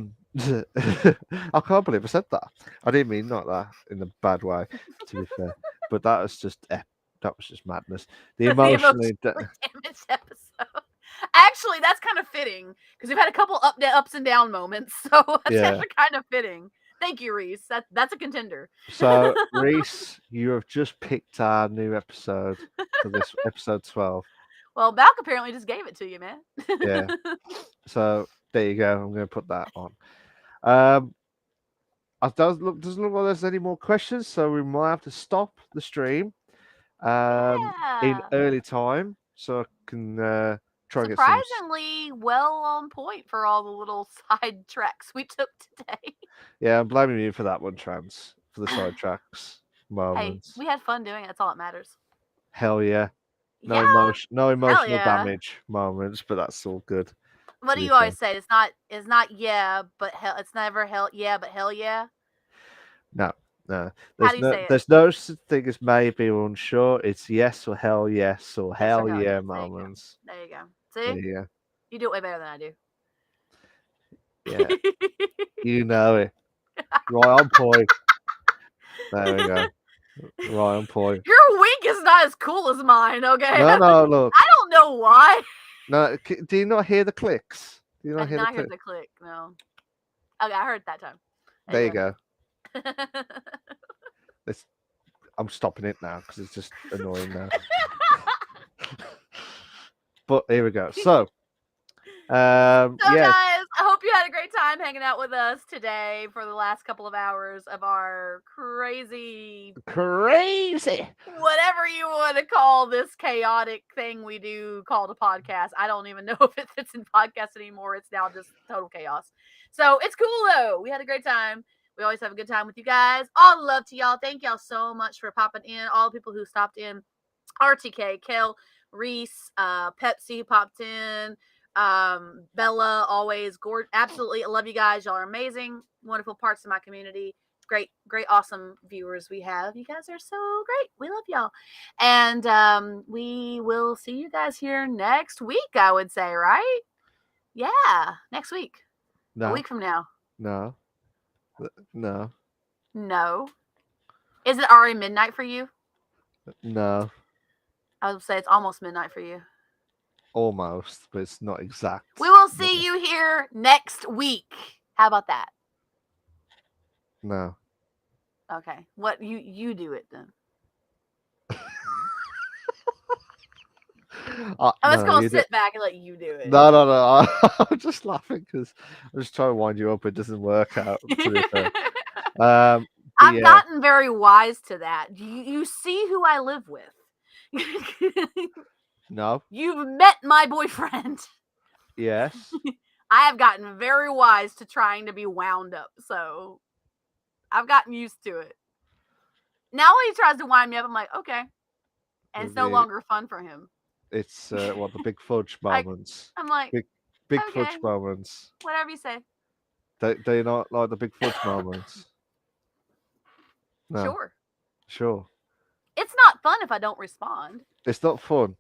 can't believe I said that. I didn't mean not that in a bad way, to be fair. But that was just madness. The emotionally
damaged episode. Actually, that's kind of fitting because we've had a couple ups and down moments, so that's actually kind of fitting. Thank you, Reese. That's a contender.
So, Reese, you have just picked our new episode for this episode 12.
Well, Balk apparently just gave it to you, man.
Yeah. So there you go. I'm going to put that on. It doesn't look like there's any more questions, so we might have to stop the stream in early time, so I can try and get some.
Surprisingly well on point for all the little side tracks we took today.
Yeah, I'm blaming you for that one, Trans, for the side tracks moments.
Hey, we had fun doing it. That's all that matters.
Hell yeah. No
Yeah,
emotion, no
hell
emotional
yeah.
damage moments, but that's all good.
What
To
do
be
you
fair,
always say? It's not yeah, but hell. It's never hell yeah, but hell yeah.
no, no.
How do you say it?
There's no such thing as maybe or unsure. It's yes or hell yes or
Yes or
hell
hell
yeah
yes. There you go.
moments.
There you go.
There
See,
you go.
you do it way better than I do.
Yeah, you know it. Right on point. There we go. Right on point.
Your wink is not as cool as mine. Okay,
No, no, look.
I don't know why.
No, do you not hear the clicks? Do you
I
not
did
hear the
not hear
click?
the click. No. Okay, I heard it that time.
There you go.
Anyway.
It's, I'm stopping it now because it's just annoying now. But here we go. So,
So,
yeah,
guys, I hope you had a great time hanging out with us today for the last couple of hours of our crazy,
crazy.
whatever you want to call this chaotic thing we do called a podcast. I don't even know if it fits in podcast anymore. It's now just total chaos. So, it's cool though. We had a great time. We always have a good time with you guys. All love to y'all. Thank y'all so much for popping in. All the people who stopped in. RTK, Kel, Reese, Pepsi who popped in, Bella, always absolutely. I love you guys. Y'all are amazing, wonderful parts of my community. Great, great, awesome viewers we have. You guys are so great. We love y'all. And we will see you guys here next week, I would say, right? Yeah, next week. A
No,
week from now.
no, no,
No. Is it already midnight for you?
no.
I would say it's almost midnight for you.
Almost, but it's not exact.
We will see you here next week. How about that?
No.
Okay. What you do it then. I'm just gonna sit back and let you do it.
No, no, no. I'm just laughing because I'm just trying to wind you up. It doesn't work out. To be fair.
I've gotten very wise to that. You see who I live with.
No.
You've met my boyfriend.
Yes.
I have gotten very wise to trying to be wound up. So I've gotten used to it. Now when he tries to wind me up, I'm like, okay. And it's no longer fun for him.
It's what the big fudge moments.
I'm like,
big
okay,
fudge moments.
Whatever you say.
Do you not like the big fudge moments? No. Sure.
It's not fun if I don't respond.
It's not fun.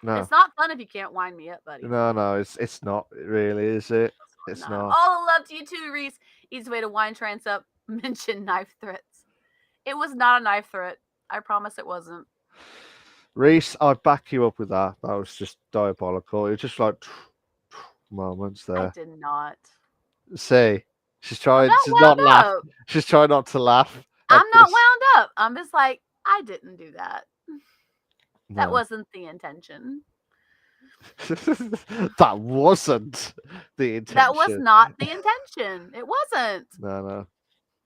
No.
It's not fun if you can't wind me up, buddy.
No, it's not really, is it? It's not.
All the love to you too, Reese. Easy way to wind trance up. Mention knife threats. It was not a knife threat. I promise it wasn't.
Reese, I'd back you up with that. That was just diabolical. It was just like moments there.
I did not.
See, she's trying to not laugh. She's trying not to laugh.
I'm not wound up. I'm just like, I didn't do that.
No.
That wasn't the intention.
That wasn't the intention.
That was not the intention. It wasn't.
No.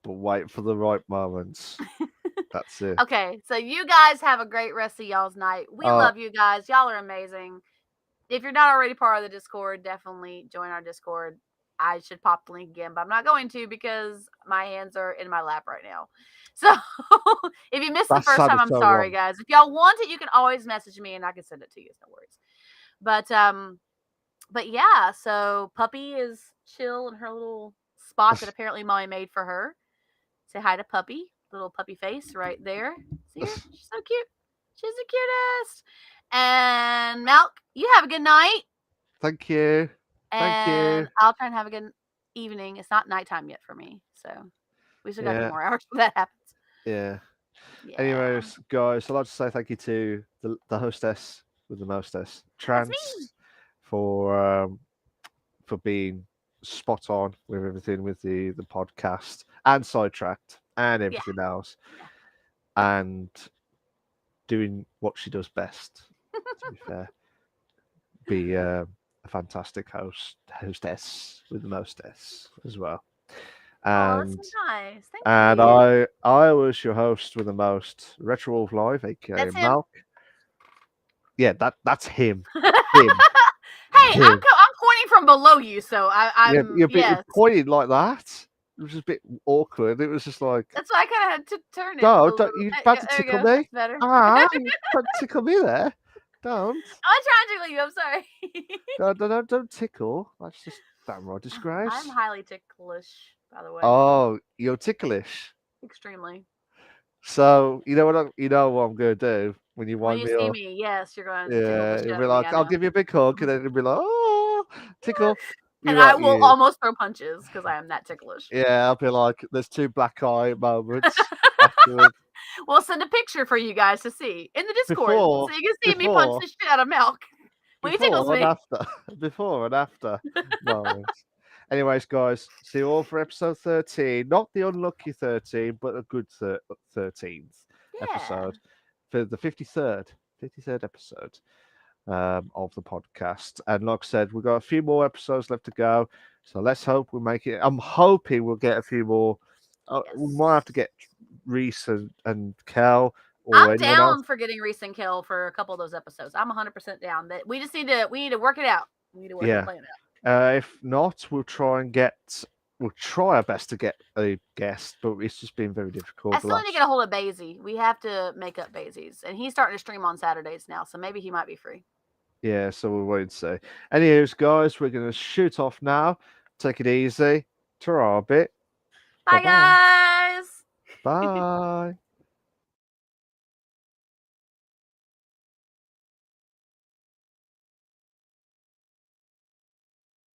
But wait for the right moments. That's it.
Okay, so you guys have a great rest of y'all's night. We love you guys. Y'all are amazing. If you're not already part of the Discord, definitely join our Discord. I should pop the link again, but I'm not going to because my hands are in my lap right now. So if you missed the first time, I'm sorry, guys. If y'all want it, you can always message me and I can send it to you. It's no worries. But yeah, so Puppy is chill in her little spot that apparently Molly made for her. Say hi to Puppy. Little puppy face right there. See her? She's so cute. She's the cutest. And Malk, you have a good night.
Thank you. Thank you.
I'll try and have a good evening. It's not nighttime yet for me, so we still got a few more hours before that happens.
Yeah. Anyways, guys, I'd like to say thank you to the hostess with the mostess, Trance, for being spot on with everything with the podcast and sidetracked and everything else, and doing what she does best. To be fair, be a fantastic hostess with the mostess as well. And
that's nice. Thank
and
you.
I was your host with the most, Retro Wolf Live, aka Malk. Yeah, that's him.
Hey, I'm pointing from below you, so I'm
you're pointing like that. It was just a bit awkward. It was just like,
that's why I kind of had to turn it.
No, you about to tickle me?
Better.
You about to tickle me there? Don't.
I'm trying to tickle you. I'm sorry.
Don't tickle. That's just downright
I'm
disgrace.
highly ticklish, by the way.
Oh, you're ticklish.
Extremely.
So you know what I'm gonna do when you
When
wind
you
me
see
up.
me, yes, you're going to tickle the
Yeah,
shit
you'll
out
be
of me.
like,
I
I'll
know.
give you a big hug, and then you'll be like, oh, tickle.
And
Be
I
like,
will
yeah,
almost throw punches because I am that ticklish.
yeah. I'll be like, there's two black eye moments afterwards.
We'll send a picture for you guys to see in the Discord
Before,
so you can see me punch
before,
the shit out of Milk when he tickles
before and
me.
after, before and after moments. Anyways, guys, see you all for episode 13. Not the unlucky 13, but a good 13th
Yeah.
episode for the 53rd episode of the podcast. And like I said, we've got a few more episodes left to go. So let's hope we make it. I'm hoping we'll get a few more. We might have to
Yes.
get Reese and Kel
I'm
or anyone else.
down for getting Reese and Kill for a couple of those episodes. I'm 100% down. That we just need to work it out. We need to work the
Yeah.
plan out.
If not, we'll try our best to get a guest, but it's just been very difficult
I
the
still need to
last.
get a hold of Basie. We have to make up Basie's, and he's starting to stream on Saturdays now, so maybe he might be free.
Yeah, so we'll wait and see. Anyways, guys, we're gonna shoot off now. Take it easy. Ta bit. Bye
Bye,
bye.
guys.
Bye.